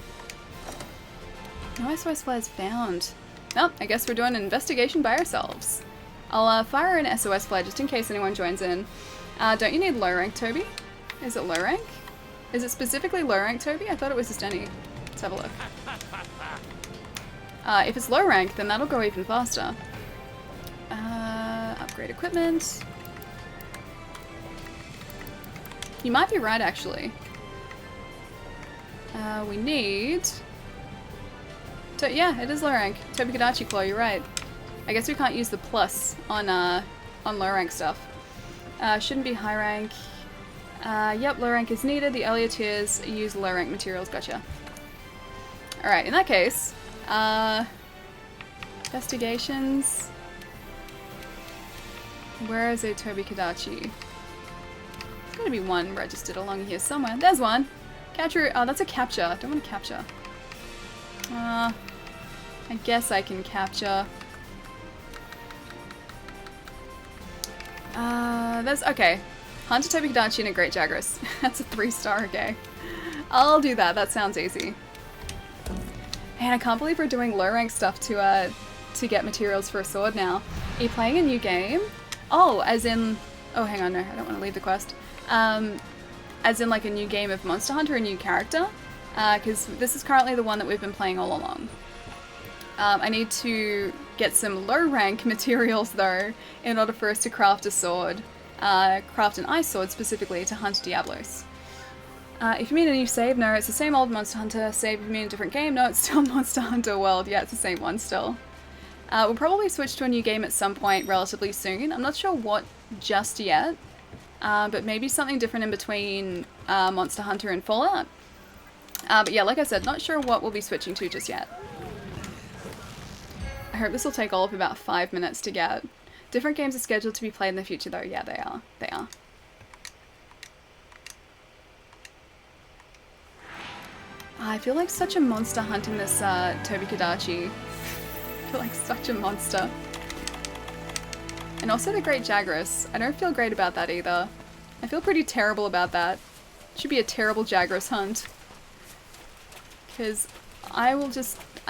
No SOS flares found. Oh, I guess we're doing an investigation by ourselves. I'll fire an SOS flare just in case anyone joins in. Don't you need low rank, Toby? Is it low rank? Is it specifically low rank, Toby? I thought it was just any. Let's have a look. If it's low rank, then that'll go even faster. Upgrade equipment. You might be right, actually. We need... yeah, it is low rank. Tobi-Kadachi Claw, you're right. I guess we can't use the plus on low rank stuff. Shouldn't be high rank. Yep, low rank is needed. The earlier tiers use low rank materials. Gotcha. Alright, in that case, investigations. Where is a Tobi-Kadachi? There's gotta be one registered along here somewhere. There's one! Capture. Oh, that's a capture. Don't want to capture. I guess I can capture. There's. Okay. Hunter Tobi-Kadachi and a Great Jagras. That's a 3-star, okay. I'll do that. That sounds easy. Man, I can't believe we're doing low rank stuff to get materials for a sword now. Are you playing a new game? Oh, as in... Oh, hang on, no, I don't want to leave the quest. As in like a new game of Monster Hunter, a new character. Because this is currently the one that we've been playing all along. I need to get some low rank materials though, in order for us to craft a sword. Craft an ice sword specifically to hunt Diablos. If you mean a new save, no, it's the same old Monster Hunter save. If you mean a different game, no, it's still Monster Hunter World. Yeah, it's the same one still. We'll probably switch to a new game at some point relatively soon. I'm not sure what just yet, but maybe something different in between Monster Hunter and Fallout. But yeah, like I said, not sure what we'll be switching to just yet. I hope this will take all of about 5 minutes to get. Different games are scheduled to be played in the future though. Yeah, they are. They are. I feel like such a monster hunting this Tobi-Kadachi. I feel like such a monster. And also the Great Jagras. I don't feel great about that either. I feel pretty terrible about that. It should be a terrible Jagras hunt. Because I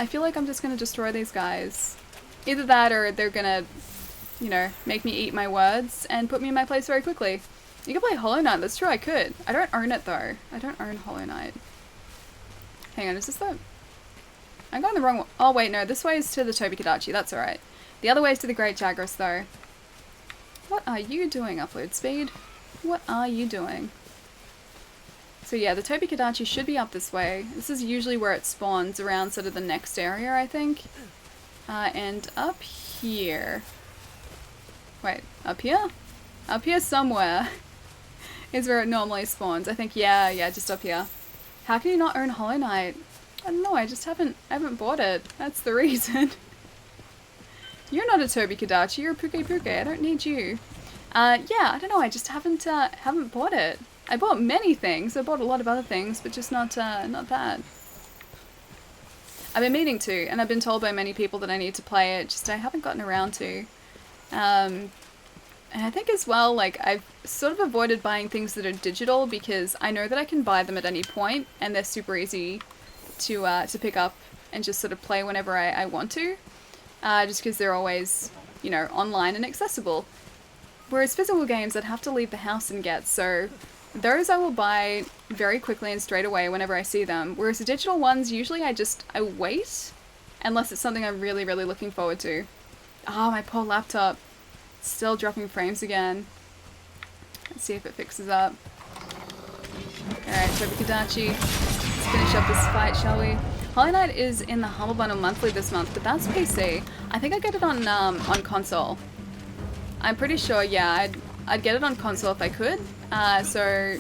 feel like I'm just going to destroy these guys. Either that or they're going to, you know, make me eat my words and put me in my place very quickly. You could play Hollow Knight, that's true, I could. I don't own it though. I don't own Hollow Knight. Hang on, is this the... I'm going the wrong way. Oh wait, no, this way is to the Tobi-Kadachi, that's alright. The other way is to the Great Jagras though. What are you doing, upload speed? What are you doing? So yeah, the Tobikadachi should be up this way. This is usually where it spawns, around sort of the next area, I think. And up here... Wait, up here? Up here somewhere is where it normally spawns. I think, yeah, just up here. How can you not own Hollow Knight? I don't know, I haven't bought it. That's the reason. You're not a Tobikadachi, you're a Puke. I don't need you. Yeah, I don't know, I just haven't bought it. I bought many things, I bought a lot of other things, but just not that. I've been meaning to, and I've been told by many people that I need to play it, just I haven't gotten around to. And I think as well, like, I've sort of avoided buying things that are digital because I know that I can buy them at any point, and they're super easy to pick up and just sort of play whenever I want to. Just because they're always, you know, online and accessible. Whereas physical games I'd have to leave the house and get, so those I will buy very quickly and straight away whenever I see them. Whereas the digital ones, usually I wait, unless it's something I'm really, really looking forward to. Oh, my poor laptop. Still dropping frames again. Let's see if it fixes up. Alright, Tobikadachi. Let's finish up this fight, shall we? Hollow Knight is in the Humble Bundle monthly this month, but that's PC. I think I'd get it on console. I'm pretty sure, yeah, I'd get it on console if I could. So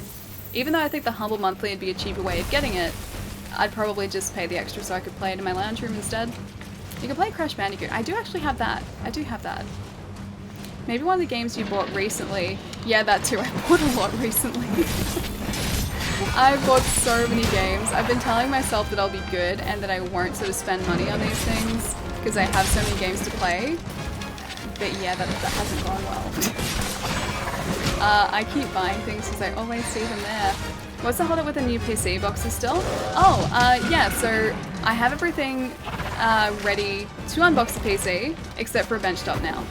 even though I think the Humble Monthly would be a cheaper way of getting it, I'd probably just pay the extra so I could play it in my lounge room instead. You can play Crash Bandicoot. I do actually have that. I do have that. Maybe one of the games you bought recently. Yeah, that too. I bought a lot recently. I've bought so many games. I've been telling myself that I'll be good and that I won't sort of spend money on these things because I have so many games to play. But yeah, that hasn't gone well. I keep buying things because I always see them there. What's the holdup with the new PC boxes still? Oh, yeah, so I have everything ready to unbox the PC, except for a benchtop now.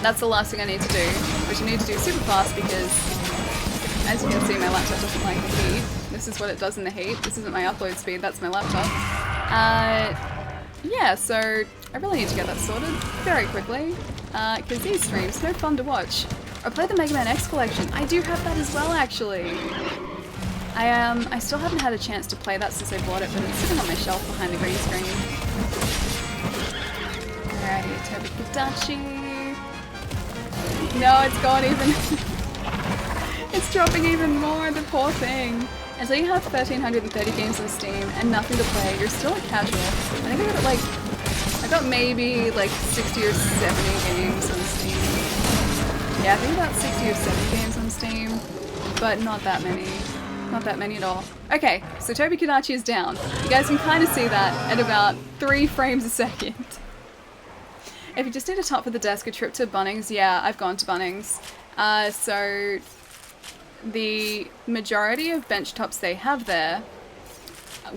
That's the last thing I need to do, which I need to do super fast because, as you can see, my laptop doesn't like the heat. This is what it does in the heat. This isn't my upload speed, that's my laptop. Yeah, so I really need to get that sorted very quickly, because these streams are no fun to watch. Or play the Mega Man X collection. I do have that as well, actually. I still haven't had a chance to play that since I bought it, but it's sitting on my shelf behind the green screen. Alrighty, Tobikadachi. No, it's gone even. It's dropping even more, the poor thing. And so you have 1,330 games on Steam and nothing to play, you're still a casual. I think I got like, I got maybe like 60 or 70 games on Steam. Yeah, I think about 60 or 70 games on Steam, but not that many. Not that many at all. Okay, so Tobikadachi is down. You guys can kind of see that at about 3 frames a second. If you just need a top for the desk, a trip to Bunnings, yeah, I've gone to Bunnings. So the majority of bench tops they have there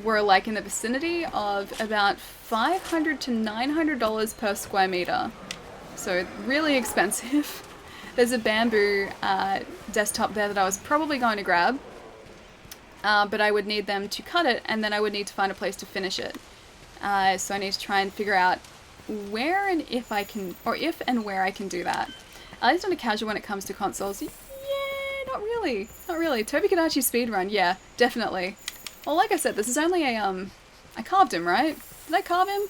were like in the vicinity of about $500 to $900 per square meter. So really expensive. There's a bamboo desktop there that I was probably going to grab, but I would need them to cut it and then I would need to find a place to finish it. So I need to try and figure out where and if I can, or if and where I can do that. At least on a casual when it comes to consoles. Yeah, not really. Not really. Tobikadachi speedrun, yeah, definitely. Well, like I said, this is only a, I carved him, right? Did I carve him?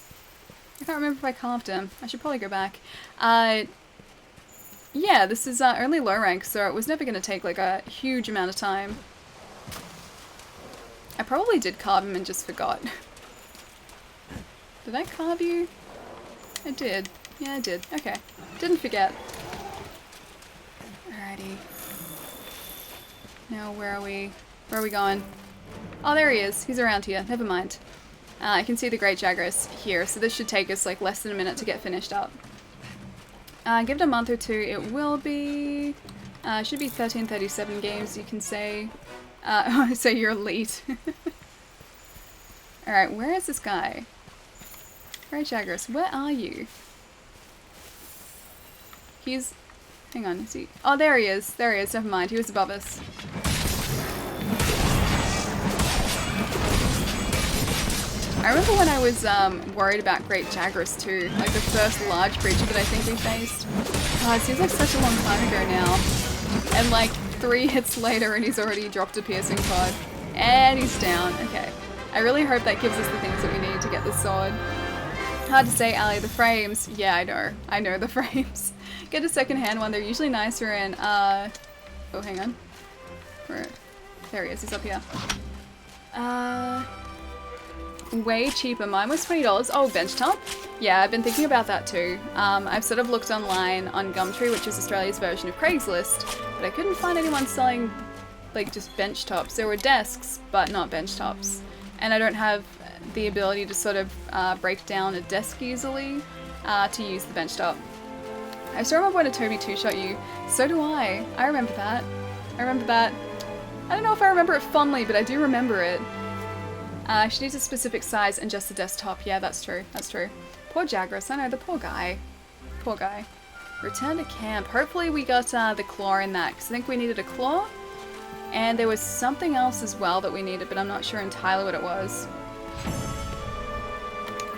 I can't remember if I carved him. I should probably go back. Yeah, this is only low rank, so it was never going to take like a huge amount of time. I probably did carve him and just forgot. Did I carve you? I did. Yeah, I did. Okay. Didn't forget. Alrighty. Now, where are we? Where are we going? Oh, there he is. He's around here. Never mind. I can see the Great Jagras here, so this should take us like less than a minute to get finished up. Give it a month or two. It will be... should be 1337 games, you can say. So you're elite. Alright, where is this guy? Great Jagras, where are you? He's... Hang on, is he... Oh, there he is. There he is. Never mind. He was above us. I remember when I was worried about Great Jagras too, like the first large creature that I think we faced. Oh, it seems like such a long time ago now. And like 3 hits later and he's already dropped a piercing pod. And he's down. Okay. I really hope that gives us the things that we need to get the sword. Hard to say, Ali. The frames. Yeah, I know. I know the frames. Get a second-hand one. They're usually nicer in, oh, hang on. Where? There he is. He's up here. Way cheaper. Mine was $20. Oh, benchtop? Yeah, I've been thinking about that too. I've sort of looked online on Gumtree, which is Australia's version of Craigslist, but I couldn't find anyone selling, like, just bench tops. There were desks, but not bench tops. And I don't have the ability to sort of break down a desk easily to use the bench top. I still remember when a Toby two-shot you. So do I. I remember that. I remember that. I don't know if I remember it fondly, but I do remember it. She needs a specific size and just the desktop. Yeah, that's true. That's true. Poor Jagras. I know, the poor guy. Poor guy. Return to camp. Hopefully we got the claw in that, because I think we needed a claw. And there was something else as well that we needed, but I'm not sure entirely what it was.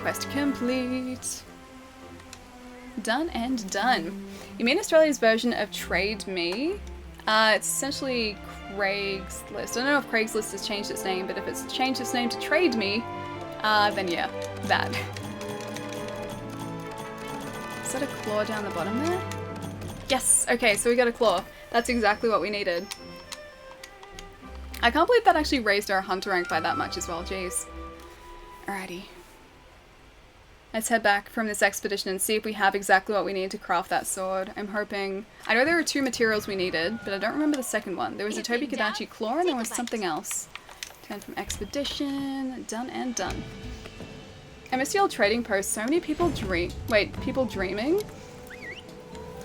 Quest complete. Done and done. You mean Australia's version of Trade Me? It's essentially Craigslist. I don't know if Craigslist has changed its name, but if it's changed its name to Trade Me, then yeah, that. Is that a claw down the bottom there? Yes! Okay, so we got a claw. That's exactly what we needed. I can't believe that actually raised our hunter rank by that much as well, jeez. Alrighty. Let's head back from this expedition and see if we have exactly what we need to craft that sword. I'm hoping... I know there were 2 materials we needed, but I don't remember the second one. There was a Toby Kadachi claw and there was something else. Turn from expedition. Done and done. I miss the old trading post. So many people people dreaming?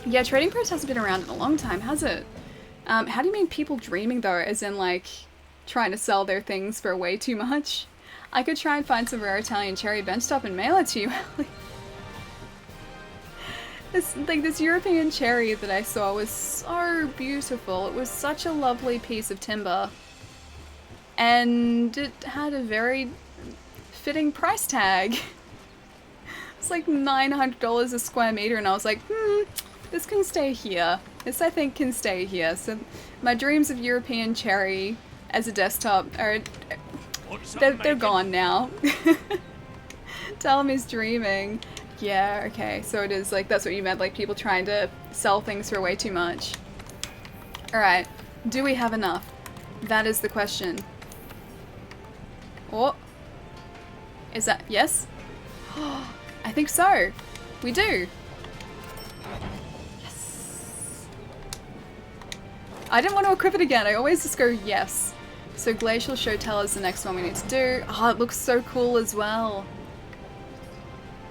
Yeah, trading post hasn't been around in a long time, has it? How do you mean people dreaming though? As in like, trying to sell their things for way too much? I could try and find some rare Italian cherry benchtop and mail it to you, Ali. This European cherry that I saw was so beautiful. It was such a lovely piece of timber. And it had a very fitting price tag. It's like $900 a square meter, and I was like, this can stay here. This, I think, can stay here. So my dreams of European cherry as a desktop are... They're gone now. Tell him he's dreaming. Yeah, okay. So it is like, that's what you meant, like people trying to sell things for way too much. Alright. Do we have enough? That is the question. Oh. Is that... Yes? I think so. We do. Yes. I didn't want to equip it again. I always just go yes. So Glacial Shotel is the next one we need to do. Oh, it looks so cool as well.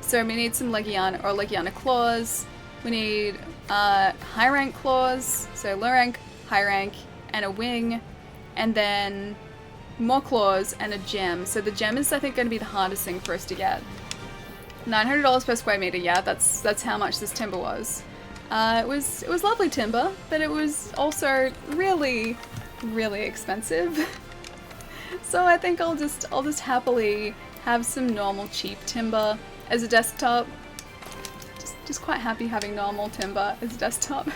So we need some Legiana claws. We need high rank claws. So low rank, high rank, and a wing. And then more claws and a gem. So the gem is, I think, going to be the hardest thing for us to get. $900 per square meter. Yeah, that's how much this timber was. It was lovely timber, but it was also really expensive. So I think I'll just happily have some normal cheap timber as a desktop. Just quite happy having normal timber as a desktop.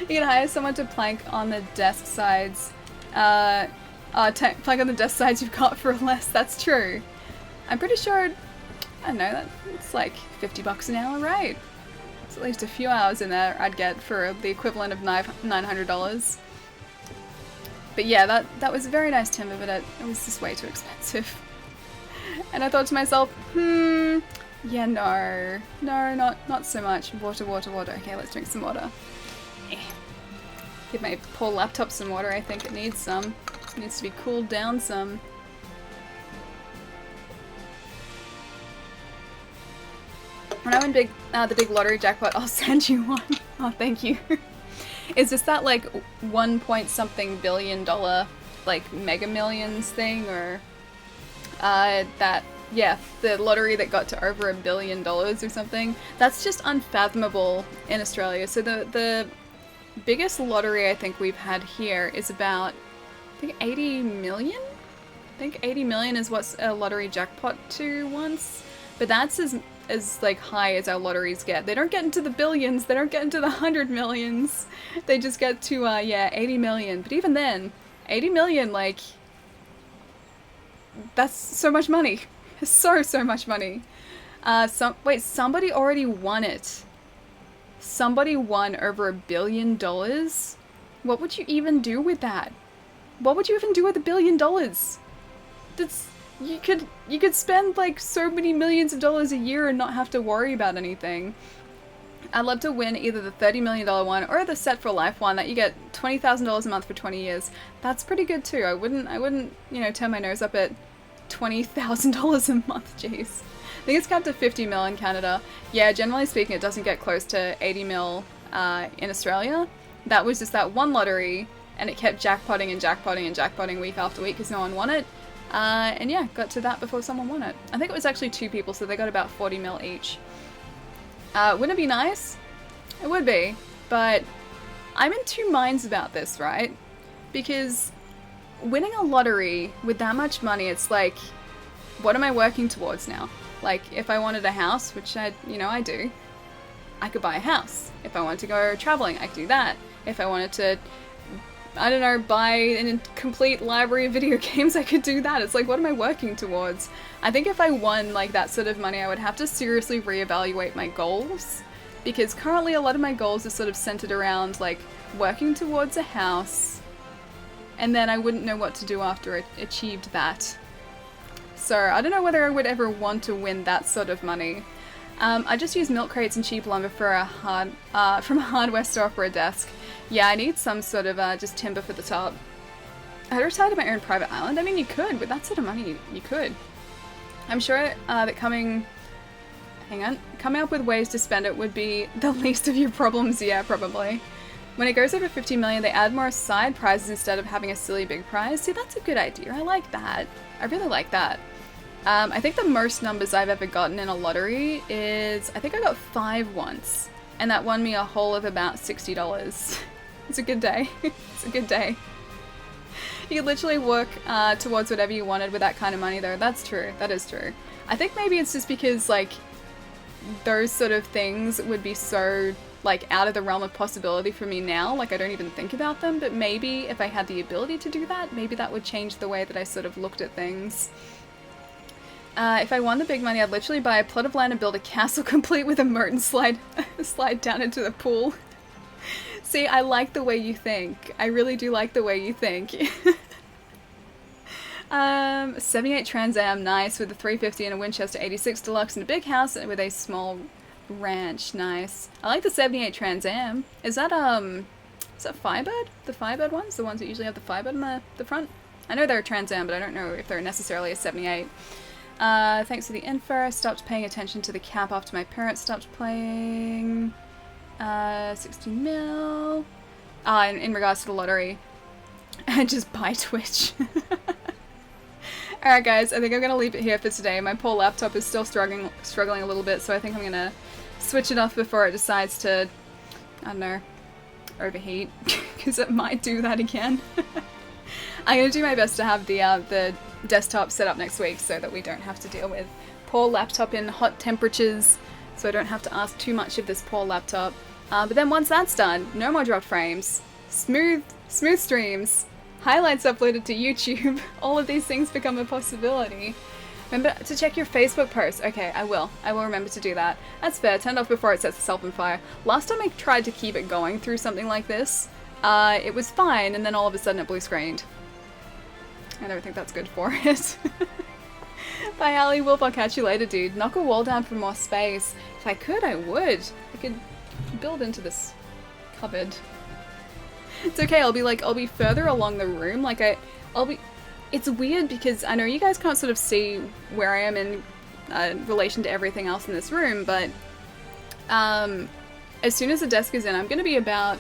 You can hire someone to plank on the desk sides. Plank on the desk sides you've got for less. That's true. I'm pretty sure, I don't know, it's like $50 an hour, right? It's at least a few hours in there I'd get for the equivalent of $900. But yeah, that was a very nice timber, but it was just way too expensive. And I thought to myself, yeah, no, not so much. Water. Okay, let's drink some water. Give my poor laptop some water. I think it needs some. It needs to be cooled down some. When I win the big lottery jackpot, I'll send you one. Oh, thank you. Is this that like 1 point something billion dollar like Mega Millions thing, or that, yeah, the lottery that got to over $1 billion or something? That's just unfathomable in Australia. So the biggest lottery I think we've had here is about, I think 80 million? I think 80 million is what a lottery jackpot to once. But that's as like high as our lotteries get. They don't get into the billions, they don't get into the 100 millions. They just get to, yeah, 80 million. But even then, 80 million, like, That's so much money. So much money. Wait, somebody already won it. Somebody won over $1 billion? What would you even do with that? What would you even do with $1 billion? That's... You could spend, like, so many millions of dollars a year and not have to worry about anything. I'd love to win either the $30 million one or the Set for Life one that you get $20,000 a month for 20 years. That's pretty good too. I wouldn't, you know, turn my nose up at $20,000 a month, jeez. I think it's capped at 50 mil in Canada. Yeah, generally speaking, it doesn't get close to 80 mil in Australia. That was just that one lottery, and it kept jackpotting and jackpotting and jackpotting week after week because no one won it. And yeah, got to that before someone won it. I think it was actually 2 people, so they got about 40 mil each. Wouldn't it be nice? It would be, but I'm in two minds about this, right? Because winning a lottery with that much money, it's like, what am I working towards now? Like, if I wanted a house, which I do, I could buy a house. If I wanted to go traveling, I could do that. If I wanted to, I don't know, buy a complete library of video games, I could do that. It's like, what am I working towards? I think if I won, like, that sort of money, I would have to seriously reevaluate my goals. Because currently a lot of my goals are sort of centered around, like, working towards a house. And then I wouldn't know what to do after I achieved that. So, I don't know whether I would ever want to win that sort of money. I just use milk crates and cheap lumber for from a hardware store for a desk. Yeah, I need some sort of just timber for the top. I'd retire to my own private island. I mean, you could. With that sort of money, you could. I'm sure that coming up with ways to spend it would be the least of your problems. Yeah, probably. When it goes over 50 million, they add more side prizes instead of having a silly big prize. See, that's a good idea. I like that. I really like that. I think the most numbers I've ever gotten in a lottery is, I think I got 5 once, and that won me a haul of about $60. It's a good day. It's a good day. You could literally work towards whatever you wanted with that kind of money, though. That's true. That is true. I think maybe it's just because, like, those sort of things would be so, like, out of the realm of possibility for me now. Like, I don't even think about them, but maybe if I had the ability to do that, maybe that would change the way that I sort of looked at things. If I won the big money, I'd literally buy a plot of land and build a castle complete with a moat and slide down into the pool. See, I like the way you think. I really do like the way you think. 78 Trans Am, nice, with a 350 and a Winchester 86 Deluxe and a big house with a small ranch, nice. I like the 78 Trans Am. Is that Firebird? The Firebird ones? The ones that usually have the Firebird in the front? I know they're a Trans Am, but I don't know if they're necessarily a 78. Thanks for the info. I stopped paying attention to the cap after my parents stopped playing. 16 mil. In regards to the lottery. Just buy Twitch. Alright guys, I think I'm gonna leave it here for today. My poor laptop is still struggling a little bit, so I think I'm gonna switch it off before it decides to, I don't know, overheat, because it might do that again. I'm gonna do my best to have the desktop set up next week so that we don't have to deal with poor laptop in hot temperatures, so I don't have to ask too much of this poor laptop. But then once that's done, no more dropped frames, smooth streams, highlights uploaded to YouTube, all of these things become a possibility. Remember to check your Facebook posts. Okay, I will remember to do that. That's fair, turn it off before it sets itself on fire. Last time I tried to keep it going through something like this, it was fine, and then all of a sudden it blue screened. I don't think that's good for it. Bye, Ali Wolf. I'll catch you later, dude. Knock a wall down for more space. If I could, I would. I could build into this cupboard. It's okay. I'll be further along the room. Like I'll be. It's weird because I know you guys can't sort of see where I am in relation to everything else in this room, but as soon as the desk is in, I'm going to be about,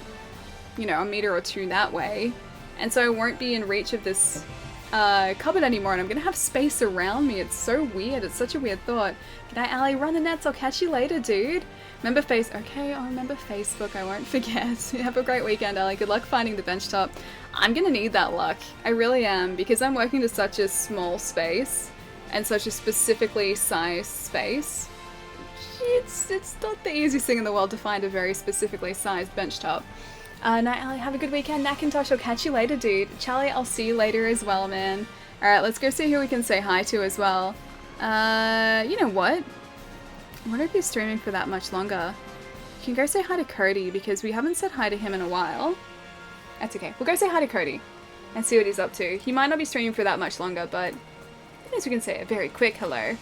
you know, a meter or two that way, and so I won't be in reach of this cupboard anymore, and I'm gonna have space around me. It's so weird. It's such a weird thought. G'day, Ali. Run the nets. I'll catch you later, dude. Remember Okay, I'll remember Facebook. I won't forget. Have a great weekend, Ali. Good luck finding the bench top. I'm gonna need that luck. I really am, because I'm working to such a small space and such a specifically sized space. It's not the easiest thing in the world to find a very specifically sized bench top. Night, Ali. Have a good weekend. Macintosh, I'll catch you later, dude. Charlie, I'll see you later as well, man. Alright, let's go see who we can say hi to as well. You know what? I wonder if he's streaming for that much longer. You can go say hi to Cody, because we haven't said hi to him in a while. That's okay. We'll go say hi to Cody and see what he's up to. He might not be streaming for that much longer, but I guess we can say a very quick hello.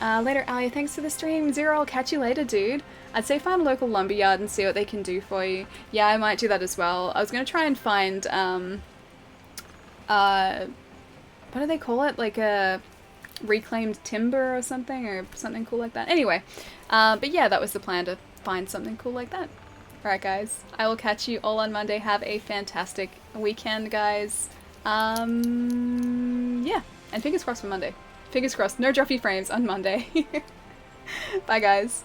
Later, Alia, thanks for the stream. Zero, I'll catch you later, dude. I'd say find a local lumberyard and see what they can do for you. Yeah, I might do that as well. I was going to try and find, what do they call it? Like a reclaimed timber or something cool like that. Anyway, but yeah, that was the plan, to find something cool like that. Alright guys, I will catch you all on Monday. Have a fantastic weekend, guys. Yeah, and fingers crossed for Monday. Fingers crossed, no droppy frames on Monday. Bye guys.